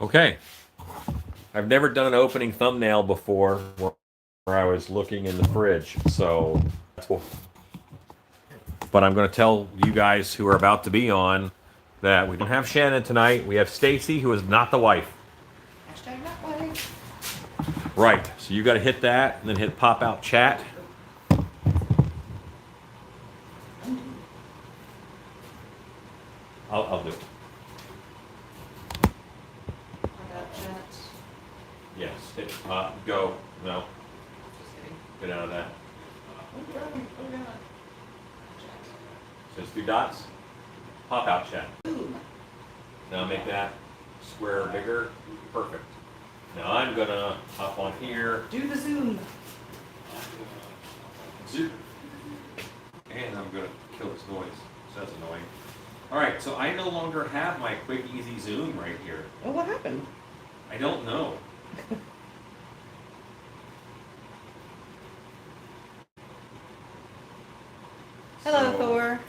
Okay. I've never done an opening thumbnail before where I was looking in the fridge, so that's cool. But I'm going to tell you guys who are about to be on that we don't have Shannon tonight. We have Stacey, who is not the wife. Hashtag not wife. Right. So you got to hit that and then hit pop out chat. I'll do it. I got chat. Yes. Hit go. No. Just kidding. Get out of that. Oh god. Oh god. Just 2 dots. Pop out chat. Boom. Now make that square bigger. Perfect. Now I'm gonna hop on here. Do the zoom. Zoom. And I'm gonna kill this noise. So that's annoying. Alright, so I no longer have my quick easy zoom right here. Oh, what happened? I don't know. Hello, So- Thor.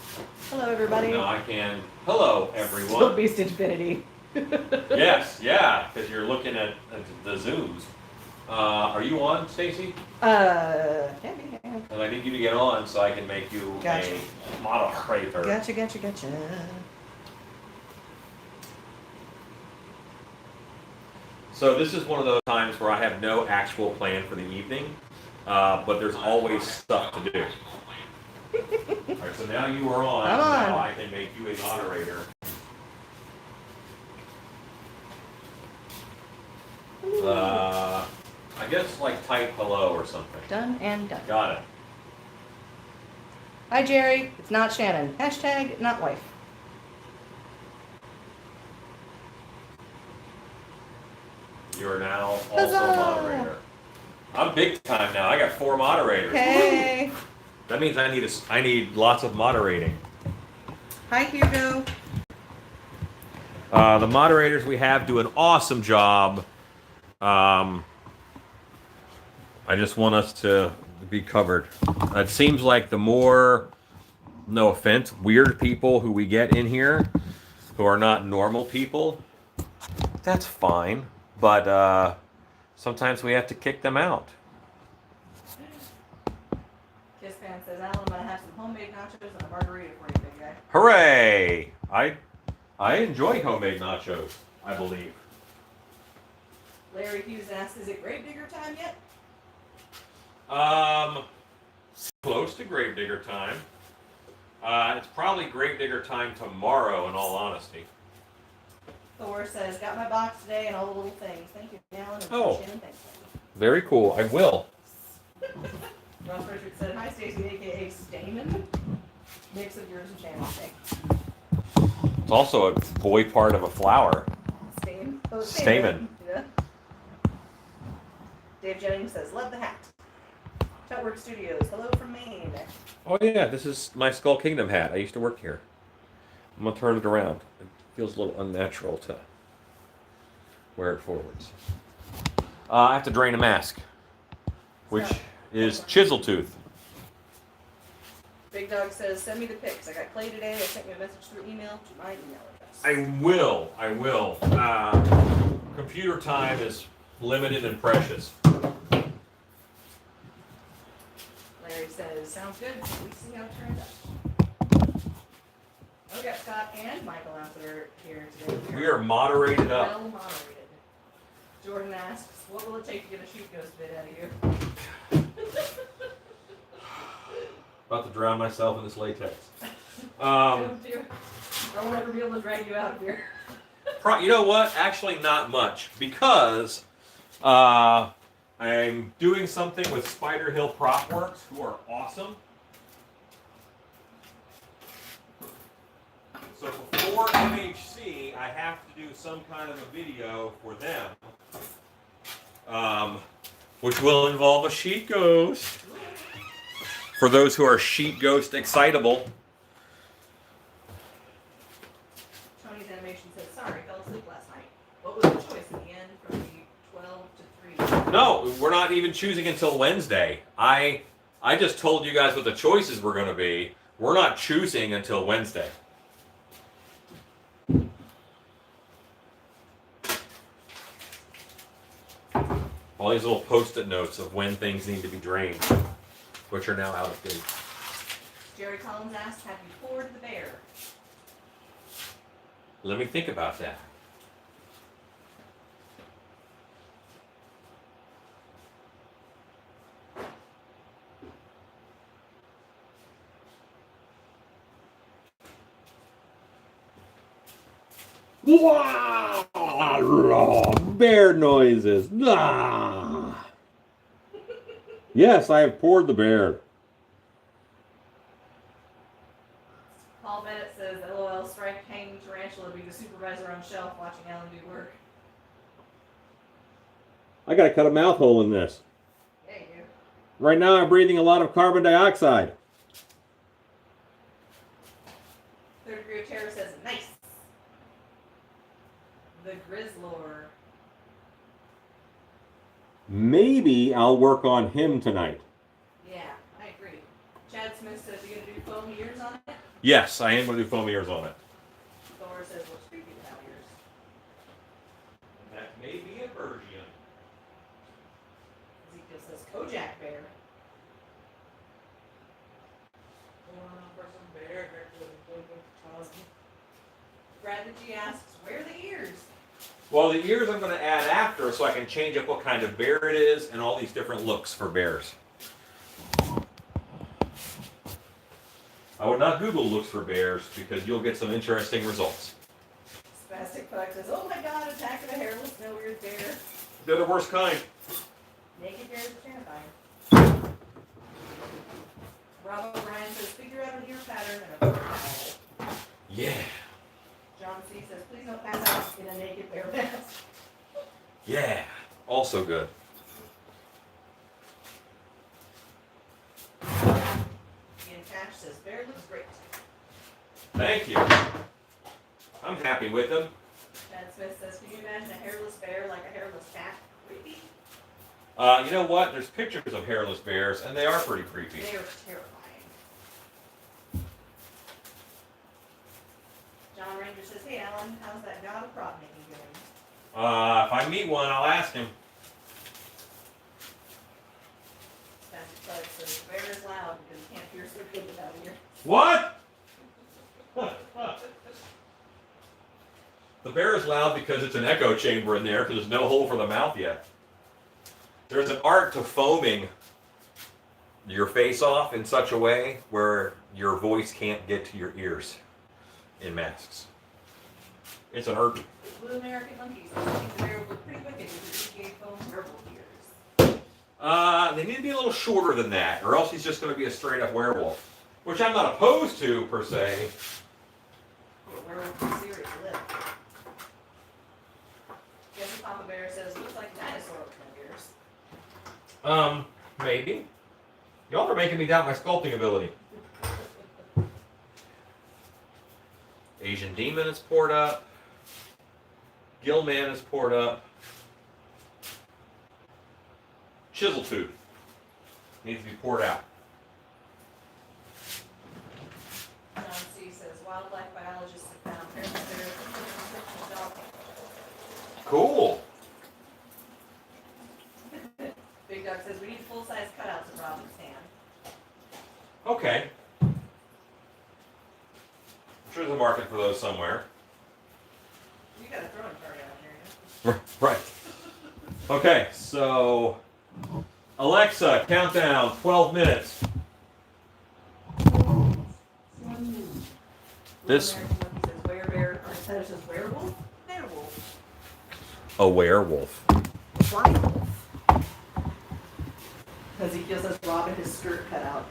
Hello, everybody. No, I can. Hello, Still everyone. Beast Infinity. Yes, yeah, because you're looking at the zooms. Are you on, Stacey? Can be. And I need you to get on so I can make you Gotcha. a moderator. Gotcha. So this is one of those times where I have no actual plan for the evening, but there's always stuff to do. All right, so now you are on. I'm on. Now I can make you a moderator. I guess like type hello or something. Done and done. Got it. Hi, Jerry. It's not Shannon. Hashtag not wife. You are now also Huzzah! a moderator. I'm big time now. I got 4 moderators. Hey. That means I need lots of moderating. Hi, Hugo. The moderators we have do an awesome job. I just want us to be covered. It seems like the more, no offense, weird people who we get in here, who are not normal people, that's fine. But sometimes we have to kick them out. Kiss fan says, Alan, I'm going to have some homemade nachos and a margarita for you, big guy. Hooray! I enjoy homemade nachos, I believe. Larry Hughes asks, is it Gravedigger time yet? Close to Gravedigger time. It's probably Gravedigger time tomorrow, in all honesty. Thor says, got my box today and all the little things. Thank you, Alan. And Oh. Shannon, thanks. Very cool. I will. Ross Richard said, hi, Stacey, a.k.a. Stamen. Mix of yours and Shannon's thing. It's also a boy part of a flower. Stamen. Oh, Stamen. Yeah. Dave Jennings says, love the hat. Tutwork Studios, hello from Maine. Oh yeah, this is my Skull Kingdom hat. I used to work here. I'm gonna turn it around. It feels a little unnatural to wear it forwards. I have to drain a mask, which is chisel tooth. Big Dog says, send me the pics. I got clay today. I sent you a message through email to my email address. I will. Computer time is limited and precious. Larry says, sounds good. We see how it turns out. Okay, Scott and Michael Lasseter here today. We are moderated up. Well moderated. Jordan asks, what will it take to get a sheep ghost bit out of you? About to drown myself in this latex. Don't do it. I'll never be able to drag you out of here. You know what? Actually, not much, because I'm doing something with Spider Hill Prop Works, who are awesome. So before MHC, I have to do some kind of a video for them, which will involve a sheet ghost. For those who are sheet ghost excitable. Tony's animation says, sorry, fell asleep last night. What was the choice in the end from the 12 to 3? No, we're not even choosing until Wednesday. I just told you guys what the choices were going to be. We're not choosing until Wednesday. All these little post-it notes of when things need to be drained, which are now out of date. Jerry Collins asked, have you poured the bear? Let me think about that. Wow! Bear noises. Ah. Yes, I have poured the bear. Paul Bennett says, LOL, striped hanging tarantula be the supervisor on shelf watching Alan do work. I gotta cut a mouth hole in this. Yeah, you do. Right now I'm breathing a lot of carbon dioxide. Third Degree of Terror says, nice. The Grizzlor. Maybe I'll work on him tonight. Yeah, I agree. Chad Smith says, you gonna do foam ears on it? Yes, I am gonna do foam ears on it. Thor says, what's creepy about ears? That may be a version. Ezekiel says, Kojak bear. Bradley G asks, where are the ears? Well, the ears I'm going to add after so I can change up what kind of bear it is and all these different looks for bears. I would not Google looks for bears because you'll get some interesting results. Spastic Pug says, oh my god, Attack of the Hairless No-Eared Bear. They're the worst kind. Naked bears are terrifying. Rob O'Brien says, figure out an ear pattern and a bear towel. Yeah. John C. says, please don't pass out in a naked bear mask. Yeah. Also good. Ian Cash says, bear looks great. Thank you. I'm happy with them. Chad Smith says, can you imagine a hairless bear like a hairless cat? Creepy? You know what? There's pictures of hairless bears, and they are pretty creepy. They are terrifying. John Ranger says, hey Alan, how's that god of prop making going? If I meet one, I'll ask him. Spastic Pug says, the bear is loud because you can't hear so good without an ear. What? The bear is loud because it's an echo chamber in there because there's no hole for the mouth yet. There's an art to foaming your face off in such a way where your voice can't get to your ears in masks. It's an art. Blue American Monkeys says, I think the bear would look pretty wicked if he gave foam werewolf ears. They need to be a little shorter than that, or else he's just going to be a straight up werewolf. Which I'm not opposed to, per se. Werewolf is serious lip. Jesse Papa Bear says, looks like a dinosaur with no ears. Maybe. Y'all are making me doubt my sculpting ability. Asian Demon is poured up. Gillman is poured up. Chisel Tooth needs to be poured out. John C. says, wildlife biologists have found hairless bears in dog. Cool. Big Doug says, we need full-size cutouts of Robin's hand. Okay. I'm sure there's a market for those somewhere. You got a throwing party out here. Right. Okay, so Alexa, countdown, 12 minutes. This- Blue American Monkey says, werebear, or instead it says werewolf? Werewolf. A werewolf. Flying wolf. Ezekiel says, Robin, his skirt cut out.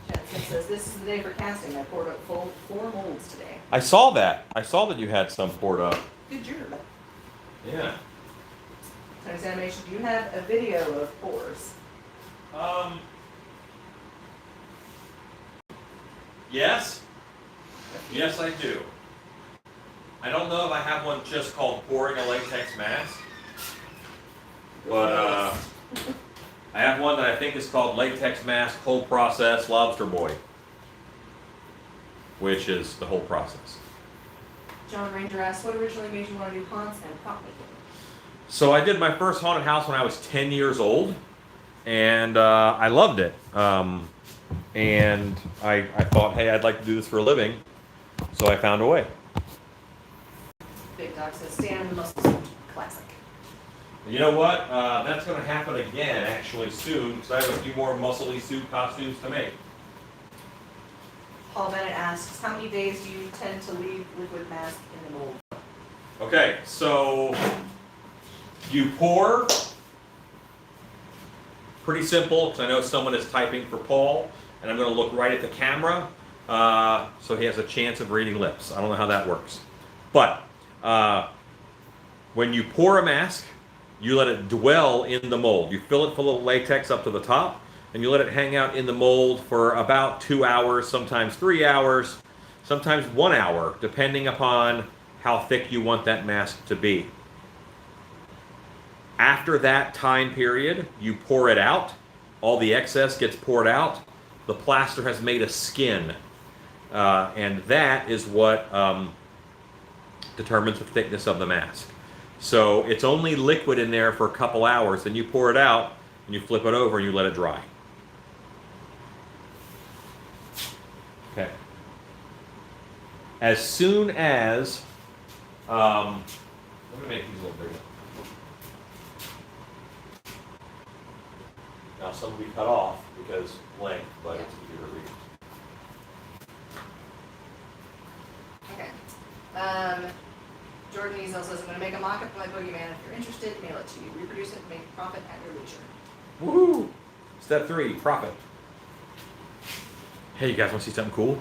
Jensen says, this is the day for casting. I poured up 4 molds today. I saw that. I saw that you had some poured up. Good job. Yeah. Tony's Animation, do you have a video of pours? Yes. Yes, I do. I don't know if I have one just called pouring a latex mask, but I have one that I think is called latex mask whole process lobster boy, which is the whole process. John Ranger asks, what originally made you want to do haunts and prop making? So I did my first haunted house when I was 10 years old, and I loved it. And I thought, hey, I'd like to do this for a living, so I found a way. Big Dog says, Stan and the Muscle Suit. Classic. You know what? That's going to happen again, actually, soon, because I have a few more muscly suit costumes to make. Paul Bennett asks, how many days do you tend to leave liquid mask in the mold? Okay, so you pour. Pretty simple, because I know someone is typing for Paul, and I'm going to look right at the camera, so he has a chance of reading lips. I don't know how that works. But when you pour a mask, you let it dwell in the mold. You fill it full of latex up to the top, and you let it hang out in the mold for about 2 hours, sometimes 3 hours, sometimes 1 hour, depending upon how thick you want that mask to be. After that time period, you pour it out. All the excess gets poured out. The plaster has made a skin, and that is what determines the thickness of the mask. So it's only liquid in there for a couple hours, then you pour it out, and you flip it over, and you let it dry. Okay. As soon as, let me make these a little bigger. Now some will be cut off because length, but it's easier to read. Okay. Jordan Ezel says, I'm going to make a mock-up of my boogeyman. If you're interested, mail it to you. Reproduce it, make profit at your leisure. Woohoo! Step 3, profit. Hey, you guys want to see something cool?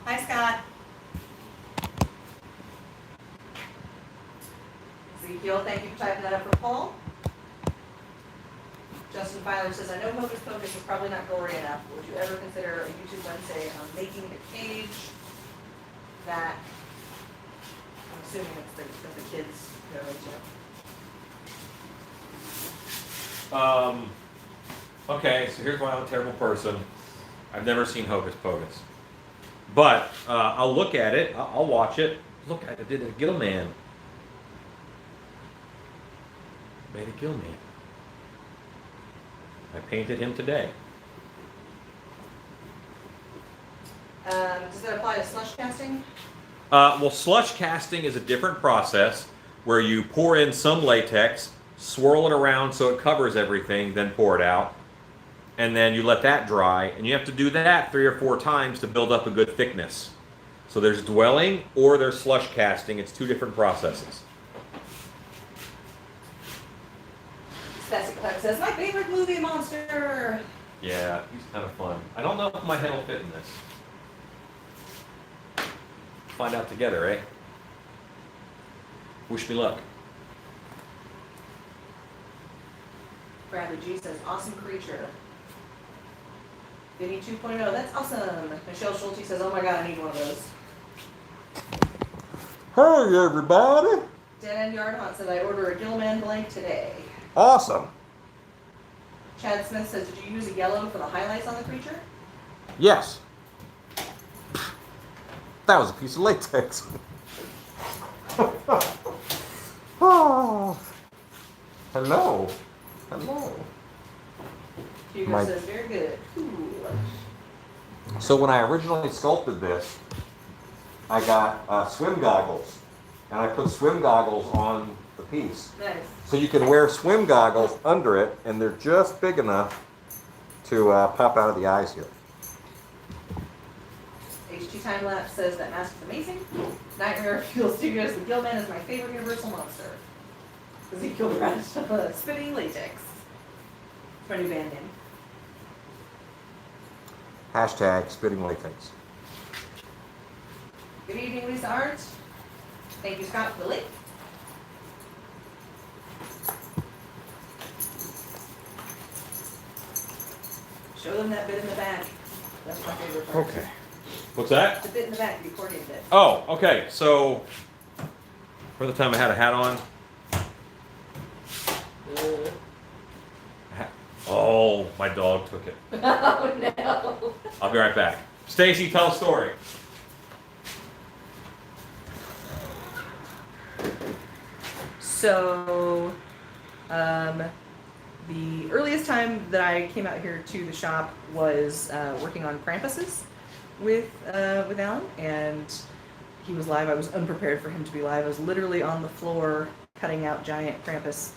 Hi, Scott. Ezekiel, thank you for typing that up for Paul. Justin Filer says, I know Hocus Pocus is probably not gory enough. Would you ever consider a YouTube Wednesday on making a cage that, I'm assuming it's that the kids go into? Okay, so here's why I'm a terrible person. I've never seen Hocus Pocus. But I'll look at it, I'll watch it. Look, I did a Gilman. Made a Gilman. I painted him today. Does that apply to slush casting? Well, slush casting is a different process where you pour in some latex, swirl it around so it covers everything, then pour it out. And then you let that dry. And you have to do that 3 or 4 times to build up a good thickness. So there's dwelling or there's slush casting. It's 2 different processes. Stacey Clark says, my favorite movie monster. Yeah, he's kind of fun. I don't know if my head will fit in this. Find out together, eh? Wish me luck. Bradley G says, awesome creature. Vinny 2.0, that's awesome. Michelle Schulte says, oh my god, I need one of those. Hey, everybody. Dan Yardhunt said, I order a Gilman blank today. Awesome. Chad Smith says, did you use a yellow for the highlights on the creature? Yes. That was a piece of latex. Oh. Hello. Hello. Hugo says, very good. Cool. So when I originally sculpted this, I got swim goggles. And I put swim goggles on the piece. Nice. So you can wear swim goggles under it, and they're just big enough to pop out of the eyes here. HT Timelapse says that mask is amazing. Nightmare Fuel Studios, the Gilman is my favorite universal monster. Ezekiel Rush, spinning latex. It's my new band name. Hashtag spitting latex. Good evening, Lisa Art. Thank you, Scott, for the link. Show them that bit in the back. That's my favorite part. Okay. What's that? The bit in the back, the accordion bit. Oh, okay. So, for the time I had a hat on. Oh, my dog took it. Oh no. I'll be right back. Stacey, tell a story. So, the earliest time that I came out here to the shop was working on Krampuses with Alan, and he was live. I was unprepared for him to be live. I was literally on the floor cutting out giant Krampus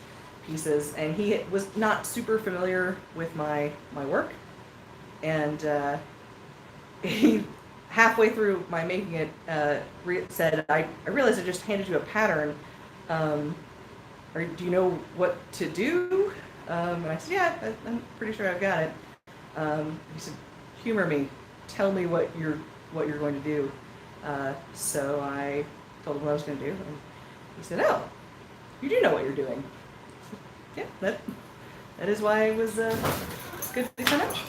pieces, and he was not super familiar with my work, and he halfway through my making it said, I realized I just handed you a pattern, or do you know what to do? And I said, yeah, I'm pretty sure I've got it. He said, humor me, tell me what you're going to do. So I told him what I was going to do, and he said, oh, you do know what you're doing. Yeah, that is why it was good to come out.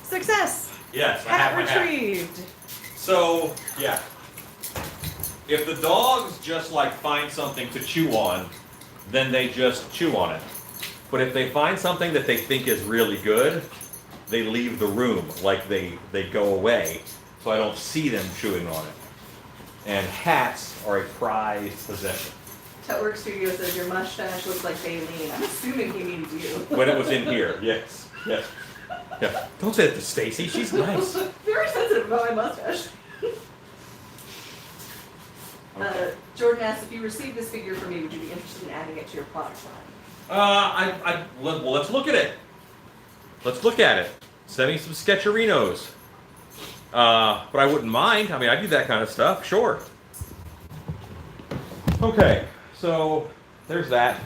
Success! Yes, I Hat have my hat. retrieved. So, yeah. If the dogs just like find something to chew on, then they just chew on it. But if they find something that they think is really good, they leave the room, like they go away, so I don't see them chewing on it. And hats are a prized possession. Tutwork Studio says your mustache looks like Baleen. I'm assuming he means you. When it was in here, yes, yes. Yeah. Don't say that to Stacey, she's nice. Very sensitive about my mustache. Jordan asks, if you received this figure from me, would you be interested in adding it to your product line? Well, let's look at it. Let's look at it. Send me some sketcherinos. But I wouldn't mind. I mean, I do that kind of stuff, sure. Okay, so there's that.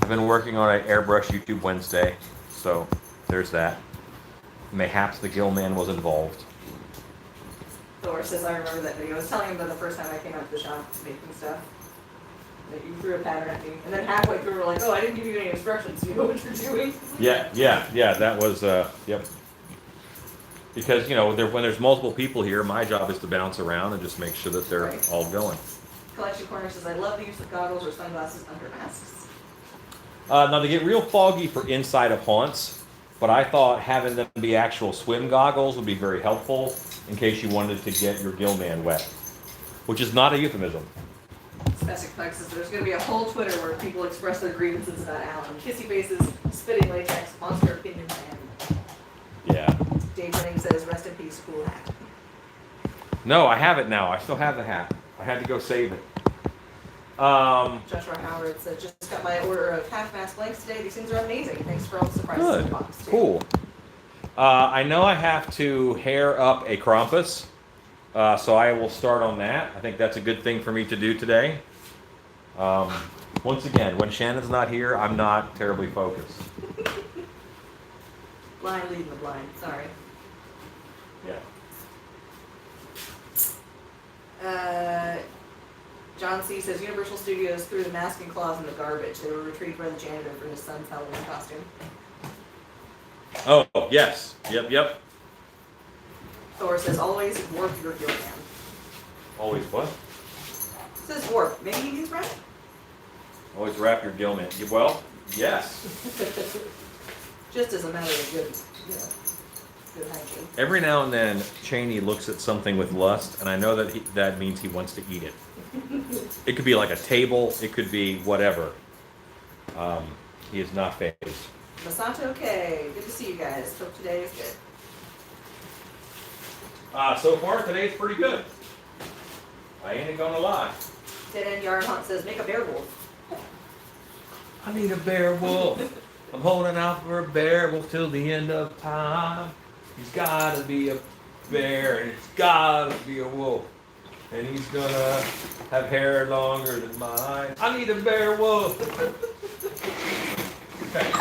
I've been working on an airbrush YouTube Wednesday, so there's that. Mayhaps the Gill Man was involved. Thor says, I remember that video. I was telling him about the first time I came out to the shop making stuff. That you threw a pattern at me. And then halfway through, we're like, oh, I didn't give you any instructions. You know what you're doing? Yeah, that was, yep. Because, you know, when there's multiple people here, my job is to bounce around and just make sure that they're Right. all going. Collection Corner says, I love the use of goggles or sunglasses under masks. Now, they get real foggy for inside of haunts, but I thought having them be actual swim goggles would be very helpful in case you wanted to get your gill man wet, which is not a euphemism. Spastic Pug says, there's going to be a whole Twitter where people express their grievances about Alan. Kissy faces, spitting latex, monster opinion man. Yeah. Dave Jennings says, rest in peace, cool hat. No, I have it now. I still have the hat. I had to go save it. Joshua Howard says, just got my order of half mask blanks today. These things are amazing. Thanks for all the surprises in the Good. box, too. Cool. I know I have to hair up a Krampus, so I will start on that. I think that's a good thing for me to do today. Once again, when Shannon's not here, I'm not terribly focused. Blind leading the blind. Sorry. Yeah. John C. says, Universal Studios threw the mask and claws in the garbage. They were retrieved by the janitor for his son's Halloween costume. Oh, yes. Yep. Thor says, always warp your gill man. Always what? It says warp. Maybe he means right? Always wrap your gill man. Well, yes. Just as a matter of good, good hygiene. Every now and then, Cheney looks at something with lust, and I know that that means he wants to eat it. It could be like a table. It could be whatever. He is not phased. Masato K. Good to see you guys. Hope today is good. So far, today's pretty good. I ain't gonna lie. Dead End Yard Hunt says, make a bear wolf. I need a bear wolf. I'm holding out for a bear wolf till the end of time. He's gotta be a bear, and it's gotta be a wolf. And he's gonna have hair longer than mine. I need a bear wolf. Okay.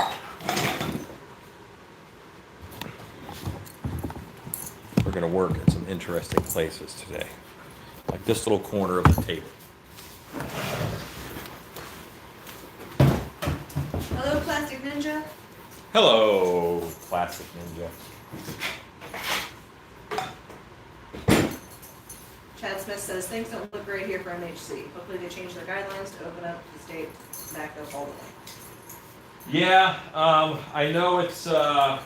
We're gonna work at some interesting places today. Like this little corner of the table. Hello, Plastic Ninja. Hello, Plastic Ninja. Chad Smith says, things don't look great here for MHC. Hopefully they change their guidelines to open up the state back up all the way. Yeah, I know it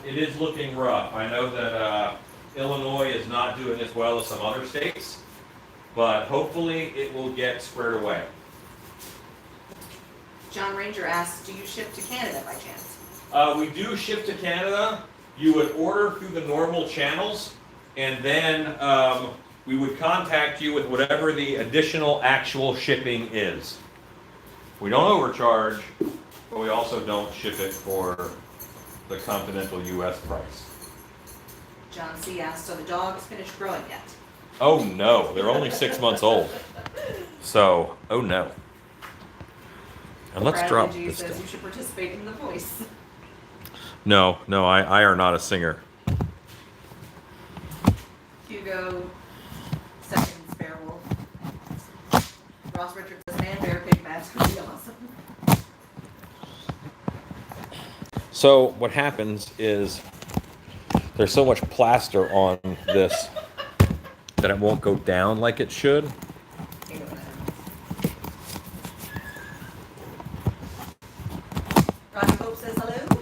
is looking rough. I know that Illinois is not doing as well as some other states, but hopefully it will get squared away. John Ranger asks, do you ship to Canada by chance? We do ship to Canada. You would order through the normal channels, and then we would contact you with whatever the additional actual shipping is. We don't overcharge, but we also don't ship it for the continental U.S. price. John C. asks, are the dogs finished growing yet? Oh no, they're only 6 months old. So, oh no. And let's Bradley drop G. this says down. you should participate in The Voice. No, I are not a singer. Hugo, second spare wolf. Ross Richards says, man, bear pig mask would be awesome. So what happens is there's so much plaster on this that it won't go down like it should. Rodney Pope says hello.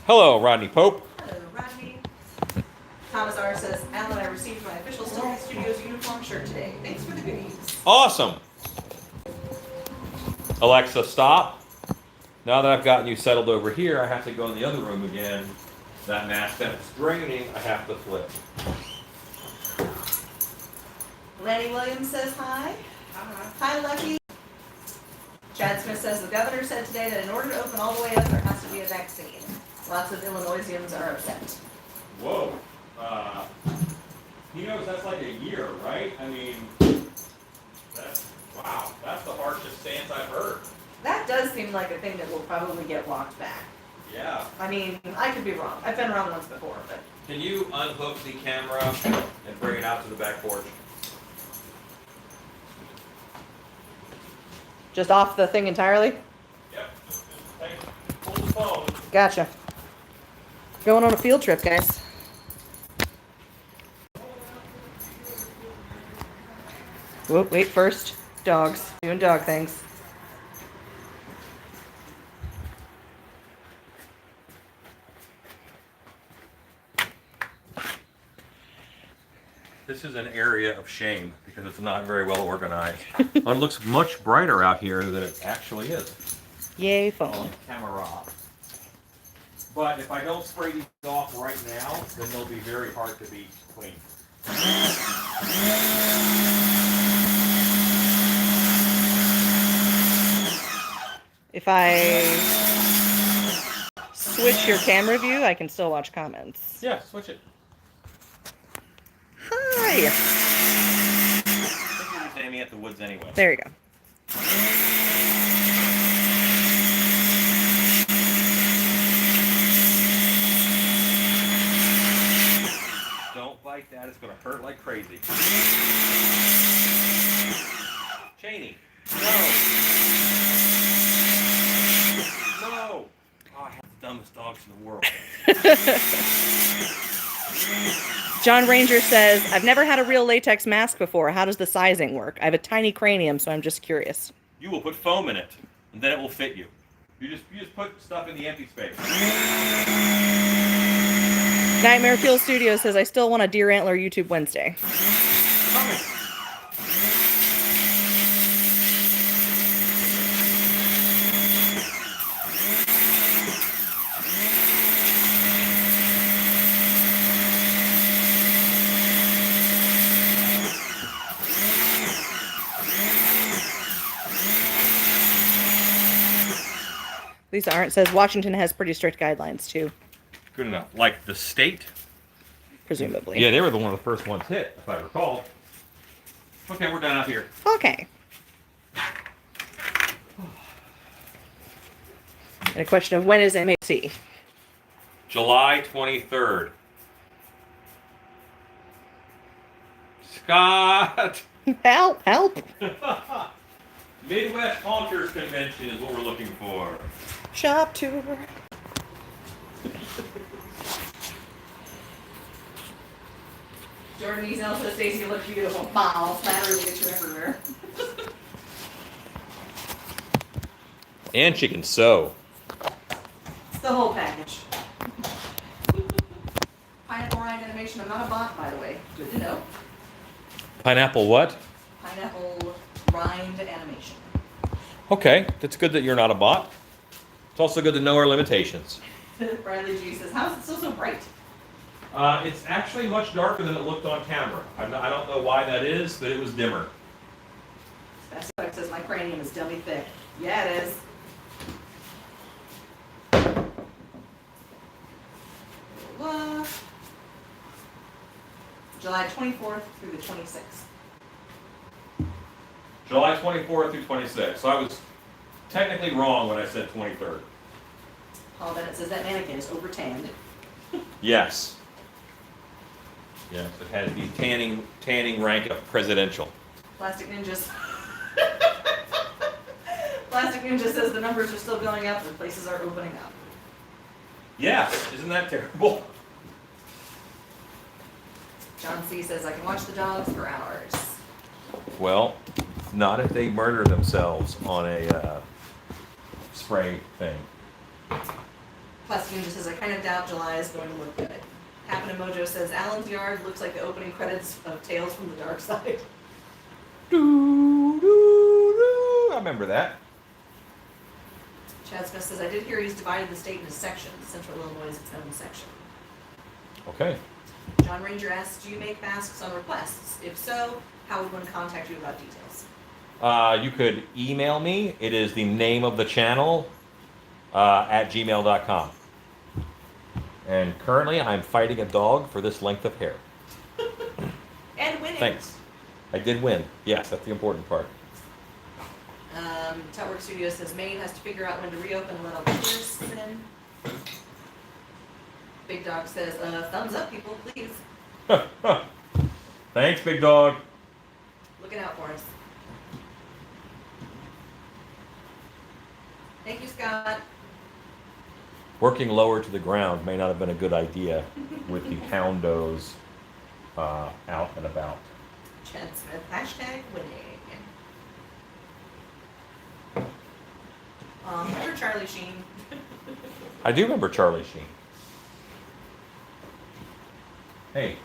Hello, Rodney Pope. Hello, Rodney. Thomas R. says, Alan, I received my official Stacey Studios uniform shirt today. Thanks for the goodies. Awesome. Alexa, stop. Now that I've gotten you settled over here, I have to go in the other room again. That mask that's draining, I have to flip. Lenny Williams says hi. Hi, Lucky. Chad Smith says the governor said today that in order to open all the way up, there has to be a vaccine. Lots of Illinoisians are upset. Whoa. He knows that's like a year, right? I mean, wow, that's the harshest stance I've heard. That does seem like a thing that will probably get walked back. Yeah. I mean, I could be wrong. I've been wrong once before, but. Can you unhook the camera and bring it out to the back porch? Just off the thing entirely? Yep. Pull the phone. Gotcha. Going on a field trip, guys. Whoop, wait, first. Dogs. Doing dog things. This is an area of shame because it's not very well organized. It looks much brighter out here than it actually is. Yay, phone. Camera. But if I don't spray these off right now, then they'll be very hard to be cleaned. If I switch your camera view, I can still watch comments. Yeah, switch it. Hi. I think we'll be aiming at the woods anyway. There you go. Don't bite that, it's gonna hurt like crazy. Cheney, no. No. Oh, I have the dumbest dogs in the world. John Ranger says, I've never had a real latex mask before. How does the sizing work? I have a tiny cranium, so I'm just curious. You will put foam in it, and then it will fit you. You just put stuff in the empty space. Nightmare Fuel Studio says, I still want a Deer Antler YouTube Wednesday. Lisa Arndt says Washington has pretty strict guidelines too, Good enough. Like the state? presumably. Yeah, they were one of the first ones hit, if I recall. Okay, we're done out here. Okay. And a question of when is MAC? July 23rd. Scott! Help, help. Midwest Honkers Convention is what we're looking for. Shop tour. Jordan Easel says Stacey looks beautiful. Wow, flattery will get you everywhere. And she can sew. It's the whole package. Pineapple rind animation. I'm not a bot, by the way. Good to know. Pineapple what? Pineapple rind animation. Okay, that's good that you're not a bot. It's also good to know our limitations. Bradley G says, how is it still so bright? It's actually much darker than it looked on camera. I don't know why that is, but it was dimmer. Stacey says, my cranium is dummy thick. Yeah, it is. Look. July 24th through the 26th. July 24th through 26th. So I was technically wrong when I said 23rd. Paul Bennett says that mannequin is over tanned. Yes. Yes, it has the tanning rank of presidential. Plastic Ninjas. Plastic Ninja says the numbers are still going up and places are opening up. Yes, isn't that terrible? John C says I can watch the dogs for hours. Well, not if they murder themselves on a spray thing. Plastic Ninja says I kind of doubt July is going to look good. Happen Mojo says Alan's Yard looks like the opening credits of Tales from the Dark Side. Doo, doo, doo. I remember that. Chad Smith says I did hear he's divided the state into sections. Central Illinois is its own section. Okay. John Ranger asks, do you make masks on requests? If so, how would one contact you about details? You could email me. It is the name of the channel at gmail.com. And currently I'm fighting a dog for this length of hair. And winning. Thanks. I did win. Yes, that's the important part. Tutwork Studio says Maine has to figure out when to reopen and let all the tourists in. Big Dog says, thumbs up, people, please. Thanks, big dog. Looking out for us. Thank you, Scott. Working lower to the ground may not have been a good idea with the houndos out and about. Chad Smith, hashtag winning. Remember Charlie Sheen? I do remember Charlie Sheen. Hey,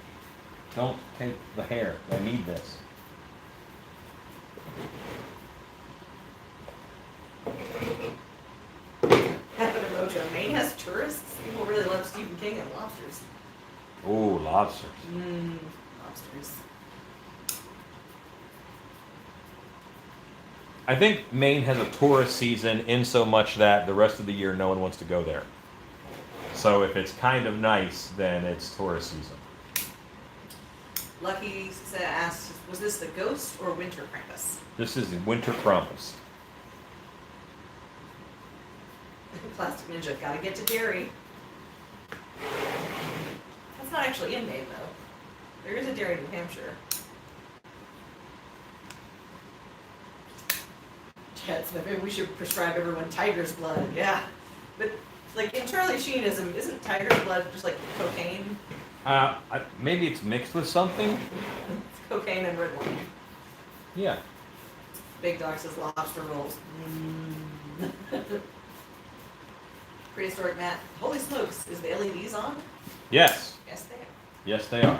don't take the hair. I need this. Happen to Mojo. Maine has tourists. People really love Stephen King and lobsters. Oh, lobsters. Lobsters. I think Maine has a tourist season in so much that the rest of the year no one wants to go there. So if it's kind of nice, then it's tourist season. Lucky asks, was this the Ghost or Winter Krampus? This is the Winter Krampus. Plastic Ninja, gotta get to dairy. That's not actually in Maine, though. There is a dairy in New Hampshire. Chad Smith, maybe we should prescribe everyone tiger's blood. Yeah. But, like, in Charlie Sheenism, isn't tiger's blood just like cocaine? Maybe it's mixed with something. It's cocaine and red wine. Yeah. Big Dog says lobster rolls. Prehistoric Matt, holy smokes, is the LEDs on? Yes. Yes, they are. Yes, they are.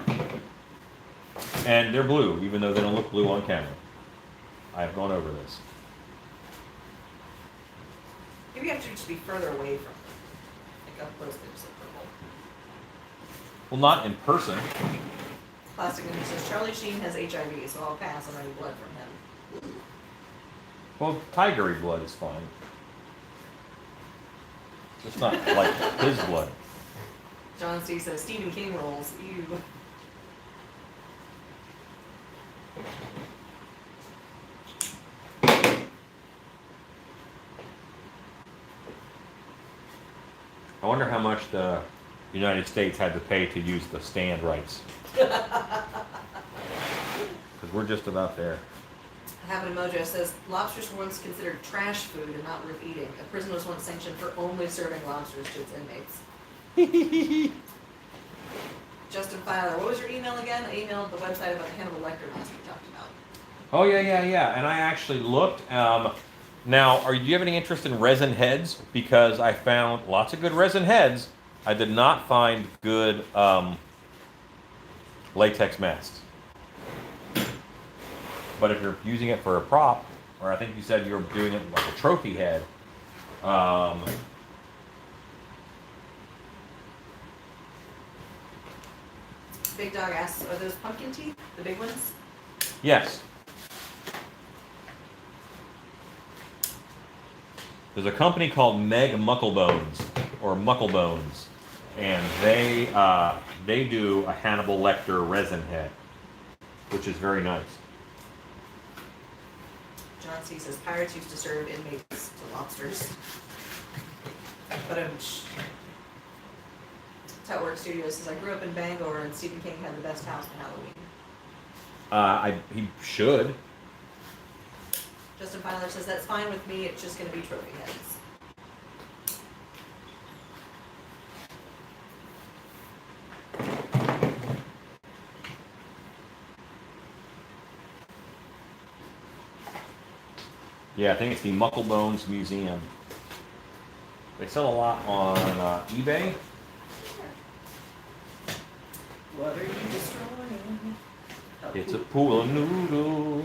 And they're blue, even though they don't look blue on camera. I've gone over this. Maybe you have to just be further away from them. Like up close, they just look purple. Well, not in person. Plastic Ninja says Charlie Sheen has HIV, so I'll pass on any blood from him. Well, tigery blood is fine. It's not like his blood. John C says Stephen King rolls. Ew. I wonder how much the United States had to pay to use the stand rights. Because we're just about there. Having a Mojo says lobsters were once considered trash food and not worth eating. A prison was once sanctioned for only serving lobsters to its inmates. Justin Filer, what was your email again? I emailed the website about the Hannibal Lecter mask we talked about. Oh, yeah. And I actually looked. Now, do you have any interest in resin heads? Because I found lots of good resin heads. I did not find good latex masks. But if you're using it for a prop, or I think you said you're doing it like a trophy head. Um, Big Dog asks, are those pumpkin teeth, the big ones? yes. There's a company called Meg Mucklebones, or Mucklebones, and they do a Hannibal Lecter resin head, which is very nice. John C. says, pirates used to serve inmates to lobsters. But Tutwork Studios says, I grew up in Bangor and Stephen King had the best house for Halloween. He should. Justin Filer says, that's fine with me, it's just going to be trophy heads. Yeah, I think it's the Mucklebones Museum. They sell a lot on eBay. What are you destroying? It's a pool of noodle.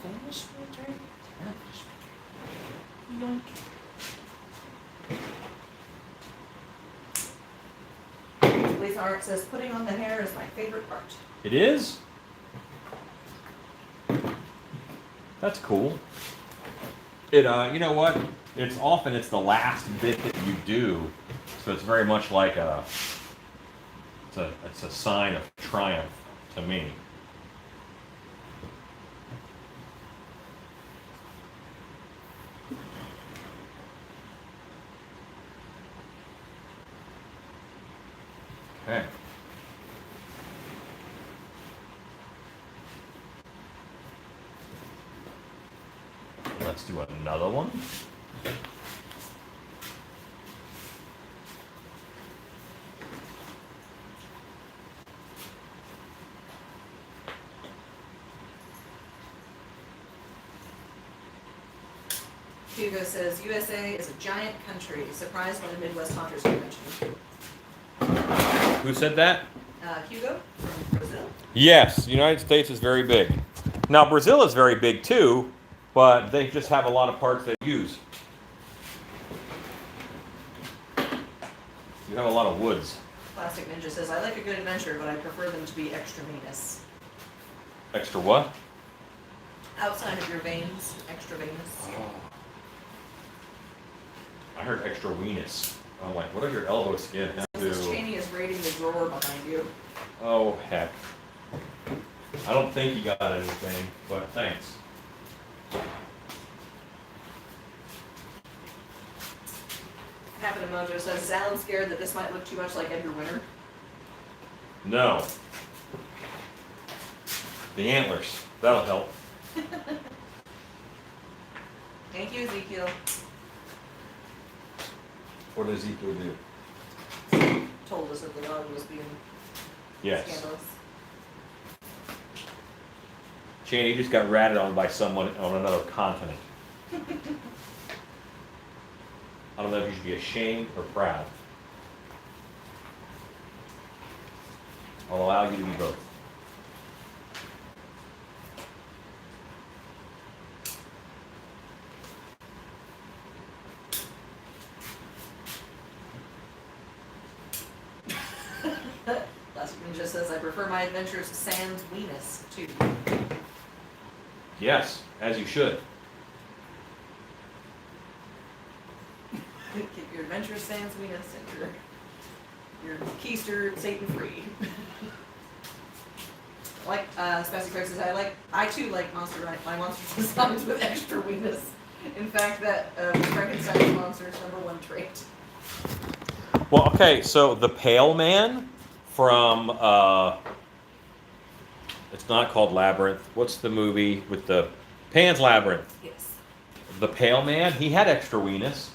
Finish my drink. Yoink. Lisa Art says, putting on the hair is my favorite part. It is? That's cool. It you know what? It's the last bit that you do, so it's very much like it's a sign of triumph to me. Okay. Let's do another one. Hugo says, USA is a giant country. Surprised by the Midwest Hunters Convention. Who said that? Hugo from Brazil. Yes, the United States is very big. Now, Brazil is very big too, but they just have a lot of parts they use. You have a lot of woods. Plastic Ninja says, I like a good adventure, but I prefer them to be extra venous. Extra what? Outside of your veins, extra venous. I heard extra weenus. I'm like, what does your elbow skin have to Mrs. do? Cheney is raiding the drawer behind you. Oh, heck. I don't think you got anything, but thanks. Happen Mojo says, is Alan scared that this might look too much like Edgar Winter? No. The antlers. That'll help. Thank you, Ezekiel. What does Ezekiel do? Told us that the dog was being Yes. scandalous. Cheney just got ratted on by someone on another continent. I don't know if you should be ashamed or proud. I'll allow you to be both. Plastic Ninja says, I prefer my adventures sans weenus, too. Yes, as you should. Keep your adventures sans weenus and your keister Satan free. Like Spessy Craig says, I too like my monster designs with extra weenus. In fact, that was Frankenstein's monster's #1 trait. Well, okay, so the Pale Man from, it's not called Labyrinth. What's the movie with the Pan's Labyrinth? Yes. The Pale Man, he had extra weenus,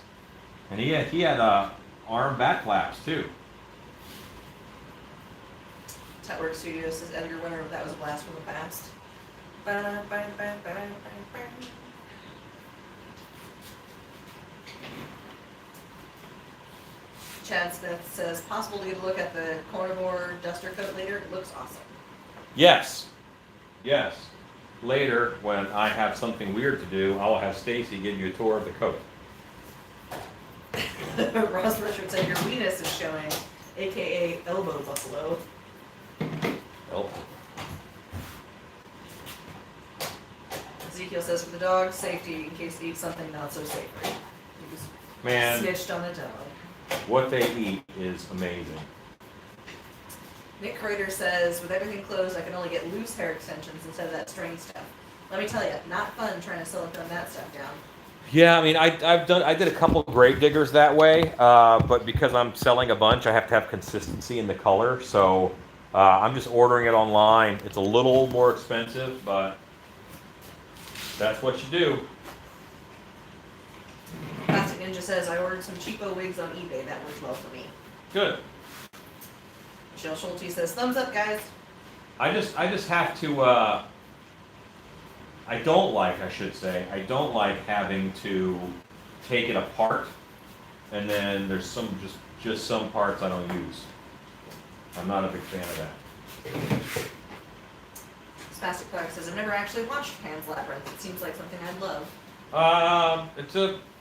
and he had arm back flaps too. Tutwork Studios says Edgar Winter, that was a blast from the past. Chad Smith says, possible to get a look at the carnivore duster coat later. It looks awesome. Yes, Yes. Later, when I have something weird to do, I'll have Stacey give you a tour of the coat. Ross Richard said your weenus is showing, aka elbow buffalo. Oh. Ezekiel says for the dog's safety, in case they eat something not so savory. He was Man, snitched on the dog. what they eat is amazing. Nick Crater says, with everything closed, I can only get loose hair extensions instead of that string stuff. Let me tell you, not fun trying to silicone that stuff down. Yeah, I mean, I did a couple grave diggers that way, but because I'm selling a bunch, I have to have consistency in the color. So I'm just ordering it online. It's a little more expensive, but that's what you do. Plastic Ninja says, I ordered some cheapo wigs on eBay. That works well for me. Good. Michelle Schulte says, thumbs up, guys. I just have to. I don't like having to take it apart, and then there's some just some parts I don't use. I'm not a big fan of that. Spastic Clark says, I've never actually watched Pan's Labyrinth. It seems like something I'd love.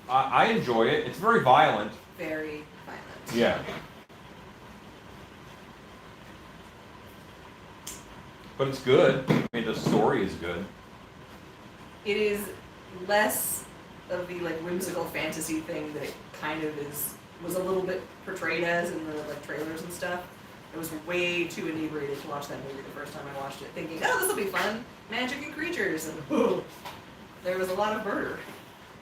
I enjoy it. It's very violent. Very violent. Yeah. But it's good. I mean, the story is good. It is less of the like whimsical fantasy thing that it kind of was a little bit portrayed as in the like trailers and stuff. I was way too inebriated to watch that movie the first time I watched it, thinking, oh, this will be fun, magic and creatures, and whoa, there was a lot of murder.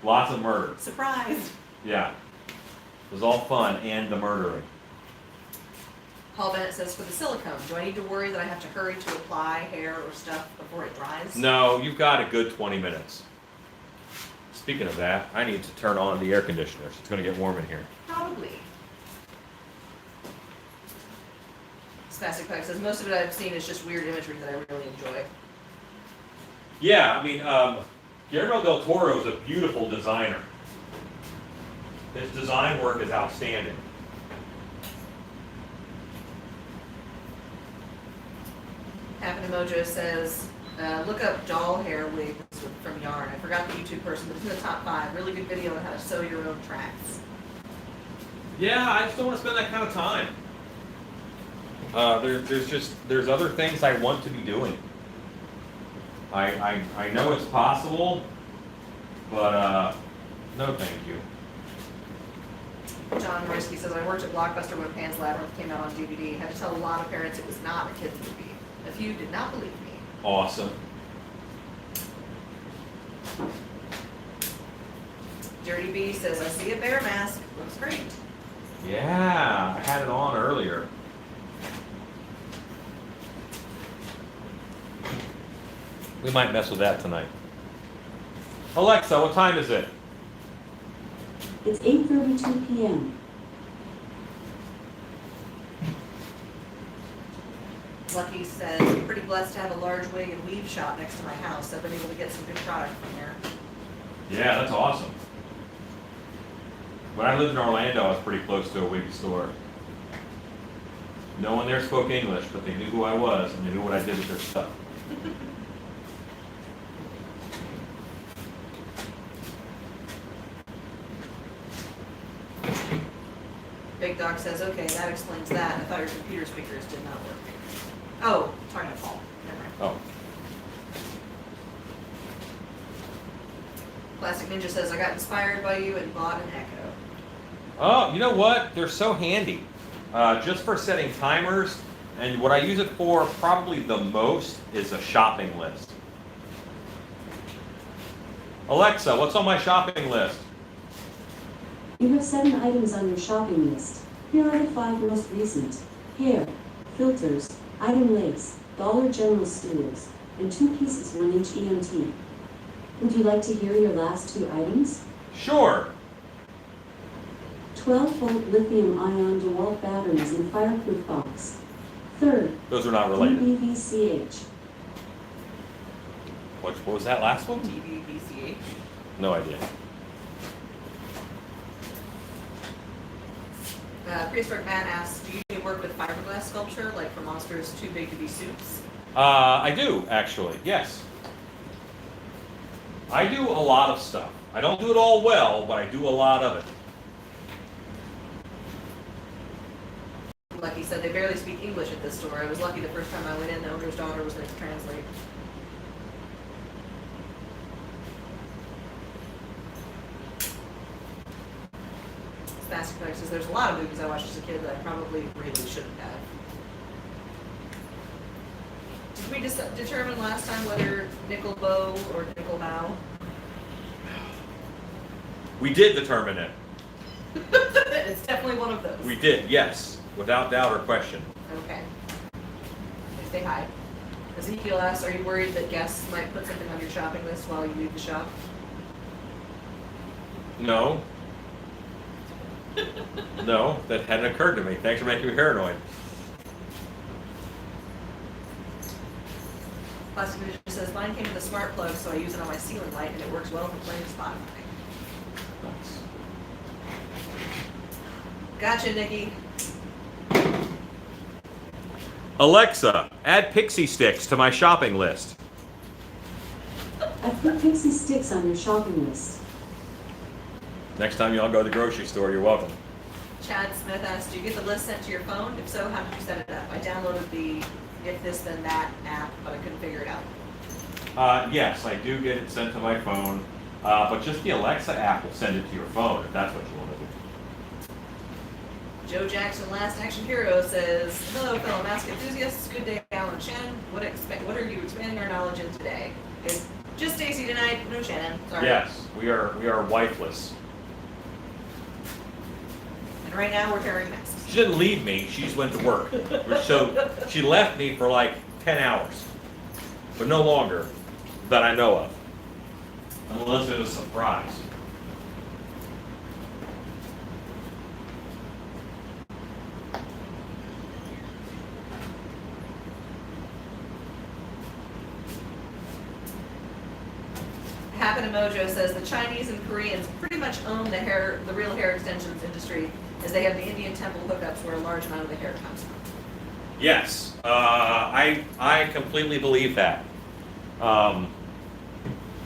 Lots of murder. Surprise! Yeah. It was all fun and the murdering. Paul Bennett says, for the silicone, do I need to worry that I have to hurry to apply hair or stuff before it dries? No, you've got a good 20 minutes. Speaking of that, I need to turn on the air conditioners. It's going to get warm in here. Probably. Spastic Pipe says, most of it I've seen is just weird imagery that I really enjoy. Yeah, I mean, Guillermo del Toro is a beautiful designer. His design work is outstanding. Happen Mojo says, look up doll hair wigs from Yarn. I forgot the YouTube person, but it's in the top 5. Really good video on how to sew your own tracks. Yeah, I just don't want to spend that kind of time. There's other things I want to be doing. I know it's possible, but no thank you. John Royski says, I worked at Blockbuster when Pan's Labyrinth came out on DVD. Had to tell a lot of parents it was not a kid's movie. A few did not believe me. Awesome. Dirty B says, I see a bear mask. Looks great. Yeah, I had it on earlier. We might mess with that tonight. Alexa, what time is it? It's 8:32 p.m. Lucky says, I'm pretty blessed to have a large wig and weave shop next to my house. I've been able to get some good product from there. Yeah, that's awesome. When I lived in Orlando, I was pretty close to a wig store. No one there spoke English, but they knew who I was and they knew what I did with their stuff. Big Dog says, okay, that explains that. I thought your computer speakers did not work. Oh, talking to Paul. Never mind. Oh. Plastic Ninja says, I got inspired by you and bought an Echo. Oh, you know what? They're so handy. Just for setting timers, and what I use it for probably the most is a shopping list. Alexa, what's on my shopping list? You have 7 items on your shopping list. Here are the 5 most recent. Hair, filters, item lace, Dollar General stools, and 2 pieces 1-inch EMT. Would you like to hear your last 2 items? Sure. 12-volt lithium-ion DeWalt batteries in fireproof box. Third, Those are not related. DBVCH. What was that last one? DBVCH. No idea. Prehistoric Matt asks, do you work with fiberglass sculpture, like for monsters too big to be suits? I do, actually, yes. I do a lot of stuff. I don't do it all well, but I do a lot of it. Like he said, they barely speak English at this store. I was lucky the first time I went in, the owner's daughter was there to translate. Spastic says, there's a lot of movies I watched as a kid that I probably really shouldn't have. Did we just determine last time whether nickel bow or nickel bow? We did determine it. It's definitely one of those. We did, yes, without doubt or question. Okay. Say hi. Ezekiel asks, are you worried that guests might put something on your shopping list while you leave the shop? No. No, that hadn't occurred to me. Thanks for making me paranoid. Plastic Ninja says, mine came with a smart plug, so I use it on my ceiling light, and it works well for playing Spotify. Nice. Gotcha, Nikki. Alexa, add pixie sticks to my shopping list. I've put Pixie Sticks on your shopping list. Next time y'all go to the grocery store, you're welcome. Chad Smith asked, do you get the list sent to your phone? If so, how did you set it up? I downloaded the If This Then That app, but I couldn't figure it out. Yes, I do get it sent to my phone, but just the Alexa app will send it to your phone if that's what you want to do. Joe Jackson, Last Action Hero, says, hello, fellow mask enthusiasts. Good day, Alan Shannon. What are you expanding our knowledge in today? It's just Stacey tonight, no Shannon. Sorry. Yes, we are wifeless. And right now we're carrying masks. She didn't leave me, she just went to work. So she left me for like 10 hours, but no longer that I know of. Unless it was a surprise. Happen to Mojo says the Chinese and Koreans pretty much own the real hair extensions industry, as they have the Indian temple hookups where a large amount of the hair comes from. Yes, I completely believe that. I'm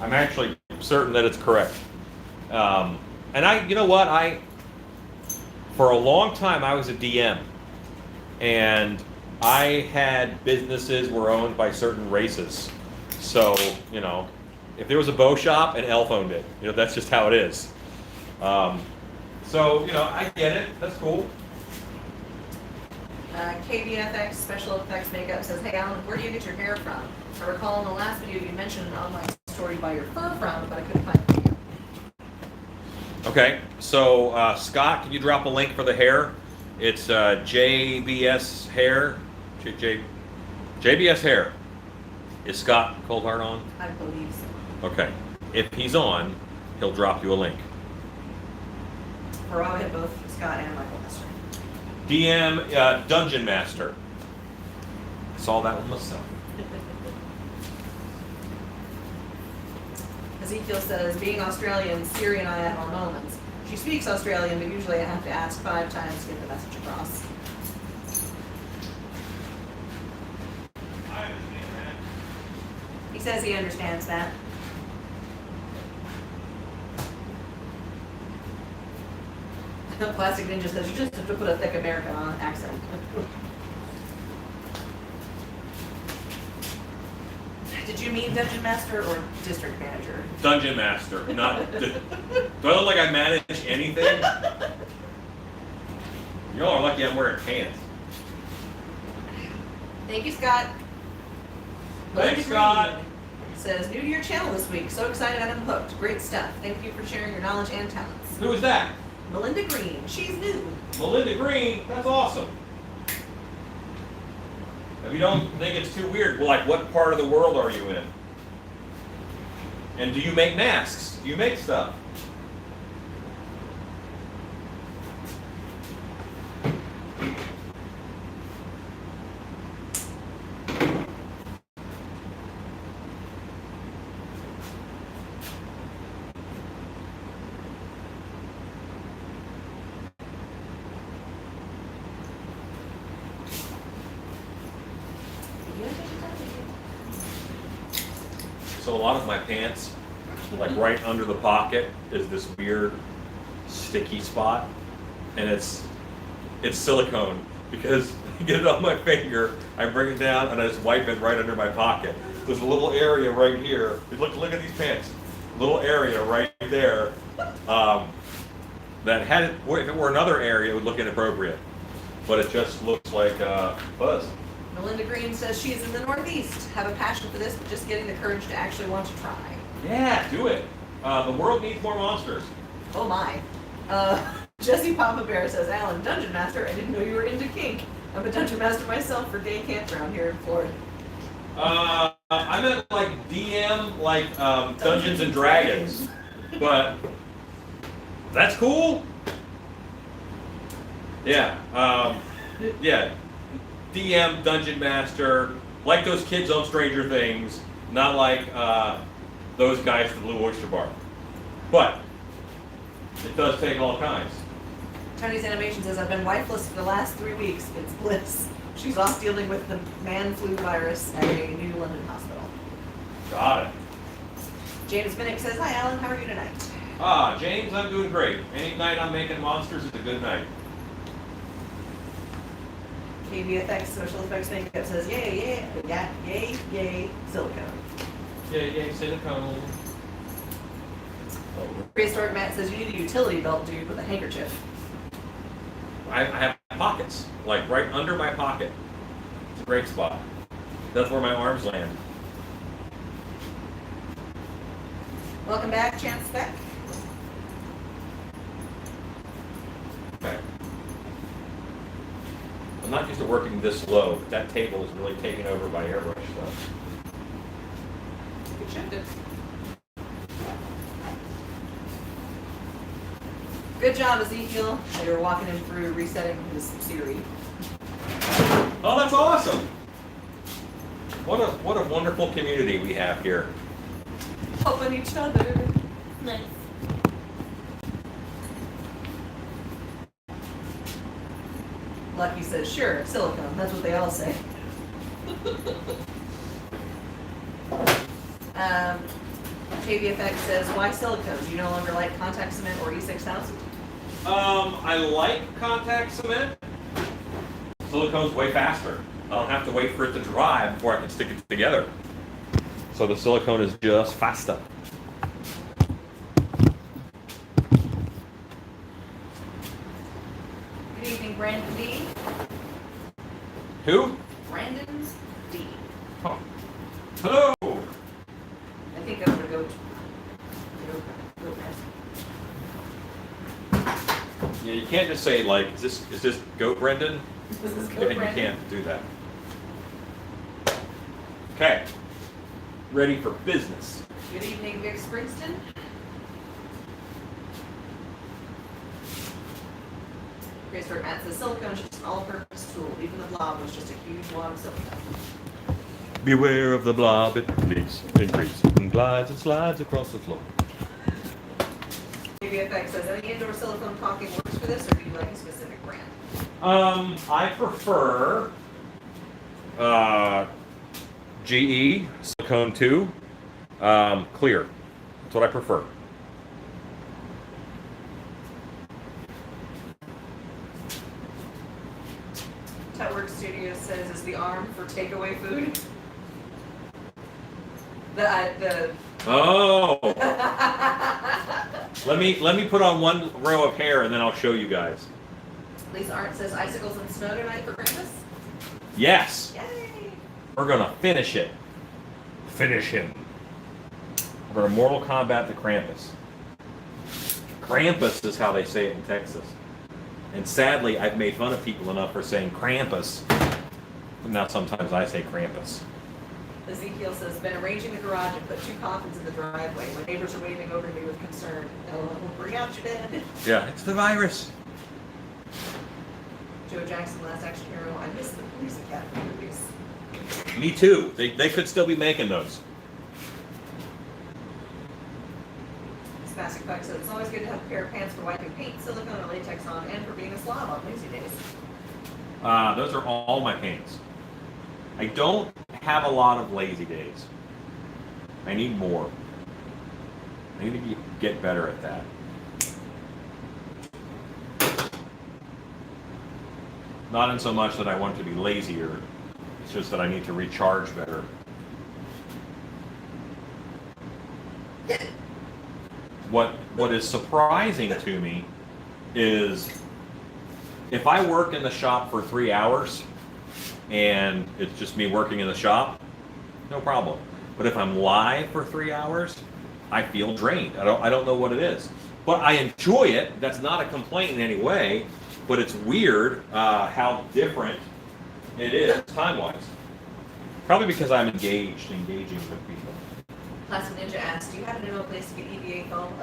actually certain that it's correct. And you know what, for a long time I was a DM, and I had businesses were owned by certain races. So, if there was a bow shop, an elf owned it. That's just how it is. So, I get it. That's cool. KBFX Special Effects Makeup says, hey Alan, where do you get your hair from? I recall in the last video you mentioned an online store you buy your fur from, but I couldn't find the video. Okay, so Scott, can you drop a link for the hair? It's JBS Hair. JBS Hair. Is Scott Coldheart on? I believe so. Okay. If he's on, he'll drop you a link. For all, I had both Scott and Michael Lester. DM Dungeon Master. I saw that one myself. Ezekiel says, being Australian, Siri and I have our moments. She speaks Australian, but usually I have to ask 5 times to get the message across. I understand that. He says he understands that. Plastic Ninja says, you just have to put a thick American accent. Did you mean Dungeon Master or District Manager? Dungeon Master. Do I look like I manage anything? Y'all are lucky I'm wearing pants. Thank you, Scott. Thanks, Melinda Scott. Green says, new to your channel this week. So excited I'm hooked. Great stuff. Thank you for sharing your knowledge and talents. Who is that? Melinda Green. She's new. Melinda Green. That's awesome. If you don't think it's too weird, well, like what part of the world are you in? And do you make masks? Do you make stuff? So a lot of my pants, like right under the pocket, is this weird sticky spot, and it's silicone because I get it on my finger, I bring it down, and I just wipe it right under my pocket. There's a little area right here. Look at these pants. Little area right there. That had it, if it were another area, it would look inappropriate. But it just looks like buzz. Melinda Green says she is in the Northeast, have a passion for this, but just getting the courage to actually want to try. Yeah, do it. The world needs more monsters. Oh my. Jesse Papa Bear says, Alan, Dungeon Master, I didn't know you were into kink. I'm a Dungeon Master myself for day campground here in Florida. I meant like DM, like Dungeons and Dragons. But that's cool. Yeah. Yeah. DM, Dungeon Master, like those kids on Stranger Things, not like those guys from the Blue Oyster Bar. But it does take all kinds. Chinese Animation says, I've been wifeless for the last 3 weeks. It's bliss. She's off dealing with the man flu virus at a New London hospital. Got it. James Minnick says, hi Alan, how are you tonight? James, I'm doing great. Any night I'm making monsters is a good night. KVFX Social Effects Makeup says, yay, silicone. Yay, silicone. Prehistoric Matt says, you need a utility belt, dude, with a handkerchief. I have pockets, like right under my pocket. It's a great spot. That's where my arms land. Welcome back, Chance Speck. Okay. I'm not used to working this low, but that table is really taken over by airbrush stuff. Good shifted. Good job, Ezekiel. You're walking him through resetting his Siri. Oh, that's awesome! What a wonderful community we have here. Helping each other. Nice. Lucky says, sure, silicone. That's what they all say. KVFX says, why silicone? Do you no longer like contact cement or E6000? I like contact cement. Silicone's way faster. I don't have to wait for it to dry before I can stick it together. So the silicone is just faster. Good evening, Brandon D. Who? Brandon D. Oh. Hello! I think I'm gonna go Yeah, you can't just say like, is this Goat Brendan? This is You go Brandon. can't do that. Okay. Ready for business. Good evening, Vic Springston. Prehistoric Matt says, silicone is just an all-purpose tool. Even the blob was just a huge wad of silicone. Beware of the blob, it leaks, increases, and glides and slides across the floor. KVFX says, any indoor silicone caulking works for this, or do you like a specific brand? I prefer GE Silicone 2 clear. That's what I prefer. Tutwork Studios says, is the arm for takeaway food? The Oh. Let me put on one row of hair and then I'll show you guys. Lisa Arndt says, icicles and snow tonight for Krampus? Yes. Yay! We're gonna finish it. Finish him. We're gonna Mortal Kombat the Krampus. Krampus is how they say it in Texas. And sadly, I've made fun of people enough for saying Krampus. Now sometimes I say Krampus. Ezekiel says, been arranging the garage and put 2 coffins in the driveway. My neighbors are waving over to me with concern. Oh, bring out your dead. Yeah, it's the virus. Joe Jackson, Last Action Hero. I miss the Police Academy movies. Me too. They could still be making those. Spastic Puck says, it's always good to have a pair of pants for wiping paint, silicone, or latex on, and for being a slob on lazy days. Those are all my pants. I don't have a lot of lazy days. I need more. I need to get better at that. Not in so much that I want to be lazier. It's just that I need to recharge better. What is surprising to me is if I work in the shop for 3 hours and it's just me working in the shop, no problem. But if I'm live for 3 hours, I feel drained. I don't know what it is. But I enjoy it. That's not a complaint in any way, but it's weird how different it is time-wise. Probably because I'm engaging with people. Plastic Ninja asked, do you happen to know a place to get EVA foam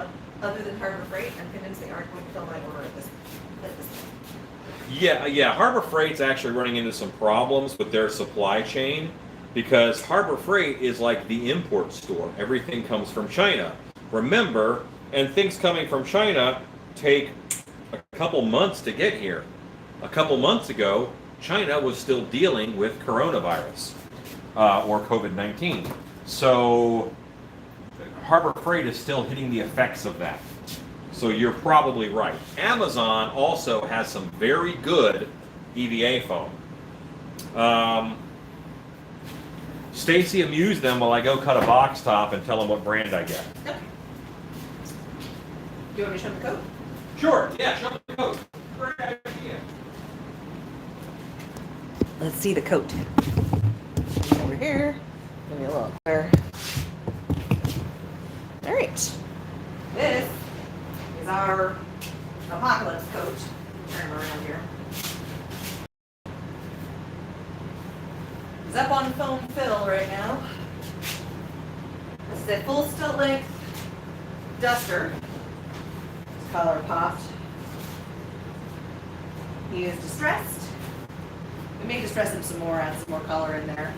other than Harbor Freight? I'm convinced they aren't going to fill my order at this point. Yeah. Harbor Freight's actually running into some problems with their supply chain because Harbor Freight is like the import store. Everything comes from China. Remember, and things coming from China take a couple months to get here. A couple months ago, China was still dealing with coronavirus or COVID-19. So Harbor Freight is still hitting the effects of that. So you're probably right. Amazon also has some very good EVA foam. Stacey amused them while I go cut a box top and tell them what brand I get. Okay. Do you want me to show them the coat? Sure, yeah, show them the coat. Great idea. Let's see the coat. Over here. Give me a little clear. All right. This is our apocalypse coat. Turn them around here. It's up on foam fill right now. This is a full stilt length duster. His collar popped. He is distressed. We may distress him some more, add some more color in there.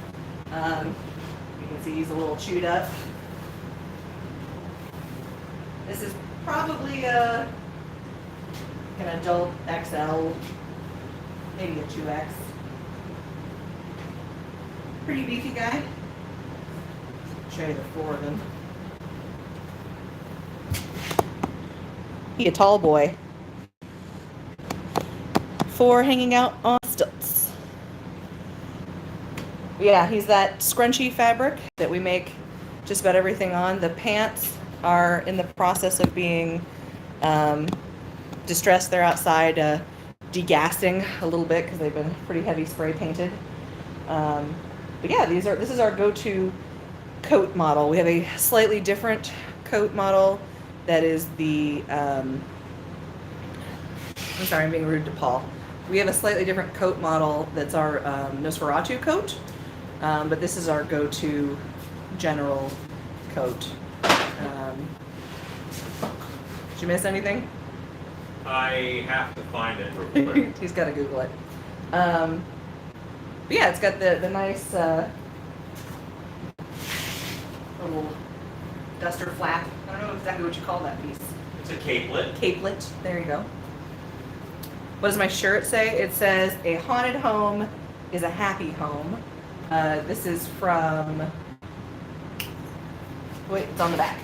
You can see he's a little chewed up. This is probably an adult XL, maybe a 2X. Pretty beefy guy. Show you the four of them. He a tall boy. 4 hanging out on stilts. Yeah, he's that scrunchy fabric that we make just about everything on. The pants are in the process of being distressed. They're outside degassing a little bit because they've been pretty heavy spray painted. But yeah, this is our go-to coat model. We have a slightly different coat model that is the I'm sorry, I'm being rude to Paul. We have a slightly different coat model that's our Nosferatu coat, but this is our go-to general coat. Did you miss anything? I have to find it real quick. He's got to Google it. But yeah, it's got the nice little duster flap. I don't know exactly what you call that piece. It's a capelet. Capelet. There you go. What does my shirt say? It says, "A haunted home is a happy home." This is from... Wait, it's on the back.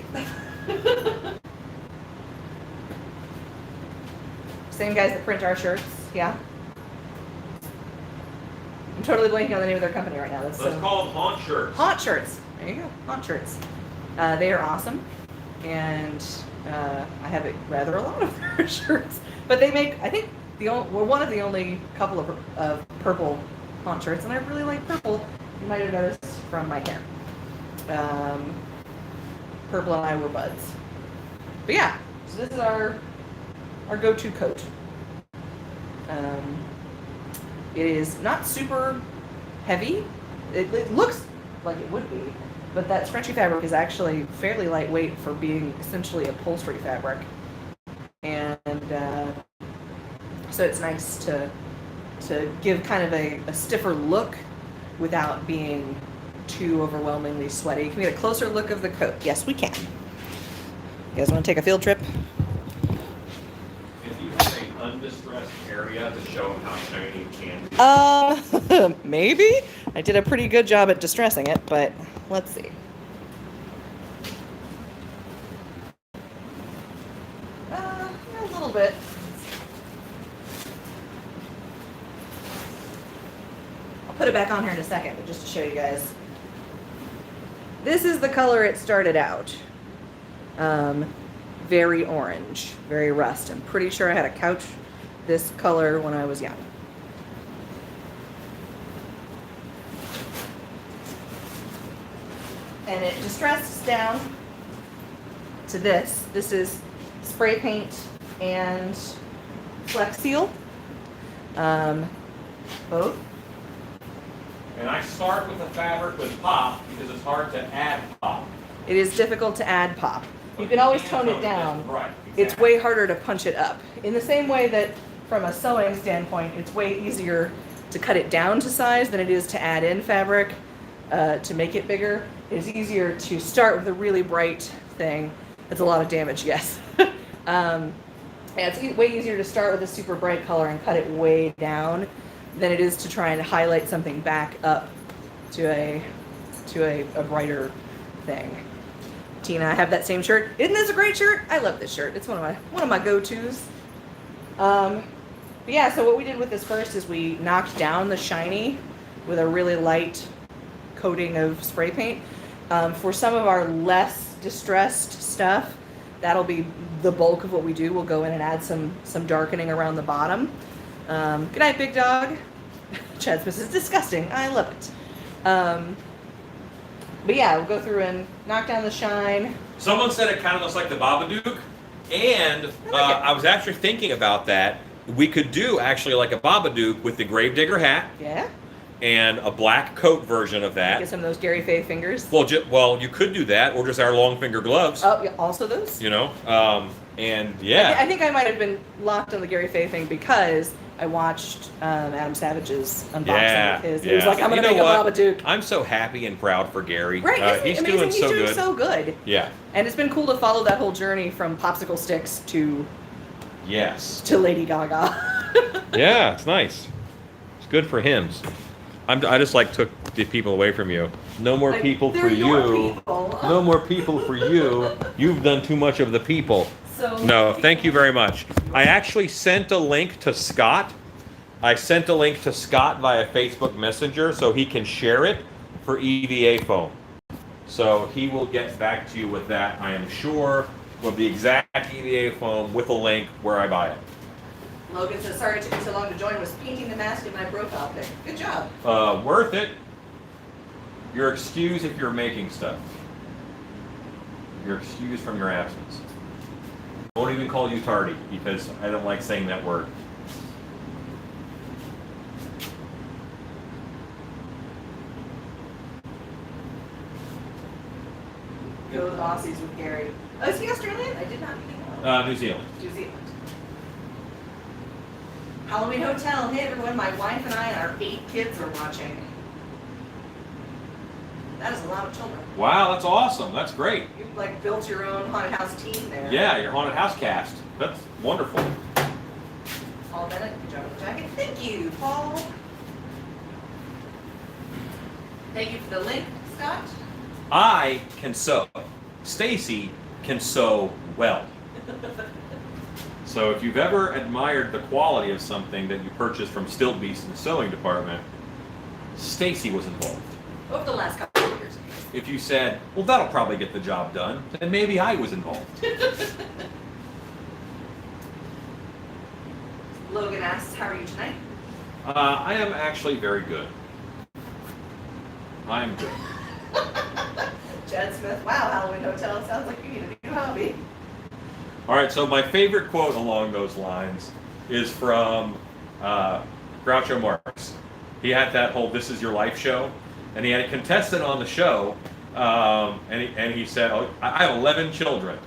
Same guys that print our shirts, yeah. I'm totally blanking on the name of their company right now. Let's call them Haunt Shirts. Haunt Shirts. There you go. Haunt Shirts. They are awesome, and I have rather a lot of their shirts. But they make, I think, we're one of the only couple of purple Haunt Shirts, and I really like purple. You might have noticed from my hair. Purple and I were buds. But yeah, so this is our go-to coat. It is not super heavy. It looks like it would be, but that scrunchy fabric is actually fairly lightweight for being essentially upholstery fabric. And so it's nice to give kind of a stiffer look without being too overwhelmingly sweaty. Can we get a closer look of the coat? Yes, we can. You guys want to take a field trip? If you have an undistressed area to show them how shiny it can be. Maybe. I did a pretty good job at distressing it, but let's see. bit. I'll put it back on here in a second, but just to show you guys. This is the color it started out. Very orange, very rust. I'm pretty sure I had a couch this color when I was young. And it distresses down to this. This is spray paint and Flex Seal. Both. And I start with the fabric with pop because it's hard to add pop. It is difficult to add pop. You can always tone it down. Right. Exactly. It's way harder to punch it up. In the same way that from a sewing standpoint, it's way easier to cut it down to size than it is to add in fabric to make it bigger. It's easier to start with a really bright thing. It's a lot of damage, yes. Yeah, it's way easier to start with a super bright color and cut it way down than it is to try and highlight something back up to a brighter thing. Tina, I have that same shirt. Isn't this a great shirt? I love this shirt. It's one of my go-tos. But yeah, so what we did with this first is we knocked down the shiny with a really light coating of spray paint. For some of our less distressed stuff, that'll be the bulk of what we do. We'll go in and add some darkening around the bottom. Good night, big dog. Chad Smith is disgusting. I love it. But yeah, we'll go through and knock down the shine. Someone said it kind of looks like the Babadook, and I was actually thinking about that. We could do actually like a Babadook with the Gravedigger hat. Yeah. And a black coat version of that. Get some of those Gary Faye fingers. Well, you could do that, or just our long finger gloves. Oh, yeah, also those. You know, and yeah. I think I might have been locked on the Gary Faye thing because I watched Adam Savage's unboxing of his. He was like, I'm going to make a Babadook. I'm so happy and proud for Gary. Right, he's amazing. doing so he's doing good. so good. Yeah. And it's been cool to follow that whole journey from popsicle sticks to Lady Gaga. Yeah, it's nice. It's good for him. I just like took the people away from you. No more people for you. People. No more people for you. You've done too much of the people. No, thank you very much. I actually sent a link to Scott. I sent a link to Scott via Facebook Messenger so he can share it for EVA foam. So he will get back to you with that, I am sure, with the exact EVA foam with a link where I buy it. Logan says, sorry it took me so long to join, was painting the mask in my profile pic. Good job. Worth it. You're excused if you're making stuff. You're excused from your absence. I won't even call you tardy because I don't like saying that word. Go with Aussies with Gary. Oh, is he Australian? I did not even know. New Zealand. New Zealand. Halloween Hotel. Hey everyone, my wife and I and our 8 kids are watching. That is a lot of children. Wow, that's awesome. That's great. You like built your own haunted house team there. Yeah, your haunted house cast. That's wonderful. Paul Bennett, good job with the jacket. Thank you, Paul. Thank you for the link, Scott. I can sew. Stacey can sew well. So if you've ever admired the quality of something that you purchased from Stilt Beast in the sewing department, Stacey was involved. Over the last couple of years. If you said, well, that'll probably get the job done, then maybe I was involved. Logan asks, how are you tonight? I am actually very good. I'm good. Chad Smith, wow, Halloween Hotel, sounds like you need a new hobby. All right, so my favorite quote along those lines is from Groucho Marx. He had that whole "This Is Your Life" show, and he had a contestant on the show, and he said, oh, "I have 11 children,"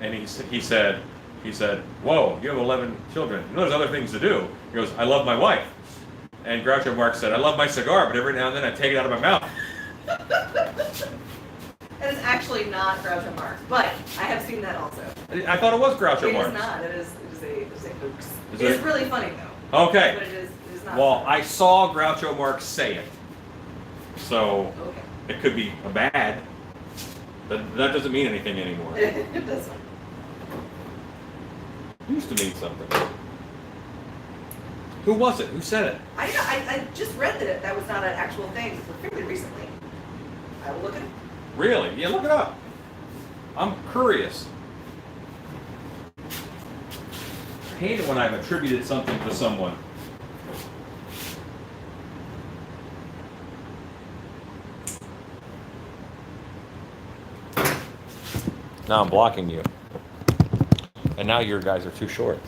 and he said, "Whoa, you have 11 children? You know, there's other things to do." He goes, "I love my wife," and Groucho Marx said, "I love my cigar, but every now and then I take it out of my mouth." That is actually not Groucho Marx, but I have seen that also. I thought it was Groucho Marx. It is not. It is a hoax. Is It is it? really funny though. Okay. But it is not. Well, I saw Groucho Marx say it, so Okay. it could be a bad. That doesn't mean anything anymore. It doesn't. Used to mean something. Who was it? Who said it? I just read that that was not an actual thing fairly recently. I will look at it. Really? Yeah, look it up. I'm curious. I hate it when I've attributed something to someone. Now I'm blocking you. And now your guys are too short.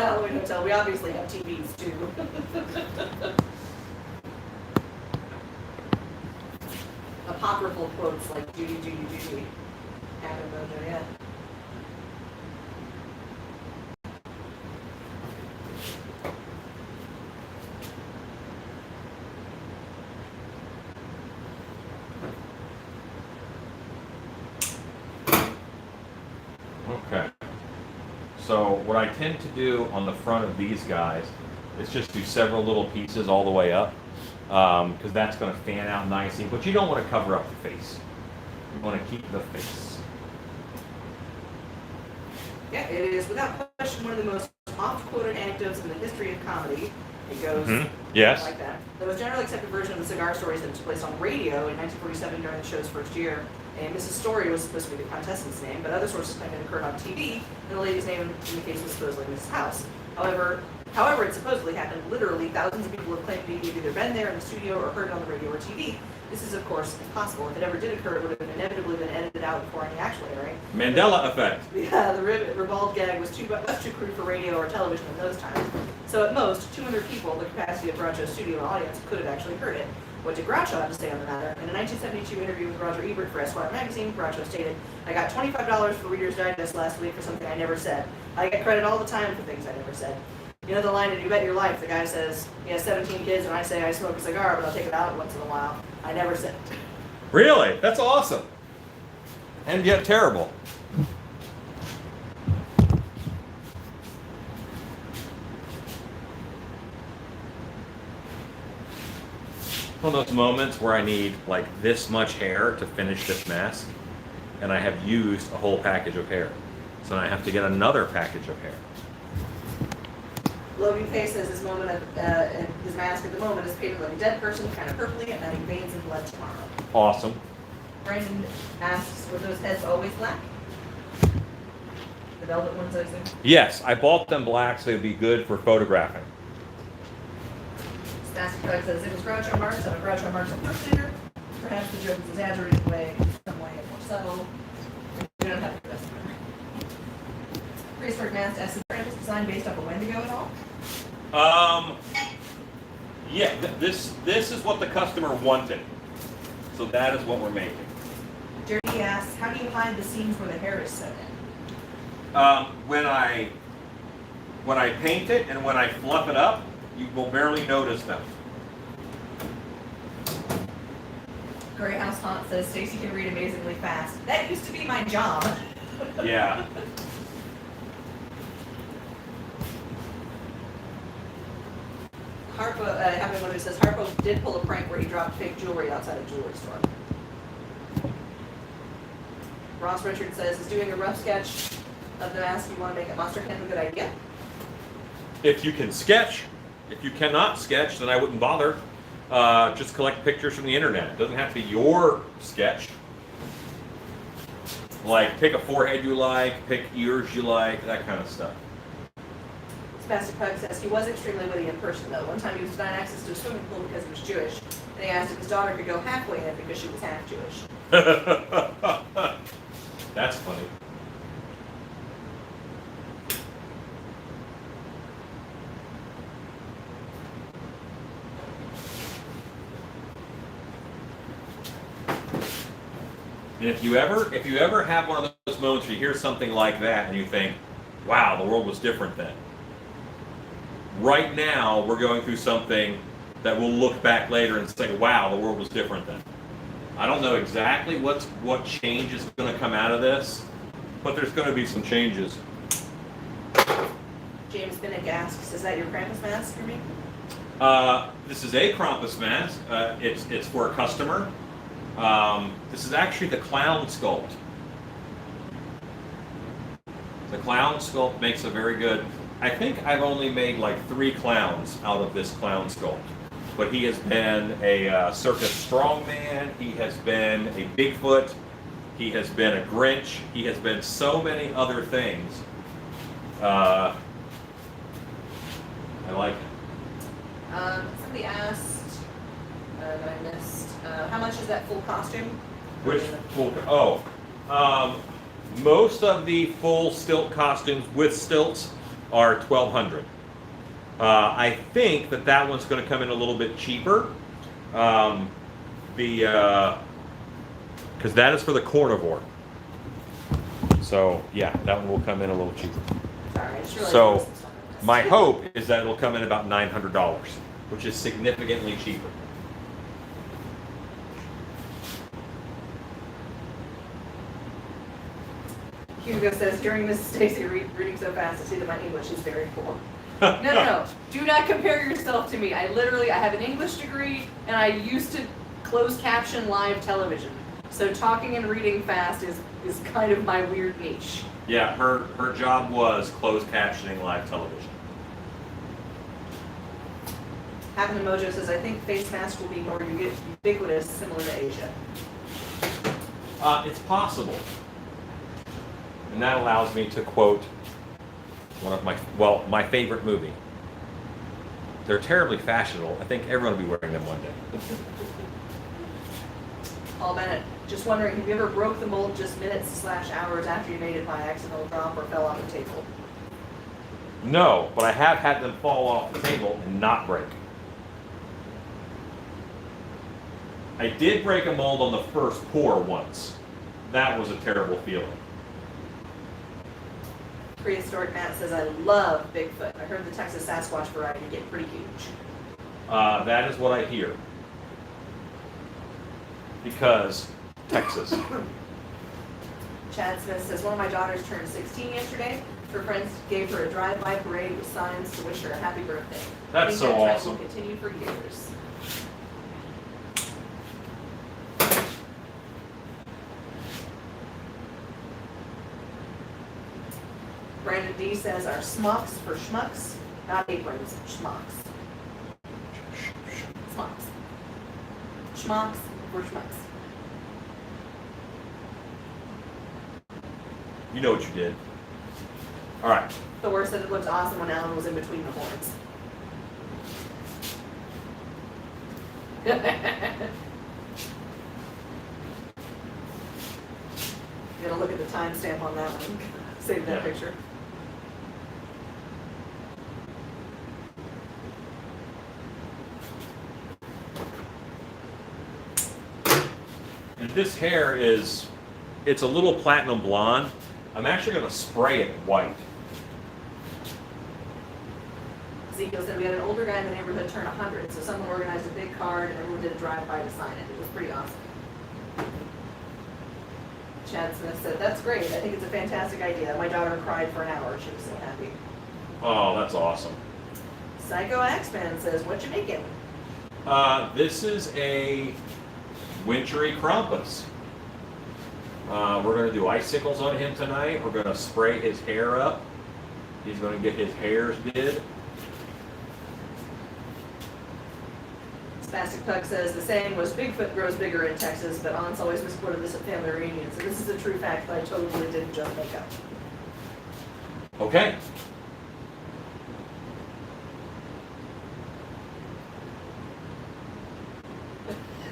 Halloween Hotel. We obviously have TVs too. Apocryphal quotes like Judy, Judy, Judy. Happen Mojo, yeah. Okay. So what I tend to do on the front of these guys is just do several little pieces all the way up, because that's going to fan out nicely. But you don't want to cover up the face. You want to keep the face. Yeah, it is without question one of the most oft-quoted anecdotes in the history of comedy. It goes Yes. like that. The most generally accepted version of the cigar stories that took place on radio in 1947 during the show's first year. And Mrs. Story was supposed to be the contestant's name, but other sources claim it occurred on TV, and the lady's name in the case was supposedly Mrs. House. However, it supposedly happened literally. Thousands of people have claimed to have either been there in the studio or heard it on the radio or TV. This is, of course, impossible. If it ever did occur, it would have inevitably been edited out before any actual airing. Mandela effect. Yeah, the ribald gag was too crude for radio or television in those times. So at most, 200 people, the capacity of Groucho's studio and audience, could have actually heard it. What did Groucho have to say on the matter? In a 1972 interview with Roger Ebert for Esquire magazine, Groucho stated, "I got $25 for Reader's Digest last week for something I never said. I get credit all the time for things I never said." You know the line in You Bet Your Life, the guy says, he has 17 kids and I say I smoke a cigar, but I'll take it out once in a while. I never said it. Really? That's awesome. And yet terrible. One of those moments where I need like this much hair to finish this mask, and I have used a whole package of hair. So now I have to get another package of hair. Logan Pace says his his mask at the moment is painted like a dead person, kind of purpley, and having veins and blood tomorrow. Awesome. Brandon asks, were those heads always black? The velvet ones, I assume? Yes, I bought them black so they'd be good for photographing. Stasky Craig says it was Groucho Marx, and a Groucho Marx impersonator. Perhaps the joke is exaggerated way, some way more subtle. We don't have to rest of it. Prehistoric Mask asks, is Krampus design based off a Wendigo at all? Yeah, this is what the customer wanted. So that is what we're making. Jerry asks, how do you hide the seams where the hair is set in? When I paint it and when I fluff it up, you will barely notice them. Gray House Haunt says Stacey can read amazingly fast. That used to be my job. Yeah. Harpo, having one who says Harpo did pull a prank where he dropped fake jewelry outside a jewelry store. Ross Richard says, is doing a rough sketch of the mask you want to make at Monster Camp a good idea? If you can sketch. If you cannot sketch, then I wouldn't bother. Just collect pictures from the internet. It doesn't have to be your sketch. Like, pick a forehead you like, pick ears you like, that kind of stuff. Sebastian Pug says he was extremely witty in person, though. One time he was denied access to a swimming pool because he was Jewish, and he asked if his daughter could go halfway in it because she was half Jewish. That's funny. And if you ever have one of those moments where you hear something like that and you think, wow, the world was different then. Right now, we're going through something that we'll look back later and say, wow, the world was different then. I don't know exactly what change is going to come out of this, but there's going to be some changes. James Binnick asks, is that your Krampus mask for me? This is a Krampus mask. It's for a customer. This is actually the clown sculpt. The clown sculpt makes a very good. I think I've only made like 3 clowns out of this clown sculpt. But he has been a circus strongman. He has been a Bigfoot. He has been a Grinch. He has been so many other things. I like it. Somebody asked, that I missed, how much is that full costume? Which full? Most of the full stilt costumes with stilts are $1,200. I think that one's going to come in a little bit cheaper. Because that is for the carnivore. So yeah, that one will come in a little cheaper. Sorry, I just realized So there was some stuff I missed. my hope is that it'll come in about $900, which is significantly cheaper. Hugo says, hearing Miss Stacey reading so fast, I see that my English is very poor. No. Do not compare yourself to me. I have an English degree, and I used to close caption live television. So talking and reading fast is kind of my weird niche. Yeah, her job was closed captioning live television. Happen Mojo says, I think face masks will be more ubiquitous, similar to Asia. It's possible. And that allows me to quote one of my favorite movie. They're terribly fashionable. I think everyone will be wearing them one day. Paul Bennett, just wondering, have you ever broke the mold just minutes/hours after you made it by accidental drop or fell off the table? No, but I have had them fall off the table and not break. I did break a mold on the first pour once. That was a terrible feeling. Prehistoric Matt says, I love Bigfoot. I heard the Texas Sasquatch variety get pretty huge. That is what I hear. Because Texas. Chad Smith says, one of my daughters turned 16 yesterday. Her friends gave her a drive-by parade with signs to wish her a happy birthday. That's so I think that awesome. trend will continue for years. Brandon D says, our smocks for schmucks, not aprons, schmucks. Smocks. Schmucks for schmucks. You know what you did. All right. Thor said it looked awesome when Alan was in between the horns. You gotta look at the timestamp on that one. Save that Yeah. picture. And this hair it's a little platinum blonde. I'm actually going to spray it white. Ezekiel said we had an older guy in the neighborhood turn 100, so someone organized a big card and everyone did a drive-by to sign it. It was pretty awesome. Chad Smith said, that's great. I think it's a fantastic idea. My daughter cried for an hour. She was so happy. Oh, that's awesome. Psycho Axeman says, what you making? This is a wintry Krampus. We're going to do icicles on him tonight. We're going to spray his hair up. He's going to get his hairs did. Spastic Pug says, the saying was Bigfoot grows bigger in Texas, but aunts always misquoted this at family reunions. So this is a true fact that I totally didn't just make up. Okay.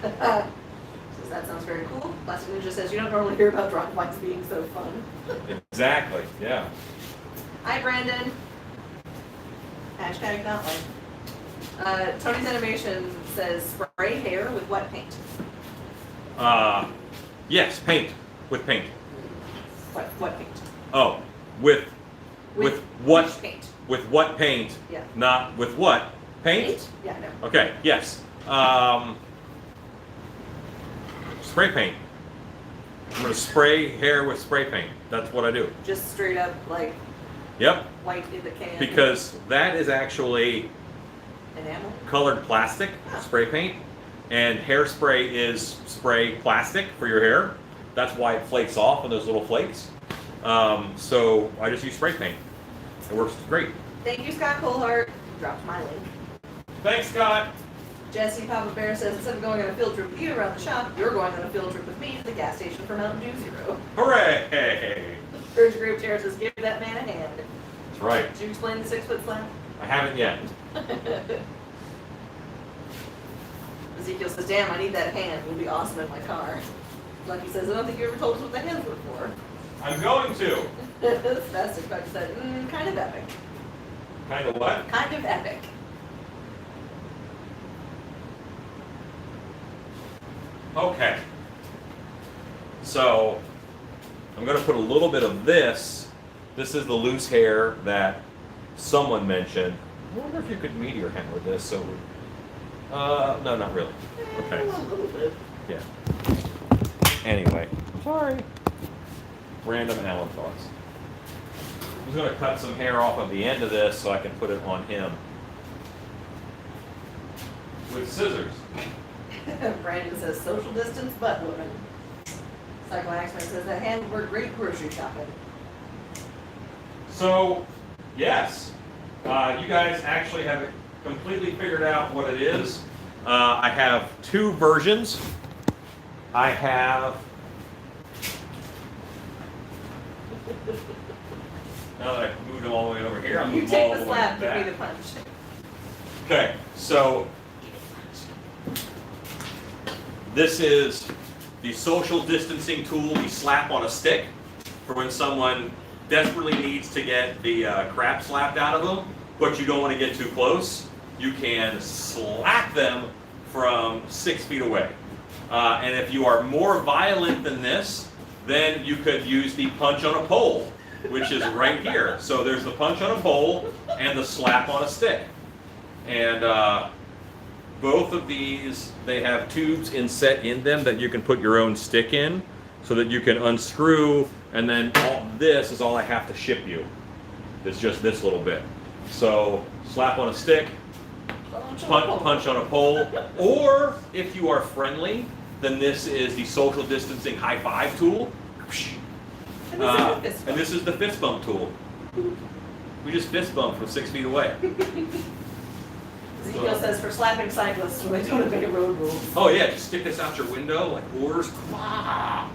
Says, that sounds very cool. Plastic Ninja says, you don't normally hear about drive-bys being so fun. Exactly. Yeah. Hi, Brandon. Hashtag not like. Tony's Animation says, spray hair with wet paint. Yes, paint with paint. Wet paint. Oh, with what? Which paint? With what paint? Yeah. Not with what paint? Yeah, no. Okay. Yes. Spray paint. I'm gonna spray hair with spray paint. That's what I do. Just straight up like Yep. white in the can. Because that is actually Enamel? colored plastic spray paint, and hairspray is spray plastic for your hair. That's why it flakes off in those little flakes. So I just use spray paint. It works great. Thank you, Scott Colehart. Dropped my link. Thanks, Scott. Jesse Papa Bear says, instead of going on a field trip with you around the shop, you're going on a field trip with me to the gas station for Mountain Dew Zero. Hooray! Urge Group Chair says, give that man a hand. That's right. Did you explain the 6-foot slab? I haven't yet. Ezekiel says, damn, I need that hand. It would be awesome in my car. Lucky says, I don't think you ever told us what the hands were for. I'm going to. Spastic Buck said, kind of epic. Kind of what? Kind of epic. Okay. So I'm going to put a little bit of this. This is the loose hair that someone mentioned. I wonder if you could meteor hammer this. So, no, not really. Okay. A little bit. Yeah. Anyway, sorry. Random Allen thoughts. I'm just going to cut some hair off of the end of this so I can put it on him with scissors. Brandon says, social distance butt woman. Cycle Axman says, that hand would work great grocery shopping. So, yes, you guys actually have it completely figured out what it is. I have two versions. I have, now that I've moved them all the way over here, I'm You moving take all the the way slap, give me back. the punch. Okay, so this is the social distancing tool we slap on a stick for when someone desperately needs to get the crap slapped out of them, but you don't want to get too close. You can slap them from 6 feet away. And if you are more violent than this, then you could use the punch on a pole, which is right here. So there's the punch on a pole and the slap on a stick. And both of these, they have tubes inset in them that you can put your own stick in so that you can unscrew, and then all this is all I have to ship you. It's just this little bit. So slap on a stick, punch on a pole, or if you are friendly, then this is the social distancing high five tool. And this is the fist bump tool. We just fist bump from 6 feet away. Ezekiel says, for slapping cyclists when they don't obey road rules. Oh yeah, just stick this out your window like whores.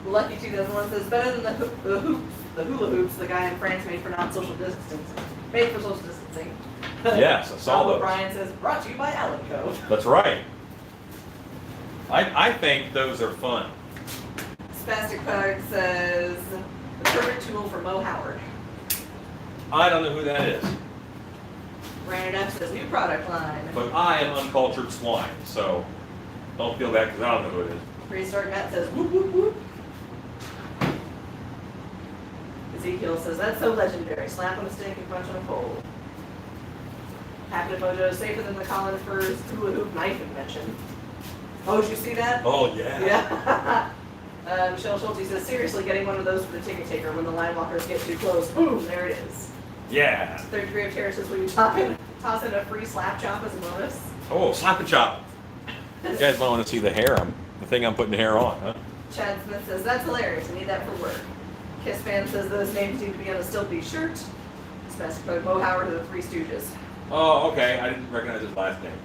Lucky 2001 says, better than the hula hoops the guy in France made for non-social distancing. Made for social distancing. Yes, I saw Robert those. Bryan says, brought to you by Alanco. That's right. I think those are fun. Spastic Pug says, the perfect tool for Mo Howard. I don't know who that is, Brandon F says, new product line. but I am uncultured swine, so don't feel bad because I don't know who it is. Prehistoric Matt says, whoop, whoop, whoop. Ezekiel says, that's so legendary. Slap on a stick and punch on a pole. Happy to Mojo, safer than the Colin Furs hula hoop knife invention. Oh, did you see that? Oh yeah. Yeah. Michelle Schulte says, seriously, getting one of those for the ticket taker when the line walkers get too close. Boom, there it is. Yeah. Third degree of terror says, will you toss in a free slap chop as a bonus? Oh, slap and chop. You guys don't want to see the hair. The thing I'm putting the hair on, huh? Chad Smith says, that's hilarious. I need that for work. Kiss Fan says, those names need to be on a Still Be shirt. Special code Mo Howard of the Three Stooges. Oh, okay. I didn't recognize his last name.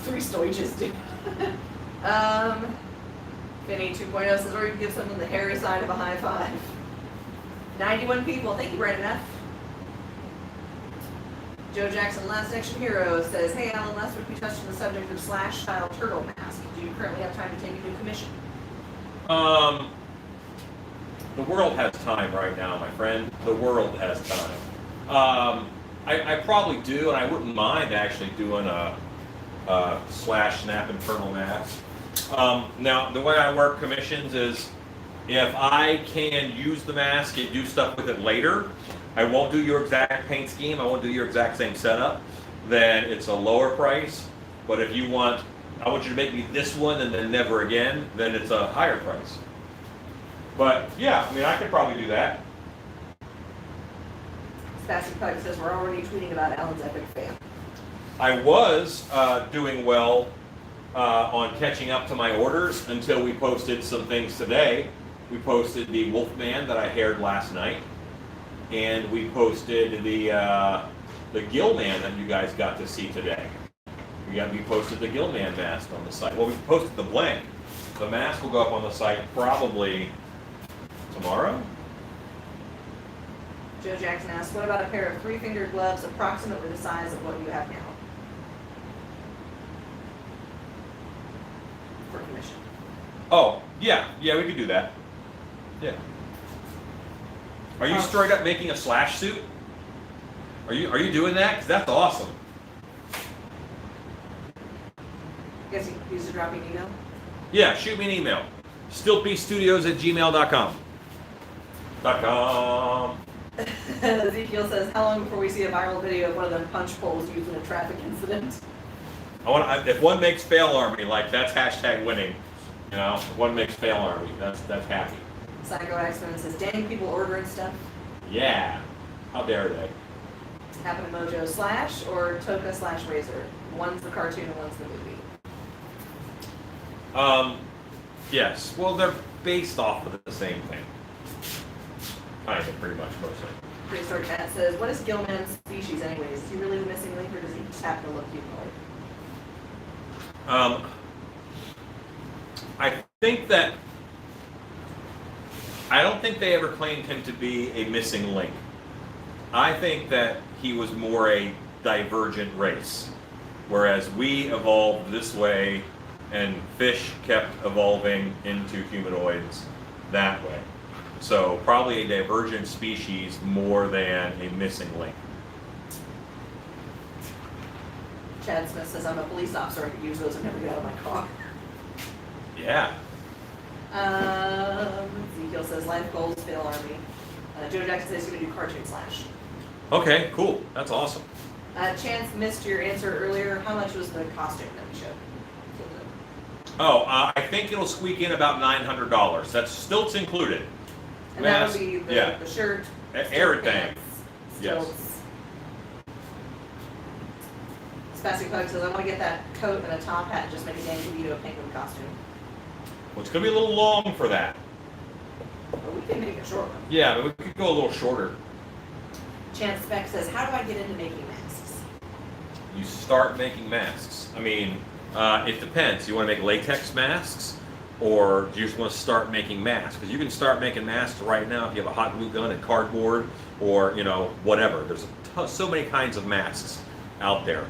Three Stooges, dude. Vinny 2.0 says, or you can give someone the hairy side of a high five. 91 people. Thank you, Brandon F. Joe Jackson, Last Action Hero, says, hey, Alan, last week we touched on the subject of Slash-style turtle mask. Do you currently have time to take a new commission? The world has time right now, my friend. The world has time. I probably do, and I wouldn't mind actually doing a Slash Snap Infernal mask. Now, the way I work commissions is if I can use the mask and do stuff with it later, I won't do your exact paint scheme, I won't do your exact same setup, then it's a lower price. But if you want, I want you to make me this one and then never again, then it's a higher price. But yeah, I mean, I could probably do that. Spastic Pug says, we're already tweeting about Alan's epic fan. I was doing well on catching up to my orders until we posted some things today. We posted the Wolfman that I haired last night, and we posted the Gillman that you guys got to see today. We posted the Gillman mask on the site. Well, we posted the blank. The mask will go up on the site probably tomorrow. Joe Jackson asks, what about a pair of three-fingered gloves approximately the size of what you have now? For commission. Oh, yeah, we could do that. Yeah. Are you straight up making a slash suit? Are you doing that? 'Cause that's awesome. Guess you used to drop me an email? Yeah, shoot me an email. stillpstudios@gmail.com. Ezekiel says, how long before we see a viral video of one of them punch poles used in a traffic incident? If one makes fail army, like that's hashtag winning. You know, if one makes fail army, that's happy. Psycho X-Men says, dang people ordering stuff. Yeah. How dare they? Happen to Mojo Slash or Toka Slash Razor. One's the cartoon and one's the movie. Yes. Well, they're based off of the same thing. Kind of, pretty much, mostly. Prehistoric Cat says, what is Gillman's species anyways? Is he really the missing link or does he just happen to look humanoid? I don't think they ever claimed him to be a missing link. I think that he was more a divergent race, whereas we evolved this way and fish kept evolving into humanoids that way. So probably a divergent species more than a missing link. Chad Smith says, I'm a police officer, I could use those and never get out of my car. Yeah. Ezekiel says, life goals, fail army. Joe Jackson says he's going to do cartoon slash. Okay, cool. That's awesome. Chance missed your answer earlier. How much was the costume that we showed? Oh, I think it'll squeak in about $900. That's stilts included. And that would be the shirt, everything. Yes. stilts. Spastic Pug says, I want to get that coat and a top hat and just make a Dan DeVito penguin costume. Well, it's going to be a little long for that. But we can make it short one. Yeah, but we could go a little shorter. Chance Speck says, how do I get into making masks? You start making masks. I mean, it depends. You want to make latex masks, or do you just want to start making masks? Because you can start making masks right now if you have a hot glue gun and cardboard, or whatever. There's so many kinds of masks out there.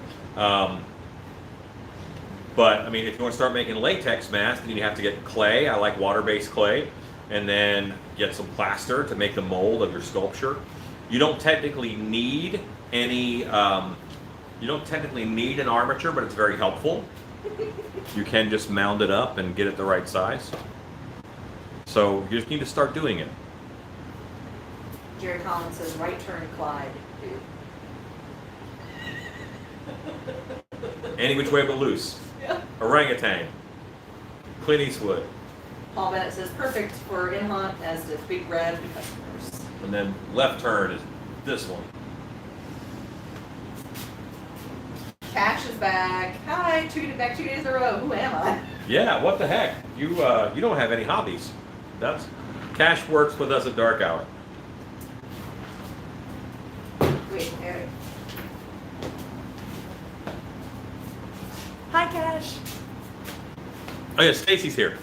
But I mean, if you want to start making latex masks, then you have to get clay. I like water-based clay, and then get some plaster to make the mold of your sculpture. You don't technically need any. You don't technically need an armature, but it's very helpful. You can just mound it up and get it the right size. So you just need to start doing it. Jerry Collins says, right turn Clyde. Any which way but loose. Yeah. Orangutan. Clint Eastwood. Paul Bennett says, perfect for in-hunt as the big red customers. And then left turn is this one. Cash is back. Hi, back 2 days in a row. Who am I? Yeah, what the heck? You don't have any hobbies. That's Cash works with us at Dark Hour. Wait, Eric. Hi, Cash. Oh yeah, Stacey's here.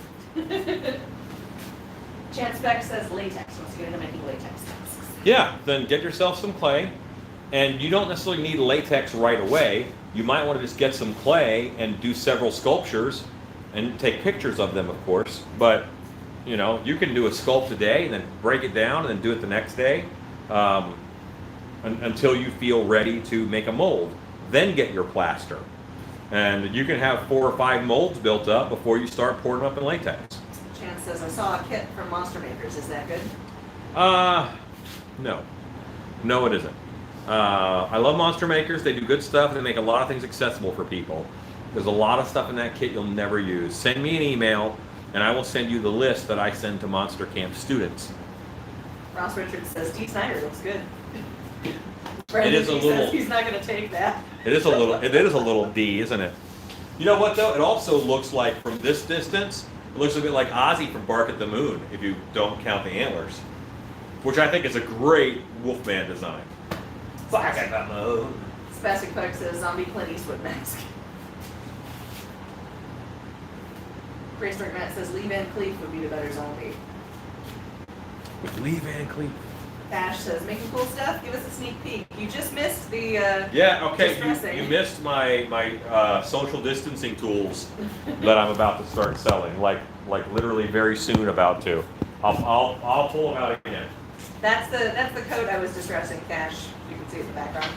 Chance Beck says latex. Wants to get into making latex masks. Yeah, then get yourself some clay, and you don't necessarily need latex right away. You might want to just get some clay and do several sculptures and take pictures of them, of course. But, you can do a sculpt today and then break it down and then do it the next day until you feel ready to make a mold. Then get your plaster. And you can have 4 or 5 molds built up before you start pouring them up in latex. Chance says, I saw a kit from Monster Makers. Is that good? No. No, it isn't. I love Monster Makers. They do good stuff. They make a lot of things accessible for people. There's a lot of stuff in that kit you'll never use. Send me an email, and I will send you the list that I send to Monster Camp students. Ross Richards says, D. Snyder looks good. It is a little. Says he's not going to take that. It is a little. It is a little D, isn't it? You know what though? It also looks like from this distance, It looks a bit like Ozzy from Bark at the Moon, if you don't count the antlers. Which I think is a great Wolfman design. Bark at the Moon. Spastic Pug says zombie Clint Eastwood mask. Prehistoric Matt says Lee Van Cleef would be the better zombie. With Lee Van Cleef. Ash says making cool stuff. Give us a sneak peek. You just missed the. Yeah. Okay. distressing. You missed my social distancing tools that I'm about to start selling. Like literally very soon about to. I'll pull them out again. That's the coat I was distressing, Cash. You can see it in the background.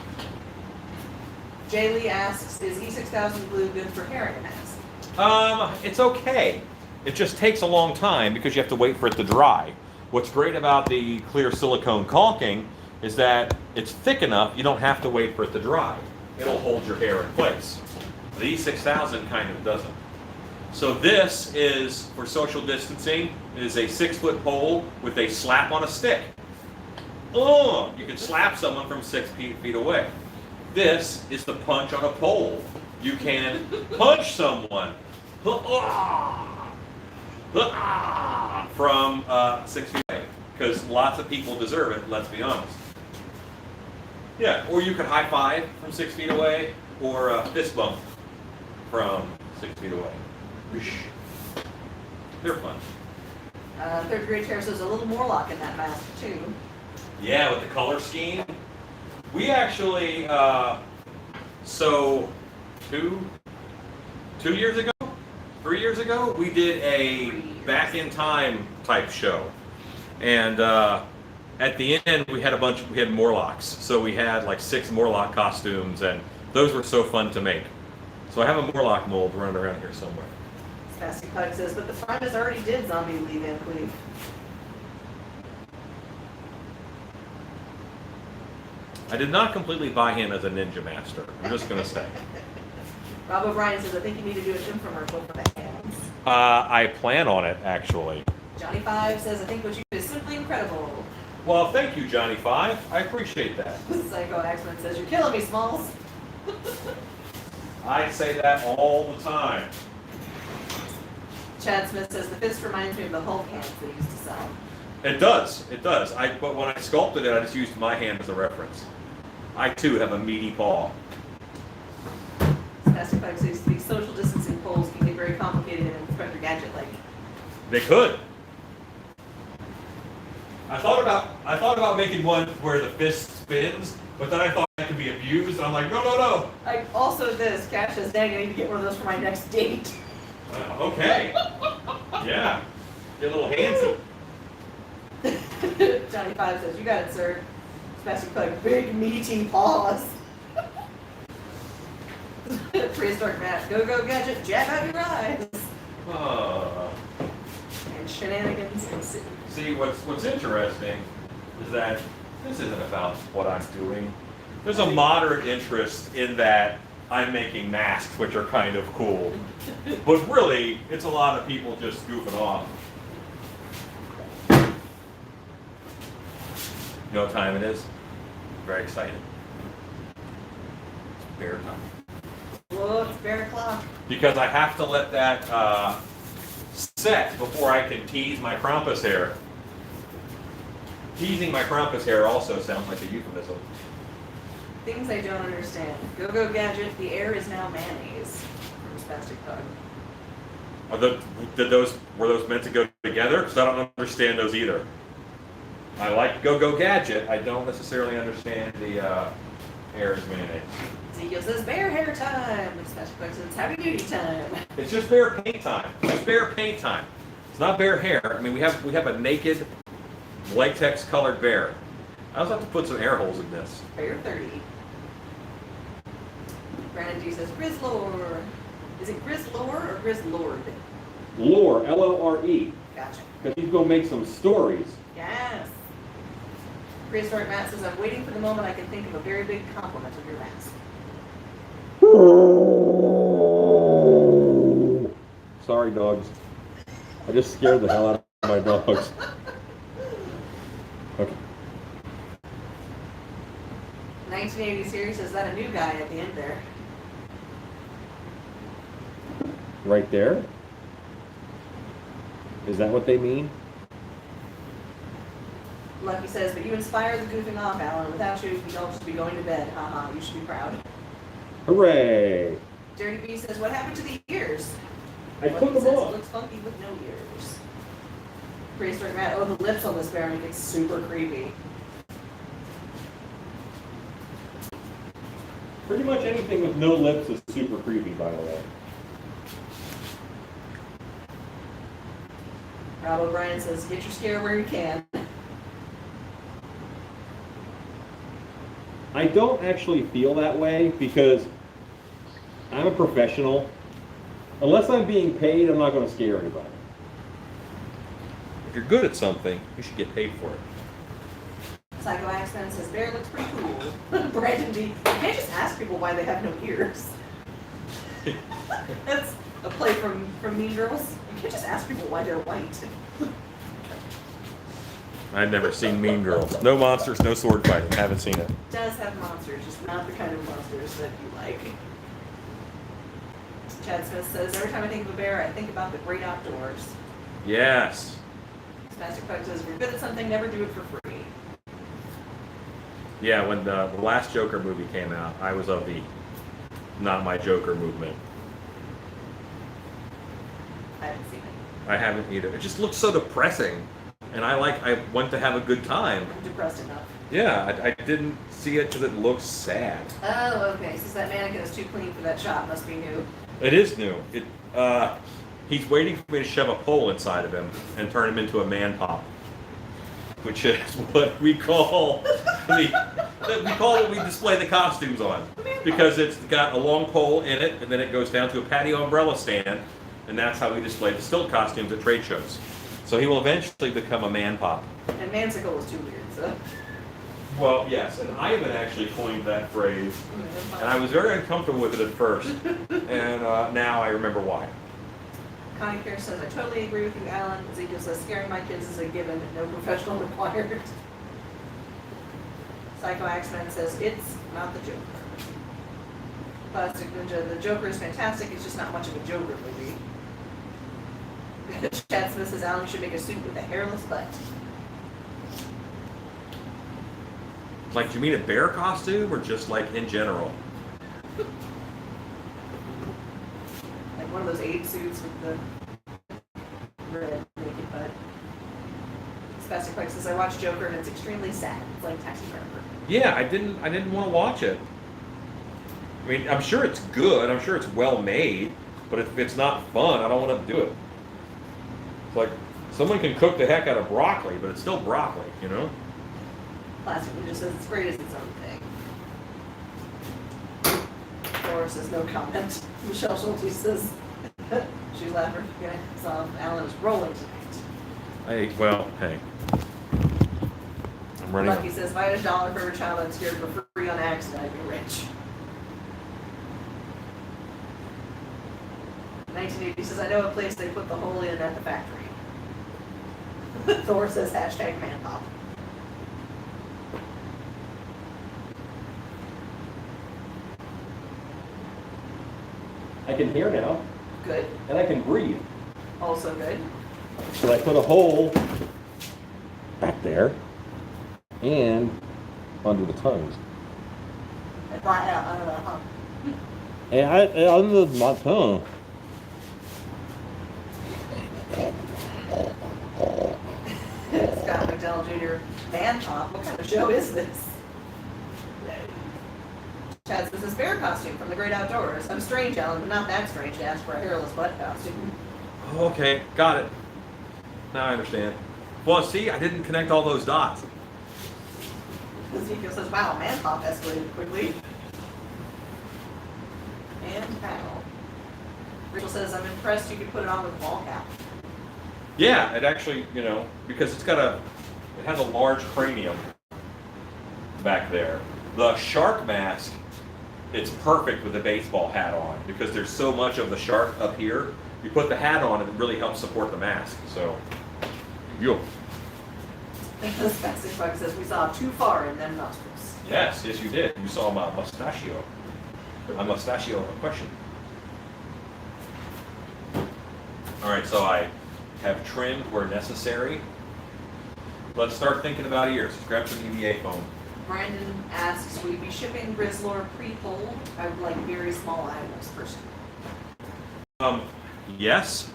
Jay Lee asks, is E6000 glue good for hair in a mask? It's okay. It just takes a long time because you have to wait for it to dry. What's great about the clear silicone caulking is that it's thick enough you don't have to wait for it to dry. It'll hold your hair in place. The E6000 kind of doesn't. So this is, for social distancing, it is a 6-foot pole with a slap on a stick. Oh, you can slap someone from 6 feet away. This is the punch on a pole. You can punch someone from 6 feet away, because lots of people deserve it, let's be honest. Yeah, or you could high five from 6 feet away, or a fist bump from 6 feet away. They're fun. Third grade chair says a little Morlock in that mask too. Yeah, with the color scheme. We actually, so 2 years ago, 3 years ago, we did a back in time type show. And at the end, we had Morlocks. So we had like 6 Morlock costumes, and those were so fun to make. So I have a Morlock mold running around here somewhere. Spastic Pug says, but the Primus already did zombie Lee Van Cleef. I did not completely buy him as a ninja master. I'm just going to say. Rob O'Brien says, I think you need to do a infomercial for the hands. I plan on it, actually. Johnny Five says, I think what you do is simply incredible. Well, thank you, Johnny Five. I appreciate that. Psycho Axman says, you're killing me, Smalls. I say that all the time. Chad Smith says, the fist reminds me of the Hulk hands they used to sell. It does. It does. But when I sculpted it, I just used my hand as a reference. I, too, have a meaty paw. Spastic Pug says, these social distancing poles can get very complicated and Inspector Gadget-like. They could. I thought about making one where the fist spins, but then I thought that could be abused, and I'm like, no. Also this, Cash says, dang, I need to get one of those for my next date. Okay. Yeah. Get a little handsy. Johnny Five says, you got it, sir. Spastic Pug, big meaty paws. Prehistoric Matt, go Gadget, jab out your eyes. And shenanigans ensued. See, what's interesting is that this isn't about what I'm doing. There's a moderate interest in that I'm making masks, which are kind of cool. But really, it's a lot of people just goofing off. You know what time it is? Very excited. It's bear time. Whoa, it's bear o'clock. Because I have to let that set before I can tease my Krampus hair. Teasing my Krampus hair also sounds like a euphemism. Things I don't understand. Go Gadget, the air is now mayonnaise. From Spastic Pug. Were those meant to go together? Because I don't understand those either. I like Go Gadget. I don't necessarily understand the air is mayonnaise. Ezekiel says bear hair time. Spastic Pug says happy duty time. It's just bear paint time. It's bear paint time. It's not bear hair. I mean, we have a naked, latex colored bear. I also have to put some air holes in this. Bear 30. Brandon G says Grizzlord. Is it Grizzlord or Grizzlord? Lore, Lore. Gotcha. Because he's going to make some stories. Yes. Prehistoric Matt says, I'm waiting for the moment I can think of a very big compliment of your mask. Sorry, dogs. I just scared the hell out of my dogs. Okay. 1980 series says that a new guy at the end there. Right there? Is that what they mean? Lucky says, but you inspire the goofing off, Alan. Without you, we'd all just be going to bed. Haha, you should be proud. Hooray! Dirty B says, what happened to the ears? I Lucky put them says, on. it looks funky with no ears. Prehistoric Matt, oh, the lips on this bear make it super creepy. Pretty much anything with no lips is super creepy, by the way. Rob O'Brien says, get your scare where you can. I don't actually feel that way because I'm a professional. Unless I'm being paid, I'm not going to scare anybody. If you're good at something, you should get paid for it. Psycho Accent says, bear looks pretty cool. Brandon D, you can't just ask people why they have no ears. That's a play from Mean Girls. You can't just ask people why they're white. I've never seen Mean Girls. No monsters, no sword fighting. Haven't seen it. It does have monsters, just not the kind of monsters that you like. Chad Smith says, every time I think of a bear, I think about the great outdoors. Yes. Master Pug says, if you're good at something, never do it for free. Yeah, when the last Joker movie came out, I was of the not my Joker movement. I haven't seen it. I haven't either. It just looks so depressing. And I went to have a good time. I'm depressed enough. Yeah, I didn't see it because it looks sad. Oh, okay. Since that mannequin is too clean for that shot, must be new. It is new. He's waiting for me to shove a pole inside of him and turn him into a man pop, which is what we call what we display the costumes on, because it's got a long pole in it, and then it goes down to a patio umbrella stand, and that's how we display the stilt costumes at trade shows. So he will eventually become a man pop. And mansicle is too weird, so. Well, yes, and Ivan actually coined that phrase, and I was very uncomfortable with it at first, and now I remember why. Connie Pierce says, I totally agree with you, Alan. Ezekiel says, scaring my kids is a given, no professional required. Psycho Axeman says, it's not the Joker. Plastic Ninja, the Joker is fantastic, it's just not much of a Joker movie. Chad Smith says, Alan should make a suit with a hairless butt. Like, do you mean a bear costume, or just like in general? Like one of those ape suits with the red naked butt. Spastic Pike says, I watched Joker and it's extremely sad. It's like Taxi Driver. Yeah, I didn't want to watch it. I mean, I'm sure it's good. I'm sure it's well made, but if it's not fun, I don't want to do it. It's like someone can cook the heck out of broccoli, but it's still broccoli, you know? Plastic Ninja says it's great as its own thing. Laura says no comment. Michelle Schulte says she's laughing. Yeah, so Alan is rolling tonight. Hey. I'm running. Lucky says, if I had $1 for every child I'm scared for free on accident, I'd be rich. 1980 says, I know a place they put the hole in at the factory. Thor says, hashtag man pop. I can hear now, Good. and I can breathe. Also good. So I put a hole back there and under the tongues. I thought, I don't know, huh? And under my tongue. Scott McDowell Jr., man pop. What kind of show is this? Chad says, this bear costume from the great outdoors. I'm strange, Alan, but not that strange to ask for a hairless butt costume. Okay, got it. Now I understand. Well, see, I didn't connect all those dots. Ezekiel says, wow, man pop escalated quickly. And how? Rachel says, I'm impressed you could put it on with a ball cap. Yeah, it actually, because it has a large cranium back there. The shark mask, it's perfect with a baseball hat on because there's so much of the shark up here. You put the hat on and it really helps support the mask. So, yo. The Spastic Bug says, we saw too far in them nostrils. Yes, you did. You saw my mustachio. A mustachio question. All right, so I have trimmed where necessary. Let's start thinking about ears. Grab some EVA foam. Brandon asks, will you be shipping Grizzlor pre-pulled? I would like very small items personally. Yes.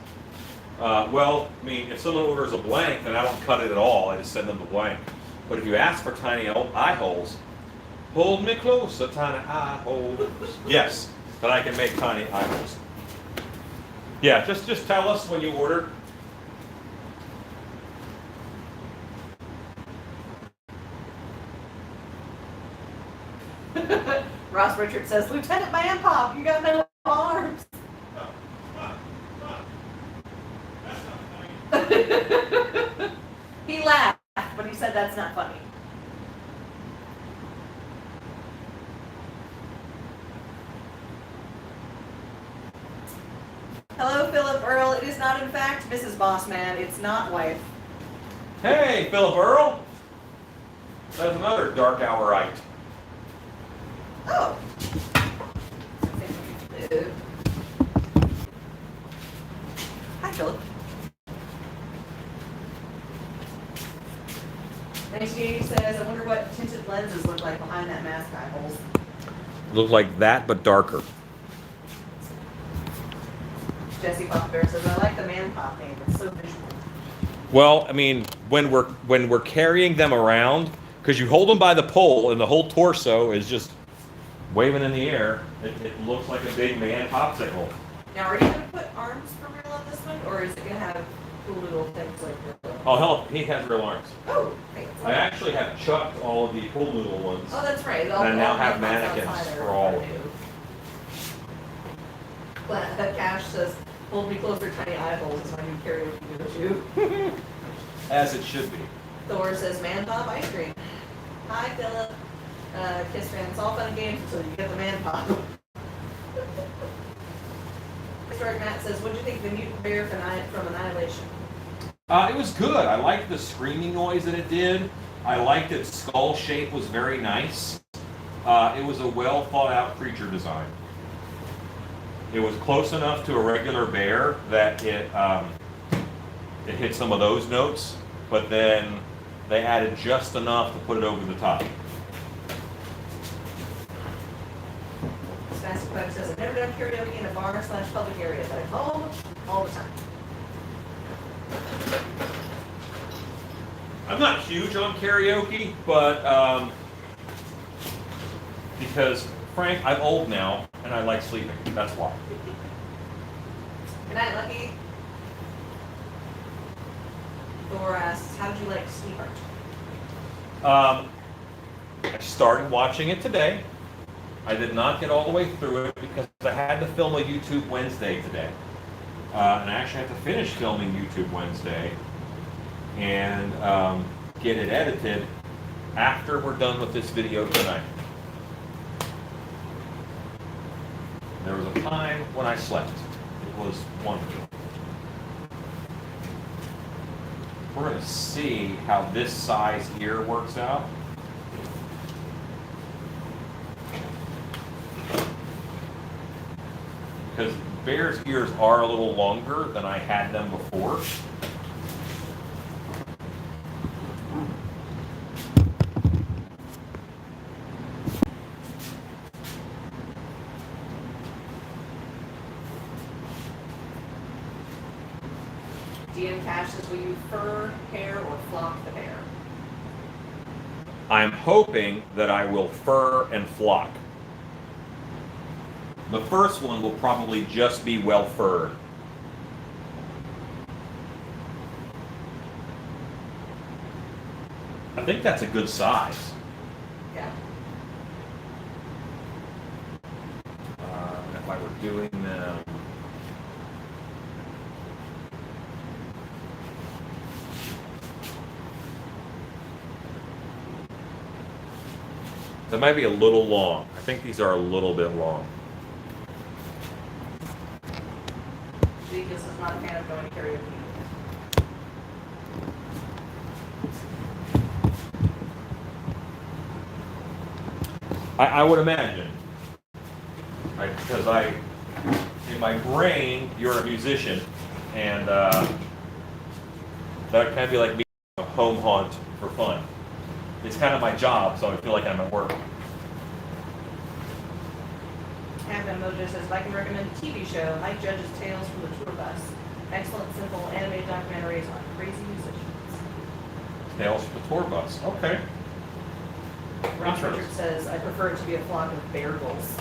Well, I mean, if someone orders a blank, then I don't cut it at all. I just send them the blank. But if you ask for tiny eye holes, hold me closer, tiny eye holes. Yes, then I can make tiny eye holes. Yeah, just tell us when you order. Ross Richard says, Lieutenant Man Pop, you got no arms. He laughed, but he said that's not funny. Hello, Philip Earl. It is not, in fact, Mrs. Bossman. It's not wife. Hey, Philip Earl. That's another dark hourite. Oh. Hi, Philip. 1980 says, I wonder what tinted lenses look like behind that mask eye holes. Look like that, but darker. Jesse Pop Bear says, I like the Man Pop name. It's so visual. Well, I mean, when we're carrying them around, because you hold them by the pole and the whole torso is just waving in the air, it looks like a big man popsicle. Now, are you going to put arms for real on this one, or is it going to have cool little things like this? Oh, hell, he has real arms. Oh, thanks. I actually have chucked all of the pool noodle ones. Oh, that's right. And I now have mannequins for all of them. Cash says, hold me closer, tiny eye holes is my new karaoke go-to. As it should be. Thor says, Man Pop ice cream. Hi, Philip. Kiss fan. It's all fun and games until you get the Man Pop. Historic Matt says, what do you think of the mutant bear from Annihilation? It was good. I liked the screaming noise that it did. I liked its skull shape was very nice. It was a well thought out creature design. It was close enough to a regular bear that it hit some of those notes, but then they added just enough to put it over the top. Spastic Quack says, I've never done karaoke in a bar/public area, but at home, all the time. I'm not huge on karaoke, but because, Frank, I'm old now and I like sleeping. That's why. Good night, Lucky. Thor asks, how did you like Sleep Archer? I started watching it today. I did not get all the way through it because I had to film a YouTube Wednesday today. And I actually have to finish filming YouTube Wednesday and get it edited after we're done with this video tonight. There was a time when I slept. It was wonderful. We're going to see how this size ear works out. Because bear's ears are a little longer than I had them before. DM Cash says, will you fur, hair, or flock the bear? I'm hoping that I will fur and flock. The first one will probably just be well furred. I think that's a good size. Yeah. If I were doing them. That might be a little long. I think these are a little bit long. Because is not a fan of going to karaoke. I would imagine. Because in my brain, you're a musician, and That can be like me, a home haunt for fun. It's kind of my job, so I feel like I'm at work. And Mojo says, if I can recommend a TV show, Mike Judge's Tales from the Tour Bus. Excellent, simple, animated documentaries on crazy musicians. Tales from the Tour Bus. Okay. Ross Interesting. Richard says, I prefer it to be a flock of beagles.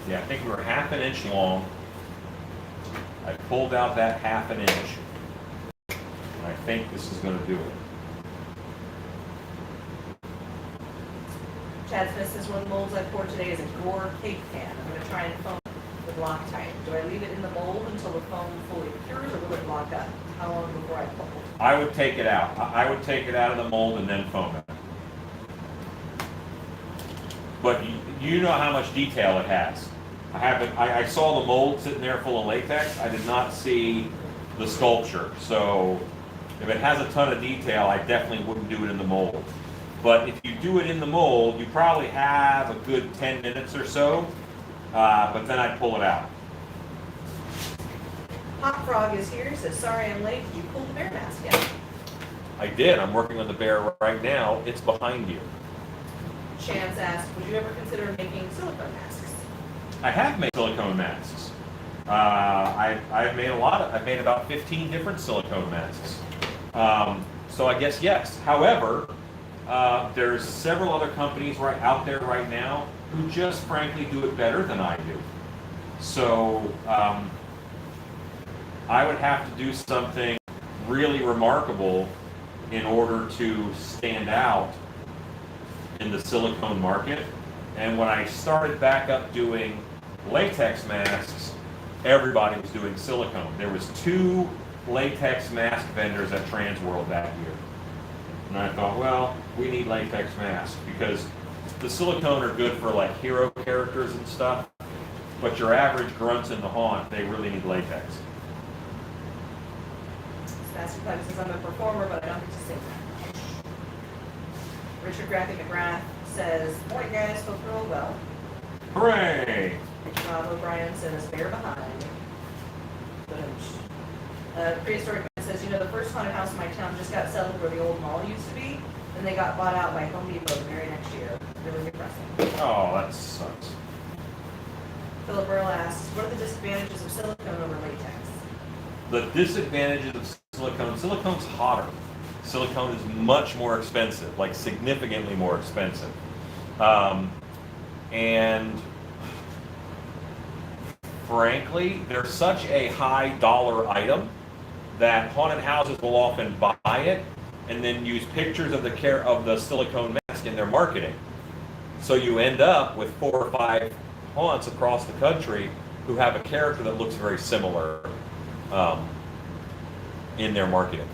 Yeah, I think we were half an inch long. I pulled out that half an inch. And I think this is going to do it. Chad Smith says, one of the molds I poured today is a Gore cake pan. I'm going to try and foam with Loctite. Do I leave it in the mold until the foam fully cures, or will it lock up? How long before I pull it? I would take it out. I would take it out of the mold and then foam it. But you know how much detail it has. I saw the mold sitting there full of latex. I did not see the sculpture. So if it has a ton of detail, I definitely wouldn't do it in the mold. But if you do it in the mold, you probably have a good 10 minutes or so, but then I'd pull it out. Hot Frog is here. He says, sorry I'm late. Did you pull the bear mask yet? I did. I'm working on the bear right now. It's behind you. Chance asked, would you ever consider making silicone masks? I have made silicone masks. I've made I've made about 15 different silicone masks. So I guess yes. However, there's several other companies out there right now who just frankly do it better than I do. So I would have to do something really remarkable in order to stand out in the silicone market. And when I started back up doing latex masks, everybody was doing silicone. There was 2 latex mask vendors at Transworld that year. And I thought, well, we need latex masks because the silicone are good for like hero characters and stuff, but your average grunts in the haunt, they really need latex. Master Club says, I'm a performer, but I don't get to sing that much. Richard Graphic McGrath says, morning guys, hope you're all well. Hooray! Bob O'Brien says, bear behind. Prehistoric Man says, you know, the first haunted house in my town just got settled where the old mall used to be, and they got bought out by Home Depot the very next year. Really depressing. Oh, that sucks. Philip Earl asks, what are the disadvantages of silicone over latex? The disadvantages of silicone's hotter. Silicone is much more expensive, like significantly more expensive. And frankly, they're such a high dollar item that haunted houses will often buy it and then use pictures of the silicone mask in their marketing. So you end up with 4 or 5 haunts across the country who have a character that looks very similar in their marketing.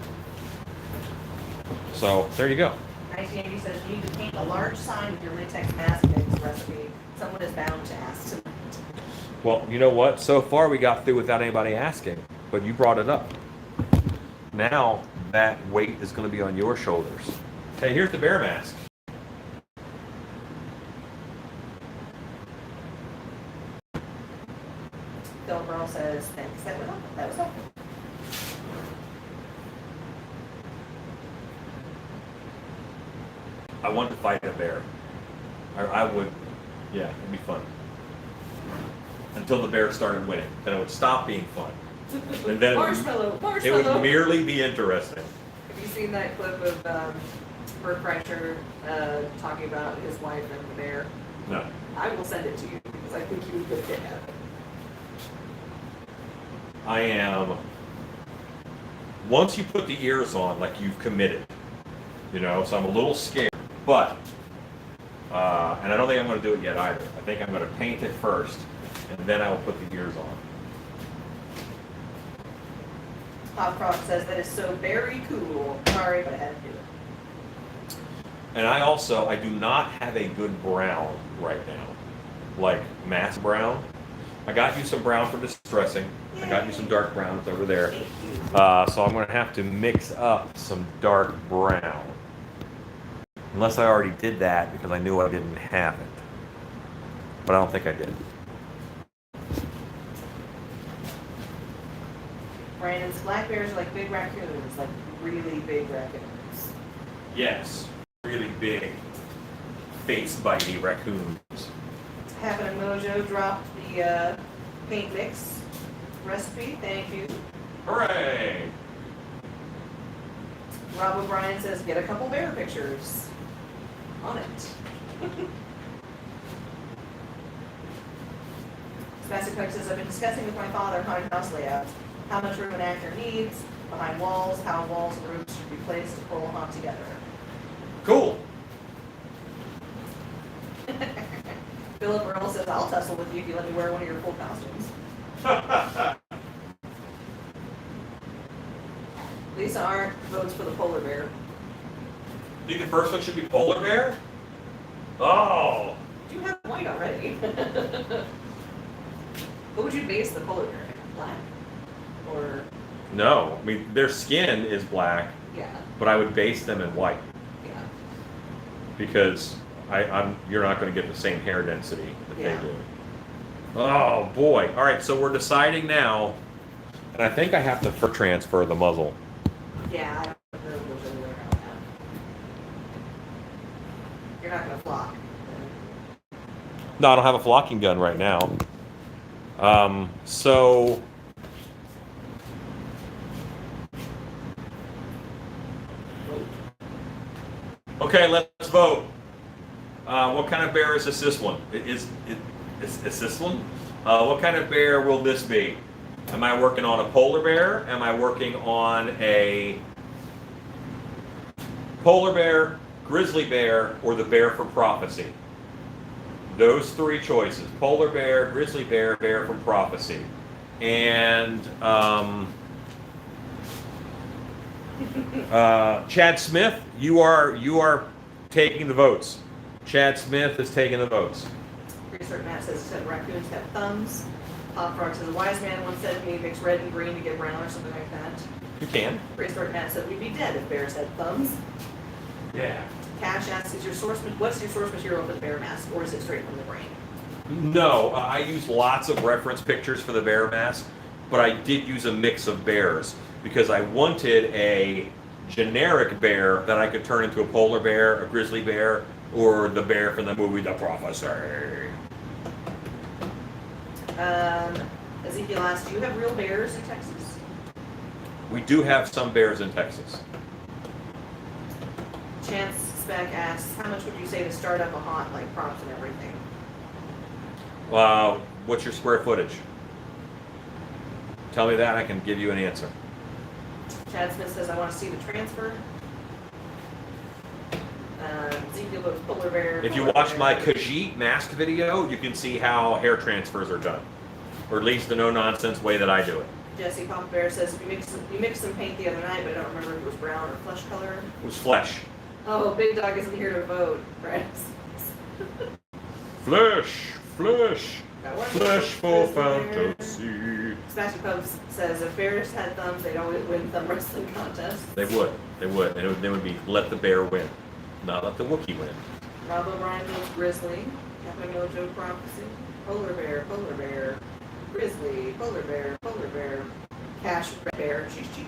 So there you go. 1980 says, you need to paint a large sign with your latex mask mix recipe. Someone is bound to ask. Well, you know what? So far we got through without anybody asking, but you brought it up. Now that weight is going to be on your shoulders. Hey, here's the bear mask. Bill Burl says, thanks. That was helpful. I want to fight a bear. I would, yeah, it'd be fun. Until the bear started winning. Then it would stop being fun. And then Marshmallow. it would merely be interesting. Have you seen that clip of Bert Kreischer talking about his wife and the bear? No. I will send it to you because I think you would get it. I am, once you put the ears on, like you've committed, you know, so I'm a little scared, but, and I don't think I'm going to do it yet either. I think I'm going to paint it first, and then I will put the ears on. Pop Frog says, that is so very cool. Sorry, but I had to do it. And I do not have a good brown right now, like mass brown. I got you some brown for distressing. I got you some dark browns over there. Thank you. So I'm going to have to mix up some dark brown. Unless I already did that because I knew I didn't have it. But I don't think I did. Brandon's black bears are like big raccoons, like really big raccoons. Yes. Really big, face-bitey raccoons. Happen and Mojo dropped the paint mix recipe. Thank you. Hooray! Rob O'Brien says, get a couple bear pictures on it. Sebastian Cook says, I've been discussing with my father haunted house layouts, how much room an actor needs behind walls, how walls and rooms should be placed to pull a haunt together. Cool. Philip Earl says, I'll tussle with you if you let me wear one of your full costumes. Lisa Arndt votes for the polar bear. Think the first one should be polar bear? Oh! You have white already. What would you base the polar bear in? Black? Or, No, I mean, their skin is black, yeah, but I would base them in white yeah. because you're not going to get the same hair density that Yeah. they do. Oh boy! All right, so we're deciding now, and I think I have to transfer the muzzle. Yeah, I don't know if there's any way around that. You're not gonna flock. No, I don't have a flocking gun right now. So okay, let's vote. What kind of bear is this one? Is this one? What kind of bear will this be? Am I working on a polar bear? Am I working on a polar bear, grizzly bear, or the bear from prophecy? Those three choices: polar bear, grizzly bear, bear from prophecy. And Chad Smith, you are taking the votes. Chad Smith is taking the votes. Research Matt says raccoons have thumbs. Pop Frog says a wise man once said to me, mix red and green to get brown or something like that. You can. Prehistoric Matt said we'd be dead if bears had thumbs. Yeah. Cash asks, what's your source material for the bear mask, or is it straight from the brain? No, I use lots of reference pictures for the bear mask, but I did use a mix of bears because I wanted a generic bear that I could turn into a polar bear, a grizzly bear, or the bear from the movie The Prophecy. Ezekiel asks, do you have real bears in Texas? We do have some bears in Texas. Chance Speck asks, how much would you say to start up a haunt, like props and everything? What's your square footage? Tell me that, I can give you an answer. Chad Smith says, I want to see the transfer. Ezekiel goes polar bear. If you polar watch bear. my Khajiit mask video, you can see how hair transfers are done. Or at least the no-nonsense way that I do it. Jesse Papa Bear says, you mixed some paint the other night, but I don't remember if it was brown or flesh color. It was flesh. Oh, Big Dog isn't here to vote, right? Flesh, flesh, Got one. flesh for Grizzly bear. fantasy. Sebastian Pubs says, if bears had thumbs, they'd always win thumb wrestling contests. They would. And they would be let the bear win, not let the Wookiee win. Rob O'Brien goes grizzly. Captain Mojo prophecy. Polar bear, grizzly, polar bear, cash bear, she's cheap.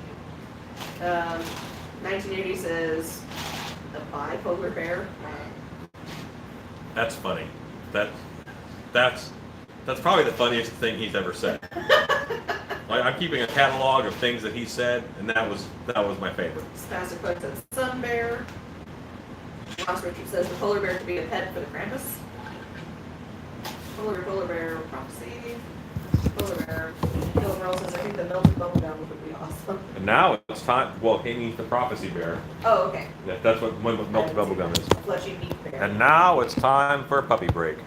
1980 says a bipolar bear. That's funny. That's probably the funniest thing he's ever said. I'm keeping a catalog of things that he said, and that was my favorite. Pastor Cook says sun bear. Ross Richard says the polar bear could be a pet for the Krampus. Polar bear prophecy. Polar bear. Philip Earl says I think the melted bubblegum would be awesome. And now it's time. Well, he needs the prophecy bear. Oh, okay. That's what melted bubblegum is. Fleshy meat bear. And now it's time for a puppy break.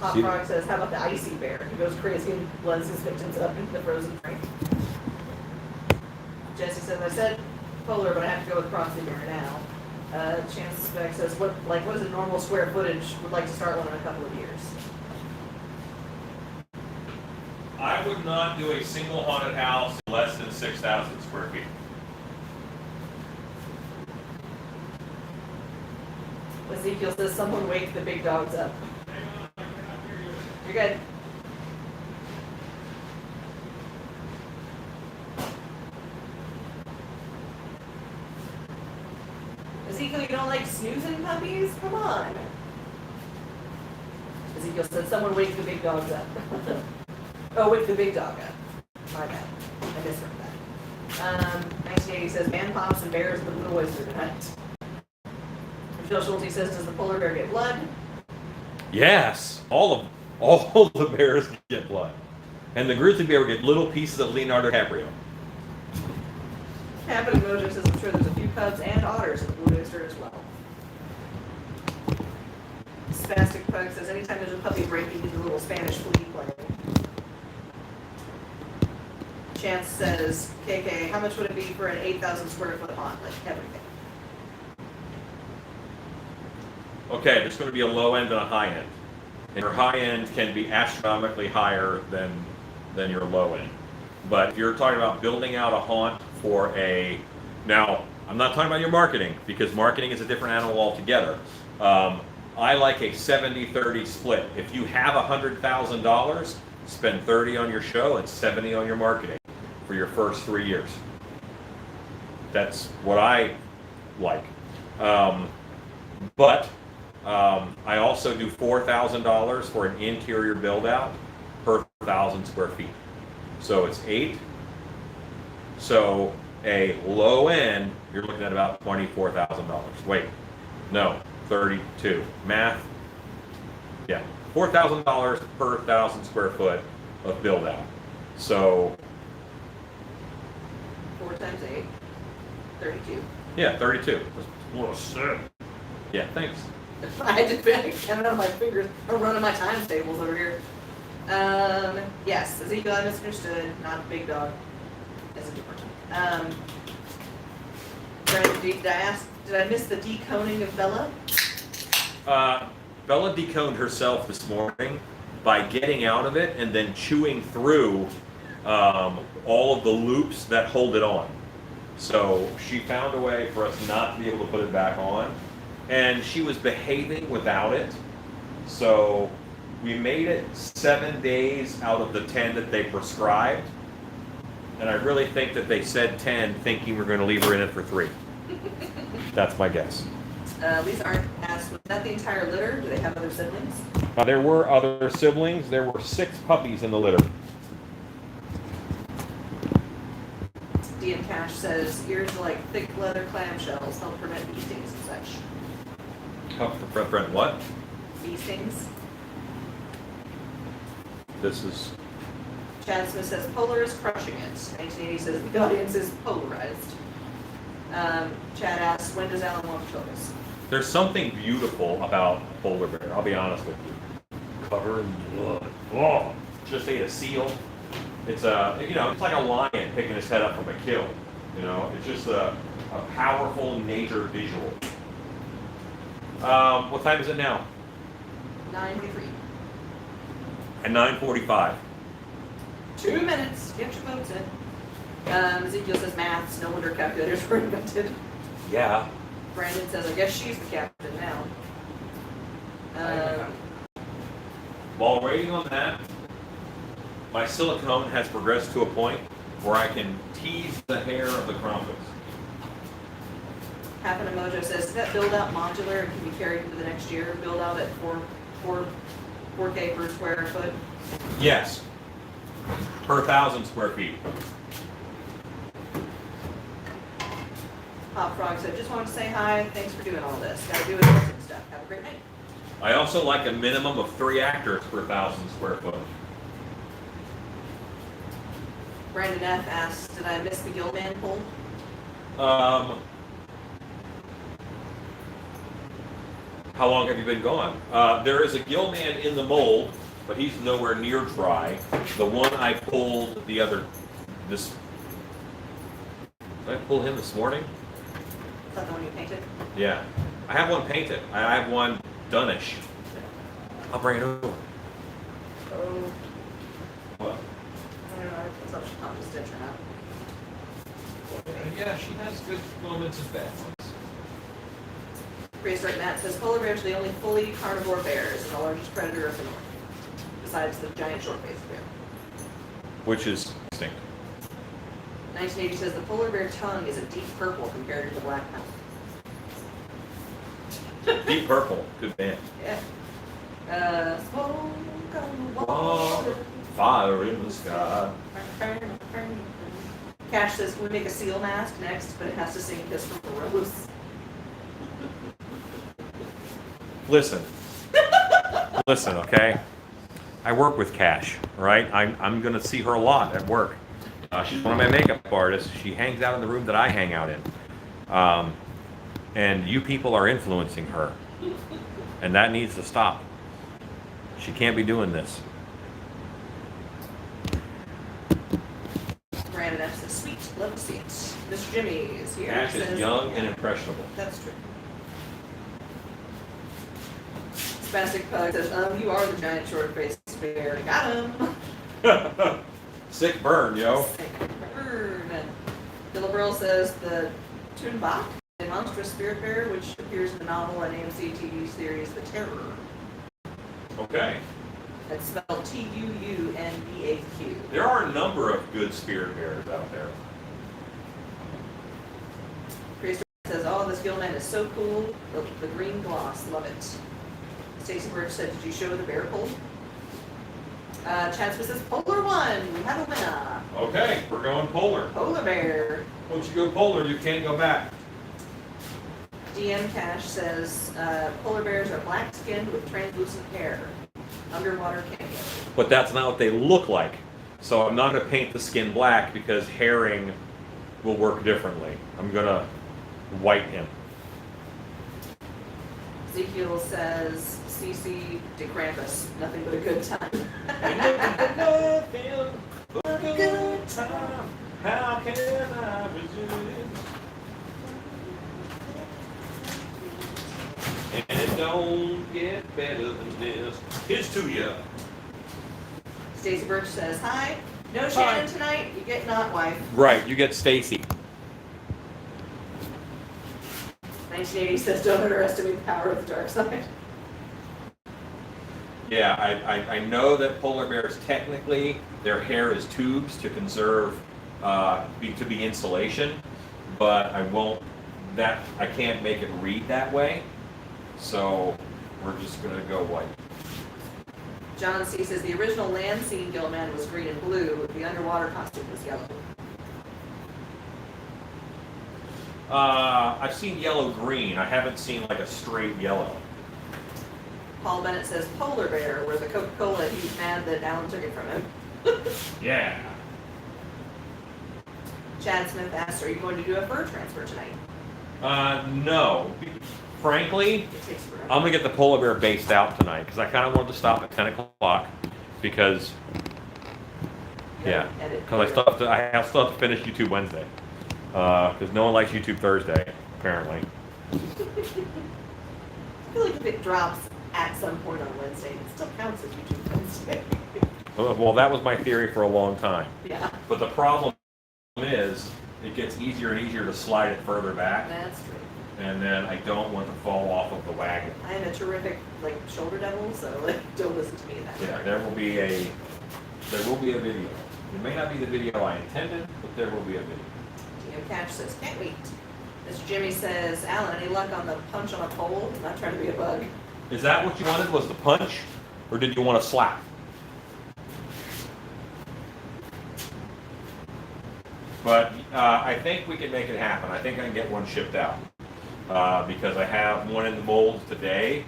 Hot Frog says, how about the icy bear? He goes crazy and blends his victims up into the frozen drink. Jesse says, I said polar, but I have to go with prophecy bear now. Chance Spec says, what is a normal square footage? Would like to start one in a couple of years. I would not do a single haunted house less than 6,000 square feet. Ezekiel says, someone wake the big dogs up. You're good. Ezekiel, you don't like snoozing puppies? Come on. Ezekiel said, someone wake the big dogs up. Oh, wake the big dog up. My bad. I misheard that. 1980 says, man pops and bears with little oyster tonight. Phil Schulte says, does the polar bear get blood? Yes, all the bears get blood, and the grizzly bear would get little pieces of Leonardo DiCaprio. Captain Mojo says, I'm sure there's a few cubs and otters in the Blue Oyster as well. Spastic Pug says, anytime there's a puppy breaking into a little Spanish flea playing. Chance says, KK, how much would it be for an 8,000 square foot haunt? Like everything. Okay, there's going to be a low end and a high end, and your high end can be astronomically higher than your low end. But if you're talking about building out a haunt for now I'm not talking about your marketing, because marketing is a different animal altogether. I like a 70-30 split. If you have $100,000, spend 30 on your show and 70 on your marketing for your first 3 years. That's what I like. But I also do $4,000 for an interior build out per 1,000 square feet. So it's 8. So a low end, you're looking at about $24,000. Wait, no, 32. Math. Yeah, $4,000 per 1,000 square foot of build out. So 4 times 8, 32. yeah, 32. Yeah, thanks. I just been counting on my fingers. I'm running my times tables over here. Yes, Ezekiel, I misunderstood. Not a big dog. It's a different. Brandon, did I miss the deconing of Bella? Bella deconed herself this morning by getting out of it and then chewing through all of the loops that hold it on. So she found a way for us not to be able to put it back on. And she was behaving without it. So we made it 7 days out of the 10 that they prescribed. And I really think that they said 10 thinking we're going to leave her in it for 3. That's my guess. Lisa Arndt asked, was that the entire litter? Do they have other siblings? There were other siblings. There were 6 puppies in the litter. DM Cash says, ears are like thick leather clamshells, help prevent bee stings and such. Oh, Brent, what? Bee stings. This is... Chad Smith says, Polar is crushing it. 1980 says, the audience is polarized. Chad asks, when does Alan want to show us? There's something beautiful about a polar bear, I'll be honest with you. Covered in blood. Oh, just ate a seal. It's it's like a lion picking his head up from a kill. It's just a powerful nature visual. What time is it now? 9:03. At 9:45. 2 minutes. Get your votes in. Ezekiel says maths. No wonder calculators were invented. Yeah. Brandon says, I guess she's the captain now. While waiting on that, my silicone has progressed to a point where I can tease the hair of the crumpets. Happen to Mojo says, is that build out modular and can be carried into the next year? Build out at 4K per square foot? Yes. Per 1,000 square feet. Hop Frog said, just wanted to say hi. Thanks for doing all this. Gotta do it and stuff. Have a great night. I also like a minimum of 3 actors per 1,000 square foot. Brandon F. asks, did I miss the Gilman poll? How long have you been gone? There is a Gilman in the mold, but he's nowhere near dry. The one I pulled did I pull him this morning? Is that the one you painted? Yeah. I have one painted. I have one done-ish. I'll bring it over. Oh. What? so she can't just stitch her out. Yeah, she has good moments and bad ones. Prehistoric Matt says polar bears are the only fully carnivore bears and the largest predator of the north, besides the giant short-faced bear. Which is extinct. 1980 says the polar bear tongue is a deep purple compared to the black mouth. Deep Purple, good band. Yeah. Smoke on the water. Fire in the sky. Cash says, can we make a seal mask next, but it has to sing Kiss from a Rose. Listen. Listen, okay? I work with Cash, right? I'm going to see her a lot at work. She's one of my makeup artists. She hangs out in the room that I hang out in. And you people are influencing her. And that needs to stop. She can't be doing this. Brandon F says, sweet, love to see it. Mr. Jimmy is here. Cash is Says, young and impressionable. That's true. Spastic Pug says, you are the giant short-faced bear. Got him. Sick burn, yo. Sick burn. Dylan Burl says the Tunbach, a monstrous spirit bear, which appears in the novel and AMC TV series The Terror. Okay. It's spelled Tuunbaq. There are a number of good spirit bears out there. Priest says, oh, this Gilman is so cool. The green gloss, love it. Stacey Birch said, did you show the bear poll? Chad Smith says, Polar one, we have a winner. Okay, we're going polar. Polar bear. Once you go polar, you can't go back. DM Cash says, polar bears are black-skinned with translucent hair. Underwater cameo. But that's not what they look like. So I'm not going to paint the skin black because herring will work differently. I'm going to white him. Ezekiel says, CC de Krampus, nothing but a good time. Nothing but a good time. How can I resist? And it don't get better than this. Here's to ya. Stacey Birch says, hi. No Shannon tonight, you get not wife. Right, you get Stacey. 1980 says, don't underestimate the power of the dark side. Yeah, I know that polar bears technically their hair is tubes to conserve to be insulation, but I can't make it read that way. So we're just gonna go white. John C says the original land scene Gilman was green and blue, the underwater costume was yellow. I've seen yellow green. I haven't seen like a straight yellow. Paul Bennett says polar bear, where the Coca-Cola, he's mad that Alan took it from him. Yeah. Chad Smith asks, are you going to do a fur transfer tonight? No. Frankly, It takes forever. I'm gonna get the polar bear based out tonight because I kind of wanted to stop at 10 o'clock because, yeah, Edit. because I still have to finish YouTube Wednesday because no one likes YouTube Thursday apparently. I feel like if it drops at some point on Wednesday, it still counts as YouTube Wednesday. Well, that was my theory for a long time. Yeah, But the problem is, it gets easier and easier to slide it further back, that's true. and then I don't want to fall off of the wagon. I am a terrific, shoulder devil, so, don't listen to me in that Yeah, regard. there will be a video. It may not be the video I intended, but there will be a video. DM Catch says, can't wait. Mr. Jimmy says, Alan, any luck on the punch on a pole? I'm not trying to be a bug. Is that what you wanted, was the punch, or did you want to slap? But I think we can make it happen. I think I can get one shipped out because I have one in the molds today.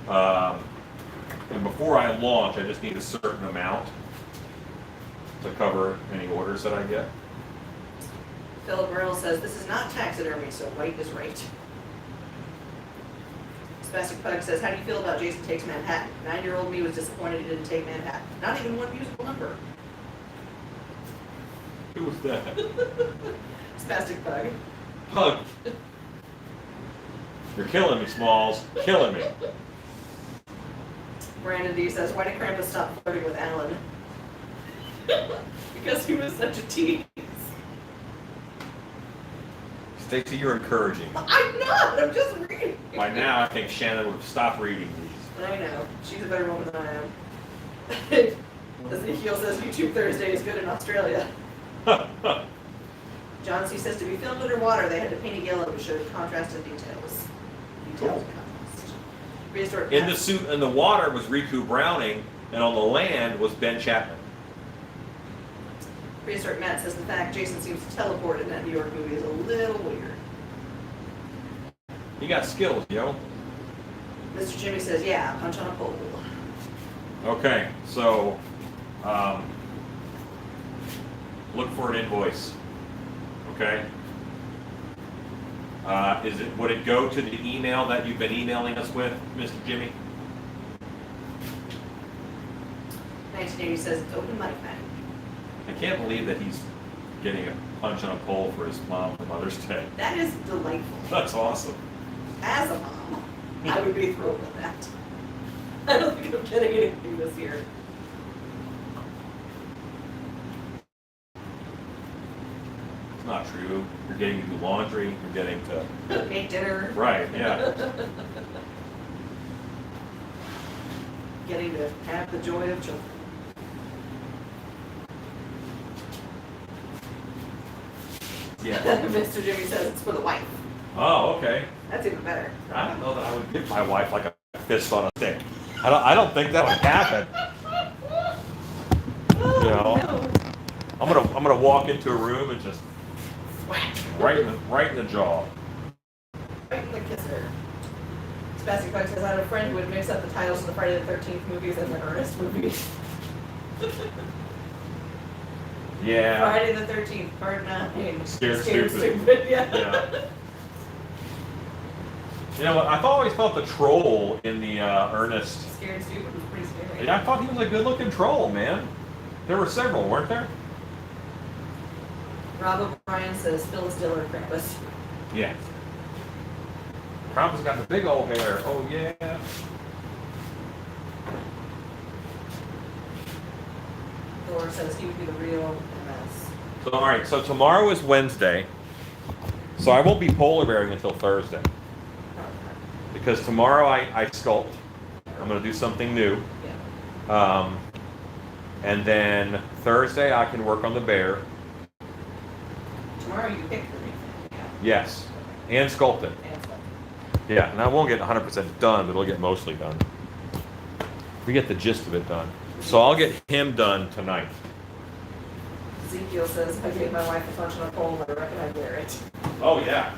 And before I launch, I just need a certain amount to cover any orders that I get. Philip Merrill says, this is not taxidermy, so white is right. Spastic Pug says, how do you feel about Jason Takes Manhattan? 9-year-old me was disappointed he didn't take Manhattan. Not even one musical number. Who was that? Spastic Pug. Pug. You're killing me, Smalls. Killing me. Brandon D says, why did Krampus stop flirting with Alan? because he was such a tease. Stacey, you're encouraging. I'm not. I'm just reading. By now, I think Shannon would have stopped reading these. I know. She's a better woman than I am. Ezekiel says YouTube Thursday is good in Australia. John C. says to be filmed underwater, they had to paint it yellow to show the contrast and details. Details and contrast. Prehistoric In the Matt. suit in the water was Riku Browning, and on the land was Ben Chapman. Prehistoric Matt says the fact Jason seems to teleport in that New York movie is a little weird. He got skills, yo. Mr. Jimmy says, yeah, punch on a pole. Okay, so look for an invoice. Okay. Would it go to the email that you've been emailing us with, Mr. Jimmy? 1980 says it's open mic night. I can't believe that he's getting a punch on a pole for his mom for Mother's Day. That is delightful. That's awesome. As a mom, I would be thrilled with that. I don't think I'm getting anything this year. It's not true. You're getting to do laundry. You're getting to Make dinner. right. Yeah. Getting to have the joy of children. Yeah. Mr. Jimmy says it's for the wife. Oh, okay. That's even better. I don't know that I would give my wife like a fist on a stick. I don't think that would happen. Oh, You know. no. I'm gonna walk into a room and just Whack. right in the jaw. Right in the kisser. Sebastian Clark says I had a friend who would mix up the titles of the Friday the 13th movies and the Ernest movies. Yeah. Friday the 13th, part 9. Scared Stupid. Yeah. Yeah. You know what? I've always thought the troll in the Ernest. Scared Stupid was pretty scary. I thought he was a good-looking troll, man. There were several, weren't there? Rob O'Brien says Phyllis Diller Krampus. Yeah. Krampus got the big old hair. Oh yeah. Thor says he would be the real MS. So all right. So tomorrow is Wednesday. So I won't be polar bearing until Thursday because tomorrow I sculpt. I'm gonna do something new. Yeah. And then Thursday I can work on the bear. Tomorrow you pick for me. Yeah. Yes. And sculpt it. And stuff. Yeah. And I won't get 100% done, but it'll get mostly done. We get the gist of it done. So I'll get him done tonight. Ezekiel says I gave my wife a punch on a pole, but I reckon I'd wear it. Oh yeah.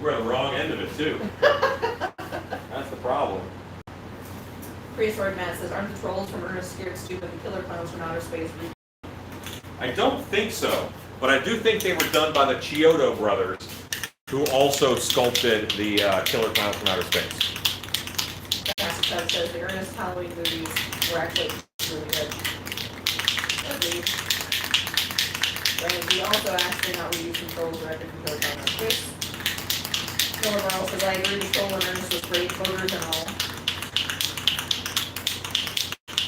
We're at the wrong end of it too. That's the problem. Prehistoric Matt says, aren't the trolls from Ernest Scared Stupid and Killer Clowns from Outer Space? I don't think so, but I do think they were done by the Chiodo brothers, who also sculpted the Killer Clowns from Outer Space. Master Chuck says the Ernest Halloween movies were actually really good. Agreed. And he also asked me not reuse some trolls directly from Killer Clowns from Outer Space. Killer Marl says, I agree, the troll and Ernest was great, voters and all.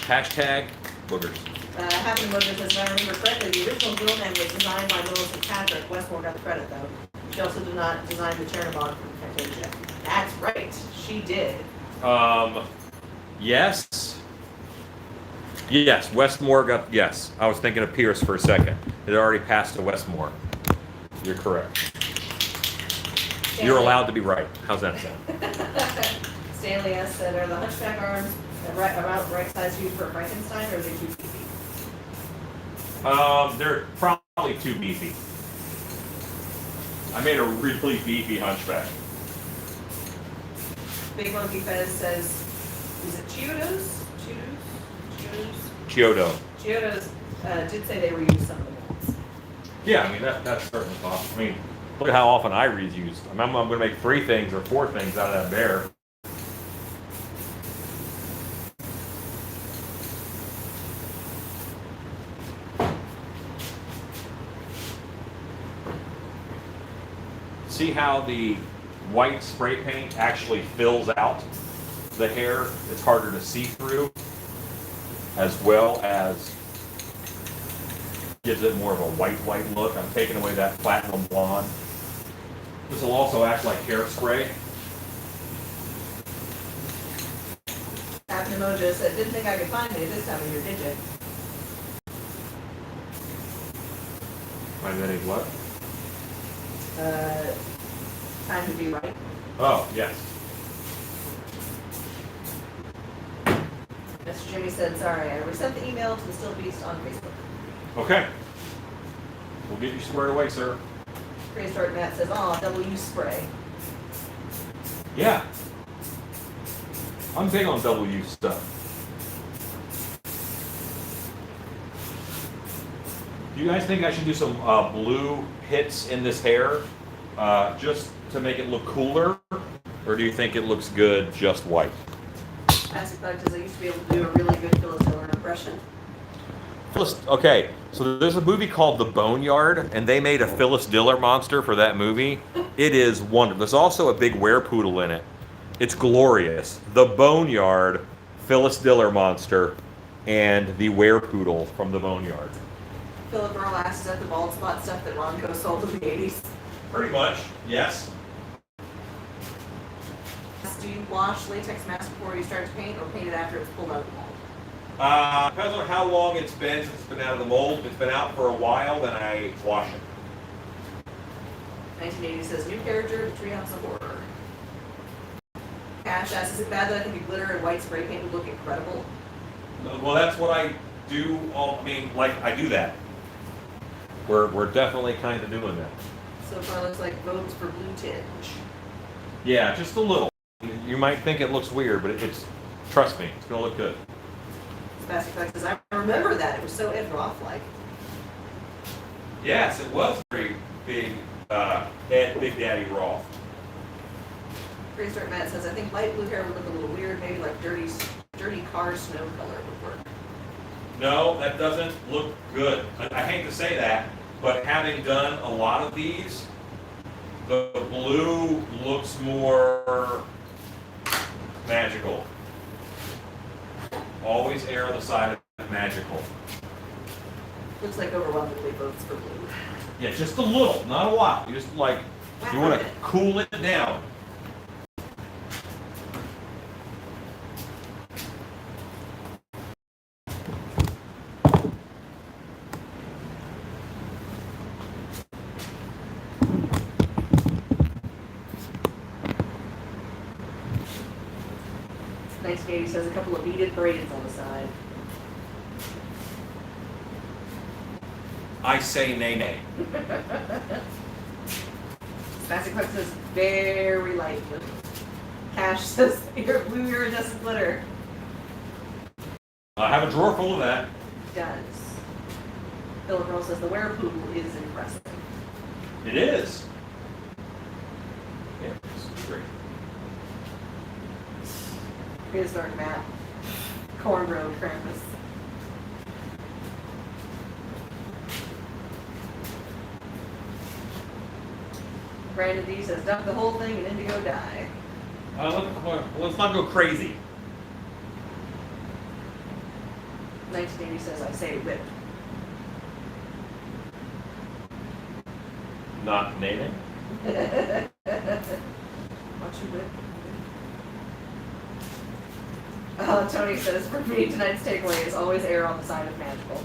Hashtag boogers. Happy Murder says, if I remember correctly, the original Gilman was designed by Millicent Patrick. Westmore got the credit, though. She also did not design the Chernobog from Fantasia. That's right, she did. Yes. Yes, Westmore got, yes. I was thinking of Pierce for a second. It already passed to Westmore. You're correct. You're allowed to be right. How's that sound? Stanley S. said, are the hunchback arms about right size used for Frankenstein, or are they too beefy? They're probably too beefy. I made a really beefy hunchback. Big Monkey Fez says, is it Chiodos? Chiodos? Chiodo. Chiodos did say they reused some of the ones. Yeah, I mean, that's certainly possible. I mean, look at how often I reused. I mean, I'm going to make 3 things or 4 things out of that bear. See how the white spray paint actually fills out the hair? It's harder to see through, as well as gives it more of a white look. I'm taking away that platinum blonde. This will also act like hairspray. Captain Mojo said, didn't think I could find me this time of year, did you? Find that ain't what? Time to be right. Oh, yes. Mr. Jimmy said, sorry, I resent the email to the Still Beast on Facebook. Okay. We'll get you squared away, sir. Prehistoric Matt says, oh, double use spray. Yeah. I'm big on double use stuff. Do you guys think I should do some blue hits in this hair just to make it look cooler? Or do you think it looks good just white? Classic fact is I used to be able to do a really good Phyllis Diller impression. Okay, so there's a movie called The Boneyard, and they made a Phyllis Diller monster for that movie. It is wonderful. There's also a big werepoodle in it. It's glorious. The Boneyard, Phyllis Diller monster, and the werepoodle from The Boneyard. Philip Earl asks, is that the bald spot stuff that Ronco sold in the 80s? Pretty much, yes. Do you wash latex mask before you start to paint or paint it after it's pulled out of the mold? Depends on how long it's been since it's been out of the mold. If it's been out for a while, then I wash it. 1980 says, new character, the Treehouse of Horror. Cash asks, is it bad that I think a glitter and white spray paint would look incredible? Well, that's what I do. I do that. We're definitely kind of doing that. So far looks like votes for blue tinge. Yeah, just a little. You might think it looks weird, but it's trust me, it's gonna look good. Sebastian Flex says, I remember that. It was so Ed Roth-like. Yes, it was very big, Big Daddy Roth. Prehistoric Matt says, I think light blue hair would look a little weird, maybe like dirty car snow color would work. No, that doesn't look good. I hate to say that, but having done a lot of these, the blue looks more magical. Always err on the side of magical. Looks like overwhelmingly votes for blue. Yeah, just a little, not a lot. You just you want to cool it down. He says a couple of beaded braids on the side. I say nay nay. Classic Hook says very light blue. Cash says your blue iridescent glitter. I have a drawer full of that. Does. Philip Earl says the werepoodle is impressive. It is. Yeah, it's great. Prehistoric Matt. Cornrow Krampus. Brandon D says dump the whole thing in indigo dye. Let's not go crazy. 1980 says I say whip. Not nay nay. Watch you whip. Tony says, for me, tonight's takeaway is always err on the side of magical.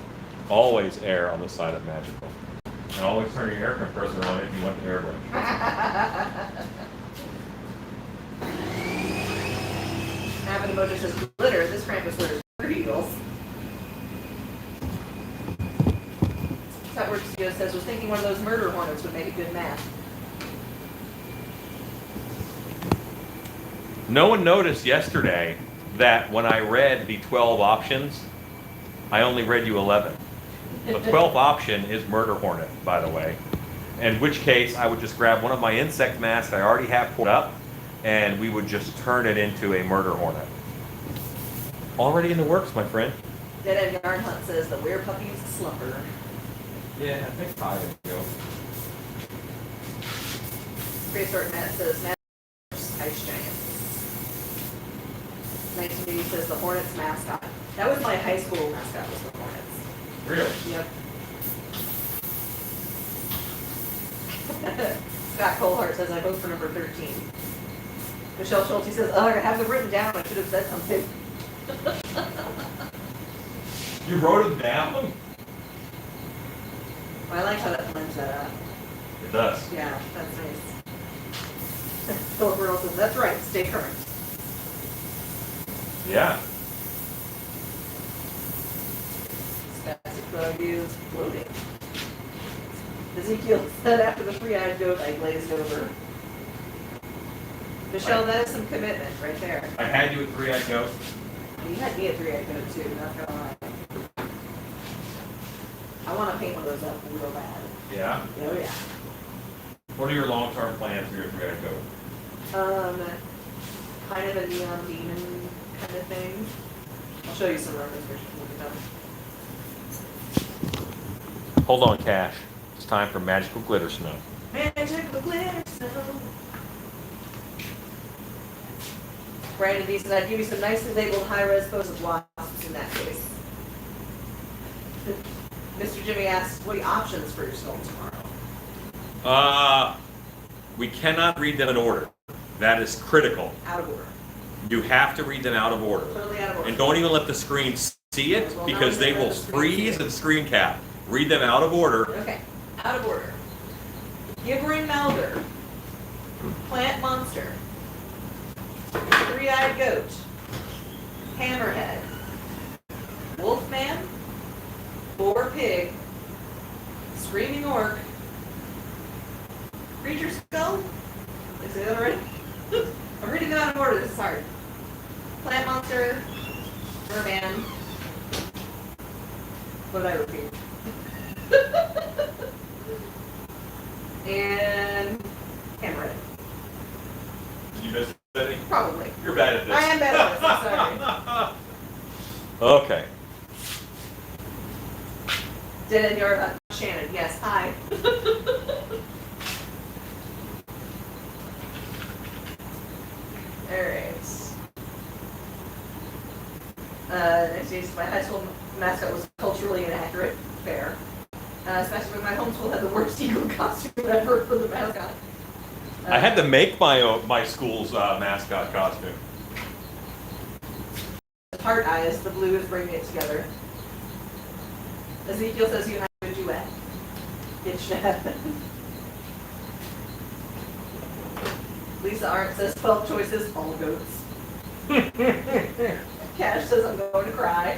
Always err on the side of magical. And always turn your air compressor on if you want the air brake. Abbott Emoji says, glitter, this Krampus wears glitter heels. Cutwork Studio says, was thinking one of those murder hornets would make a good match. No one noticed yesterday that when I read the 12 options, I only read you 11. The 12th option is murder hornet, by the way. In which case, I would just grab one of my insect masks I already have poured up, and we would just turn it into a murder hornet. Already in the works, my friend. Dead End Yarn Hunt says, the were puppies slumber. Yeah, I think I go. Prehistoric Matt says, Ice Giant. 1980 says, the Hornets mascot. That was my high school mascot, was the Hornets. Really? Yep. Scott Colehart says, I vote for number 13. Michelle Schulte says, oh, I have them written down. I should have said something. You wrote them down? Well, I like how that blends that up. It does. Yeah, that's nice. Philip Earl says, that's right, stay current. Yeah. Spastic bug is floating. Ezekiel said after the three-eyed goat, I glazed over. Michelle, that is some commitment right there. I had you at three-eyed goat. You had me at three-eyed goat too, not gonna lie. I want to paint one of those up real bad. Yeah. Oh yeah. What are your long-term plans for your three-eyed goat? Kind of a neon demon kind of thing. I'll show you some reference pictures when we're done. Hold on, Cash. It's time for magical glitter snow. Magical glitter snow. Brandon D says, I'd give you some nicely labeled high-res photos of wasps in that case. Mr. Jimmy asks, what are the options for your snow tomorrow? We cannot read them in order. That is critical. Out of order. You have to read them out of order. Totally out of order. And don't even let the screen see it because they will freeze and screen cap. Read them out of order. Okay, out of order. Gibbering Malver. Plant Monster. Three-Eyed Goat. Hammerhead. Wolfman. Boar Pig. Screaming Orc. Creature Skull. Is it already? I'm reading them out of order, this is hard. Plant Monster. Merman. What did I repeat? And Hammerhead. Did you miss anything? Probably. You're bad at this. I am bad at this, I'm sorry. Okay. Dead Yard Shannon, yes, hi. Alright. Next is my high school mascot was culturally inaccurate. Fair. Especially when my homeschool had the worst eagle costume ever for the mascot. I had to make my school's mascot costume. Heart eyes, the blue is bringing it together. Ezekiel says you have a duet. It should happen. Lisa Arndt says 12 choices, all goats. Cash says I'm going to cry.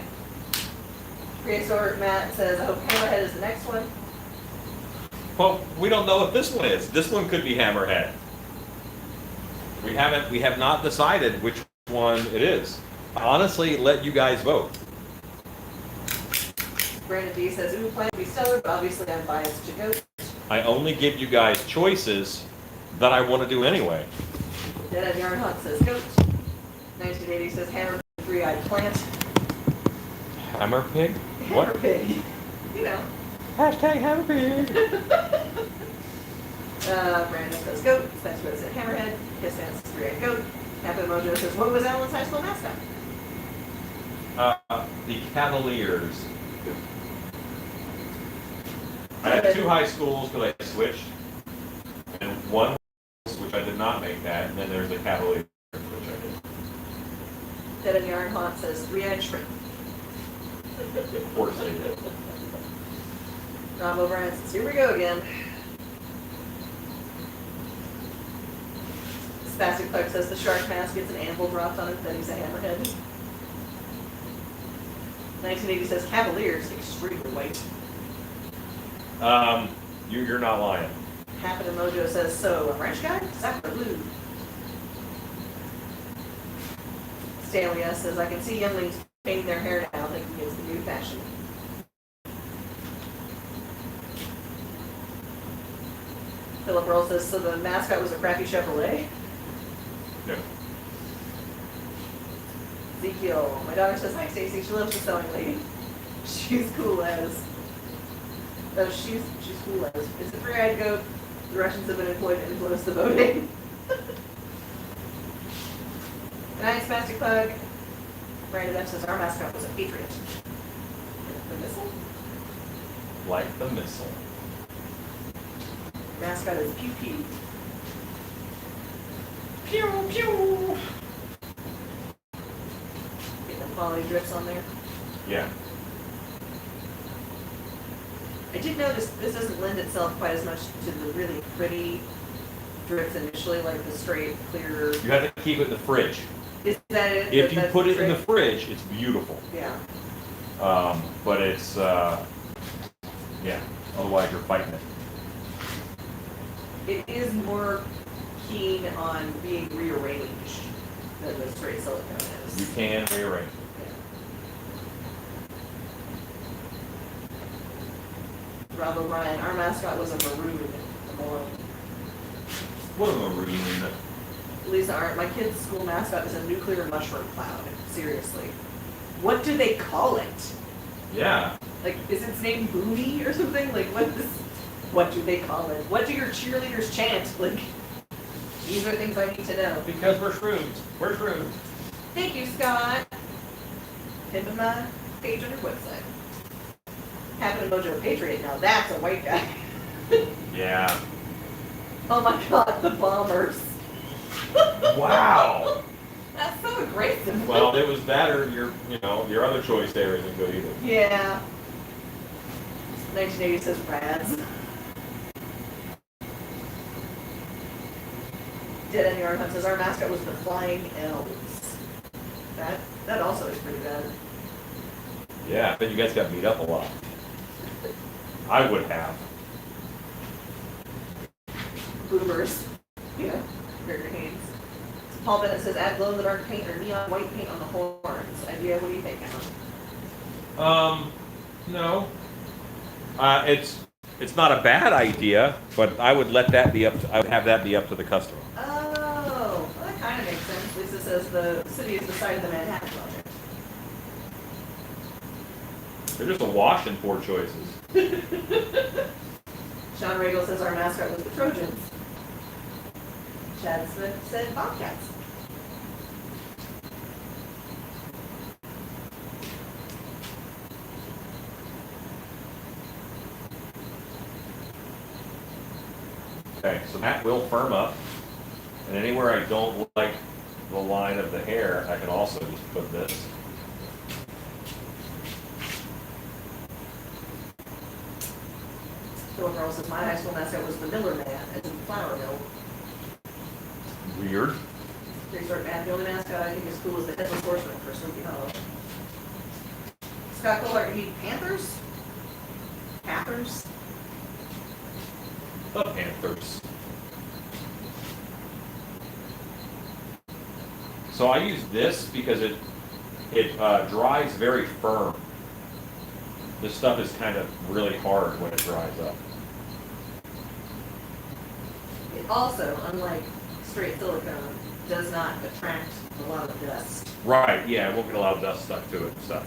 Prehistoric Matt says I hope Hammerhead is the next one. Well, we don't know what this one is. This one could be Hammerhead. We have not decided which one it is. Honestly, let you guys vote. Brandon D says, ooh, plan to be stellar, but obviously I'm biased to goats. I only give you guys choices that I want to do anyway. Dead Yarn Hunt says goat. 1980 says hammer, three-eyed plant. Hammer pig? Hammer What? pig. You know. Hashtag hammer pig. Brandon says goat. Spencer says hammerhead. Kiss says three-eyed goat. Captain Mojo says, what was Alan's high school mascot? The Cavaliers. I had two high schools because I switched. And one which I did not make that, and then there's the Cavaliers, which I did. Dead Yarn Hunt says three-eyed shrimp. Of course they did. Rob O'Brien says, here we go again. Spastic Clark says the shark mask gets an anvil dropped on it, then he's a hammerhead. 1980 says Cavaliers, extremely white. You're not lying. Happen and Mojo says, so, a French guy? Sacre bleu. Stanley S says, I can see younglings painting their hair now, thinking it's the new fashion. Philip Earl says, so the mascot was a crappy Chevrolet? No. Ezekiel, my daughter says, hi Stacey, she loves the sewing lady. She's cool as. Oh, she's cool as. It's a three-eyed goat. The Russians have been employed to influence the voting. Good night, Spastic Pug. Brandon F says, our mascot was a patriot. The missile? Like the missile. mascot is Pew Pew. Pew Pew. Get the quality drifts on there. Yeah. I did notice this doesn't lend itself quite as much to the really pretty drifts initially, like the straight, clear. You have to keep it in the fridge. Is that it? If you That's put it in the trick? fridge, it's beautiful. Yeah. But it's, yeah, otherwise you're fighting it. It is more keen on being rearranged than the straight silicone is. You can rearrange it. Yeah. Rob O'Brien, our mascot was a maroon. What am I reading? Lisa, my kid's school mascot is a nuclear mushroom cloud. Seriously. What do they call it? Yeah. Like, is its name Booty or something? Like, what do they call it? What do your cheerleaders chant? Like, these are things I need to know. Because we're shrewd. We're shrewd. Thank you, Scott. Pimpin' my page on your website. Happen to Mojo Patriot. Now that's a white guy. Yeah. Oh my God, the bombers. Wow. That's so aggressive. Well, it was that or your other choice there isn't good either. Yeah. 1980 says Rads. Dead End Yard Hunt says our mascot was the Flying Elves. That also is pretty bad. Yeah, I bet you guys got beat up a lot. I would have. Boomers. Yeah. Gregor Haynes. Paul Bennett says add glow in the dark paint or neon white paint on the horns. Idea, what do you think, Alan? No. It's not a bad idea, but I would let that be I would have that be up to the customer. Oh, well, that kind of makes sense. Lisa says the city is the site of the Manhattan Project. They're just a wash and poor choices. Sean Regal says our mascot was the Trojans. Chad Smith said Bobcats. Okay, so that will firm up. And anywhere I don't like the line of the hair, I can also just put this. Philip Earl says my high school mascot was the Miller Man, as in flour mill. Weird. Resort man, the only mascot I think is cool is the Headless Horseman for Sleepy Hollow. Scott Kohler, you need Panthers? Panthers? The Panthers. So I use this because it dries very firm. This stuff is kind of really hard when it dries up. It also, unlike straight silicone, does not attract a lot of dust. Right, yeah, it won't get a lot of dust stuck to it and stuff.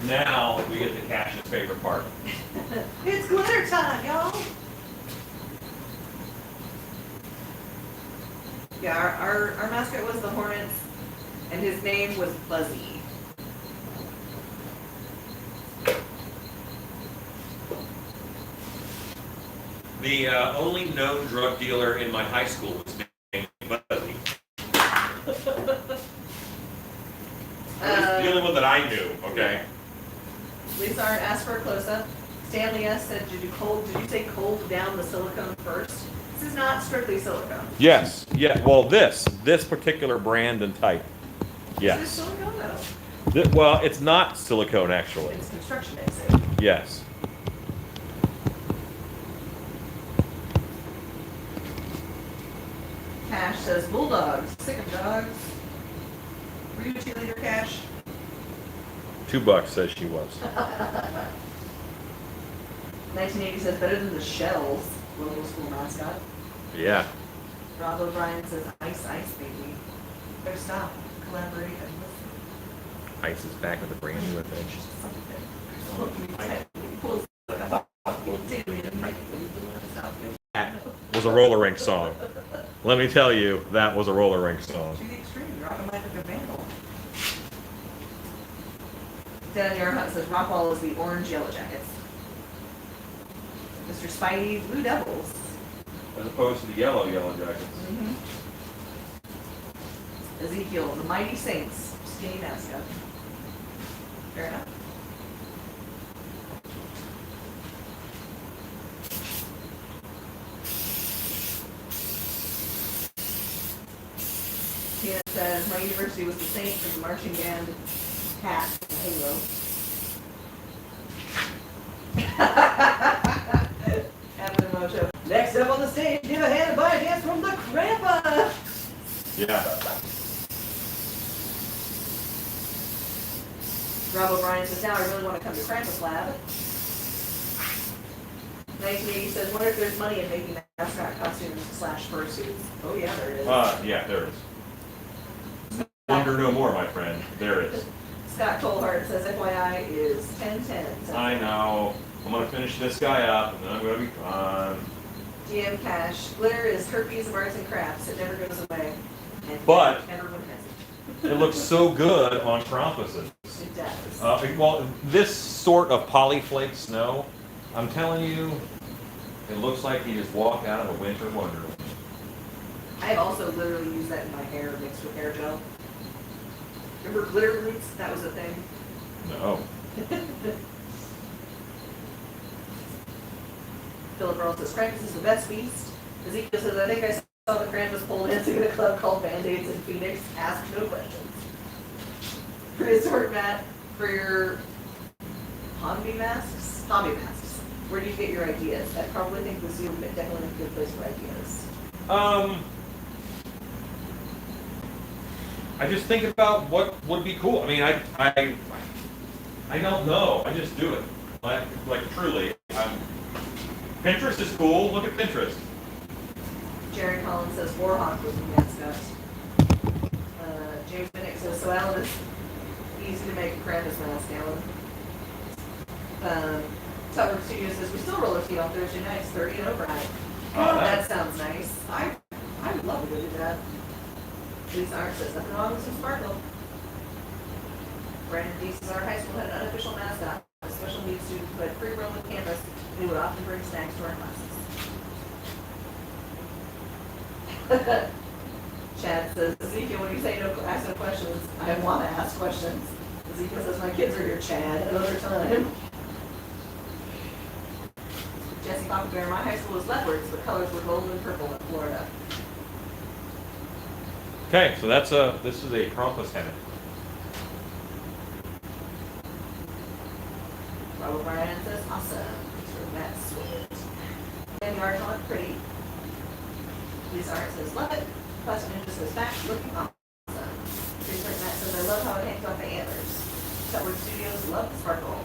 Now we get to Cash's favorite part. It's glitter time, y'all! Yeah, our mascot was the Hornets, and his name was Buzzy. The only known drug dealer in my high school was named Buzzy. Dealing with it I knew, okay? Lisa Art asked for a close-up. Stanley S. said, did you say cold down the silicone first? This is not strictly silicone. Yes, yeah, well this particular brand and type. Is Yes. this silicone though? Well, it's not silicone actually. It's construction, they say. Yes. Cash says, bulldogs, sick of dogs. Were you a cheerleader, Cash? $2 says she was. 1980 says, better than the Shells, local school mascot. Yeah. Rob O'Brien says, ice, ice, baby. Better stop, collaborate, and listen. Ice is back with a brand new adventure. That was a roller rink song. Let me tell you, that was a roller rink song. To the extreme, Rock like a vandal. Dan Earhart says Rockwall is the orange yellow jackets. Mr. Mr. Spidey Blue Devils. As opposed to the yellow jackets. Mm-hmm. Ezekiel, the Mighty Saints, skinny mascot. Fair enough. Tina says, my university was the Saint for the marching band hat and halo. Evan Mojo. Next up on the stage, give a hand and buy a dance from the Grandpa. Yeah. Rob O'Brien says, now I really want to come to Krampus Lab. 1980 says, wonder if there's money in making mascot costumes / fursuits. Oh yeah, there is. Yeah, there is. Wonder no more, my friend. There is. Scott Colehart says, FYI is 1010. I know. I'm gonna finish this guy up, and then I'm gonna be fine. GM Cash, glitter is herpes of arts and crafts. It never goes away. And But- everyone has It looks so good on Krampuses. it. It does. Well, this sort of polyflake snow, I'm telling you, it looks like he just walked out of a winter wonderland. I have also literally used that in my hair mixed with hair gel. Remember glitter roots? That was a thing. No. Philip Earl says, Krampus is the best beast. Ezekiel says, I think I saw the Krampus pole dancing in a club called Band-Aids in Phoenix. Ask no questions. Resort Matt, for your hobby masks? Hobby masks. Where do you get your ideas? I probably think the zoo is definitely a good place for ideas. I just think about what would be cool. I mean, I don't know. I just do it. Like truly. Pinterest is cool. Look at Pinterest. Jared Collins says Warhawk was the mascot. James Minnick says, so Alan is easy to make a Krampus mask, Alan. Tucker Studio says, we still roller skate on Thursday nights, 30 and overnight. Oh, that sounds nice. I would love to go do that. Lisa Art says, nothing wrong with some sparkle. Brandon D says, our high school had an unofficial mascot, a special needs student who had free roam with campus, and he would often bring snacks to our classes. Chad says, Ezekiel, when you say no, ask no questions, I want to ask questions. Ezekiel says, my kids are here, Chad, another time. Jesse Papa Bear, my high school was leopards, but colors were gold and purple in Florida. Okay, so this is a Krampus hat. Rob O'Brien says, awesome. That's sweet. Andy Archon, pretty. Lisa Art says, love it. Plus Ninja says, facts looking awesome. Research Matt says, I love how it hangs off the antlers. Cutward Studios, love the sparkle.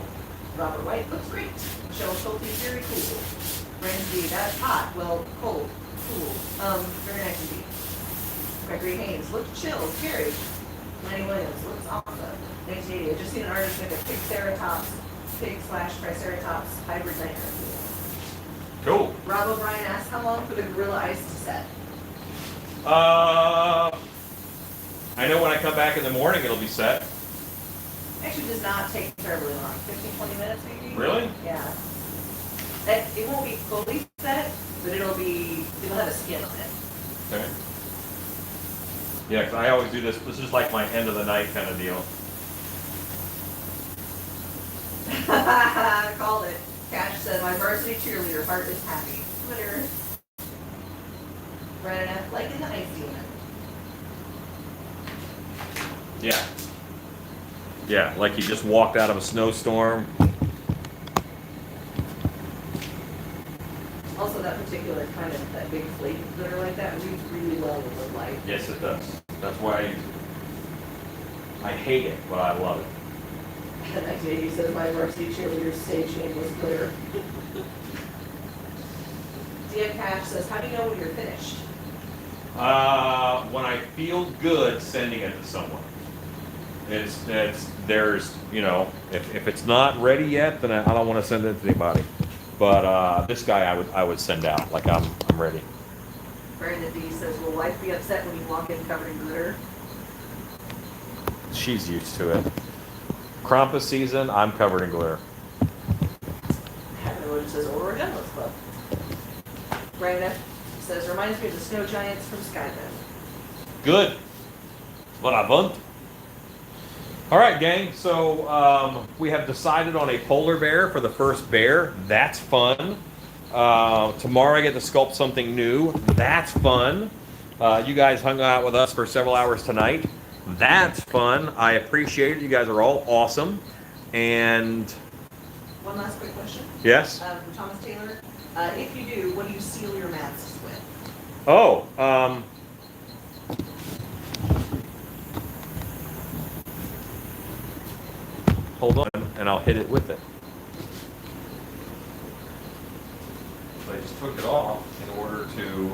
Robert White looks great. Michelle Schulte, very cool. Brandon D, that's hot. Well, cold. Cool. Very nice indeed. Gregory Haynes, look chill, scary. Lenny Williams, looks awesome. 1980, I just seen an artist make a pig / triceratops hybrid nightmare. Cool. Rob O'Brien asks, how long for the Gorilla Ice to set? I know when I come back in the morning it'll be set. Actually does not take terribly long. 15-20 minutes maybe? Really? Yeah. It won't be fully set, but it'll have a skin on it. Okay. Yeah, because I always do this. This is like my end of the night kind of deal. Called it. Cash said, my varsity cheerleader heart is happy. Twitter. Brandon F. Like in the ice demon. Yeah. Yeah, like you just walked out of a snowstorm. Also, that particular kind of, that big flake glitter like that reads really well with the light. Yes, it does. That's why I hate it, but I love it. 1980 says, my varsity cheerleader's stage name was glitter. DM Cash says, how do you know when you're finished? When I feel good sending it to someone. There's, if it's not ready yet, then I don't want to send it to anybody. But this guy I would send out, like I'm ready. Brandon D says, will wife be upset when you walk in covered in glitter? She's used to it. Krampus season, I'm covered in glitter. I haven't know, it just says Aurora Generalist Club. Brandon says, reminds me of the snow giants from Skyrim. Good. What I want. All right, gang. So we have decided on a polar bear for the first bear. That's fun. Tomorrow I get to sculpt something new. That's fun. You guys hung out with us for several hours tonight. That's fun. I appreciate it. You guys are all awesome. And One last quick question. yes. From Thomas Taylor. If you do, what do you seal your masks with? Oh, hold on, and I'll hit it with it. So I just took it off in order to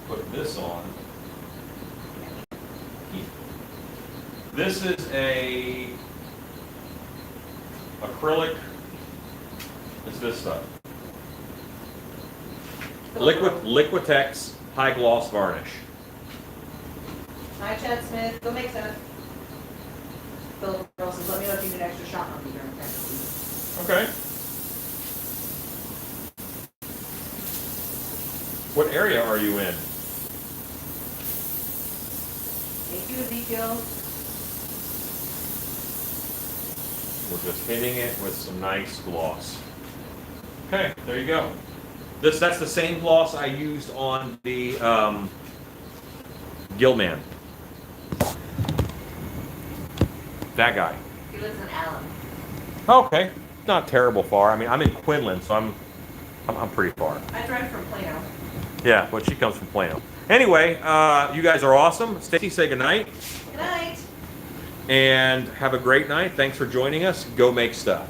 put this on. This is a acrylic. It's this stuff. Liquitex high gloss varnish. Hi, Chad Smith. Go make sense. Philip Earl says, let me know if you need an extra shot on me during pregnancy. Okay. What area are you in? Thank you, Ezekiel. We're just hitting it with some nice gloss. Okay, there you go. That's the same gloss I used on the Gilman. That guy. He lives in Allen. Okay, not terrible far. I mean, I'm in Quinlan, so I'm pretty far. I drive from Plano. Yeah, but she comes from Plano. Anyway, you guys are awesome. Stacey, say goodnight. Good night. And have a great night. Thanks for joining us. Go make stuff.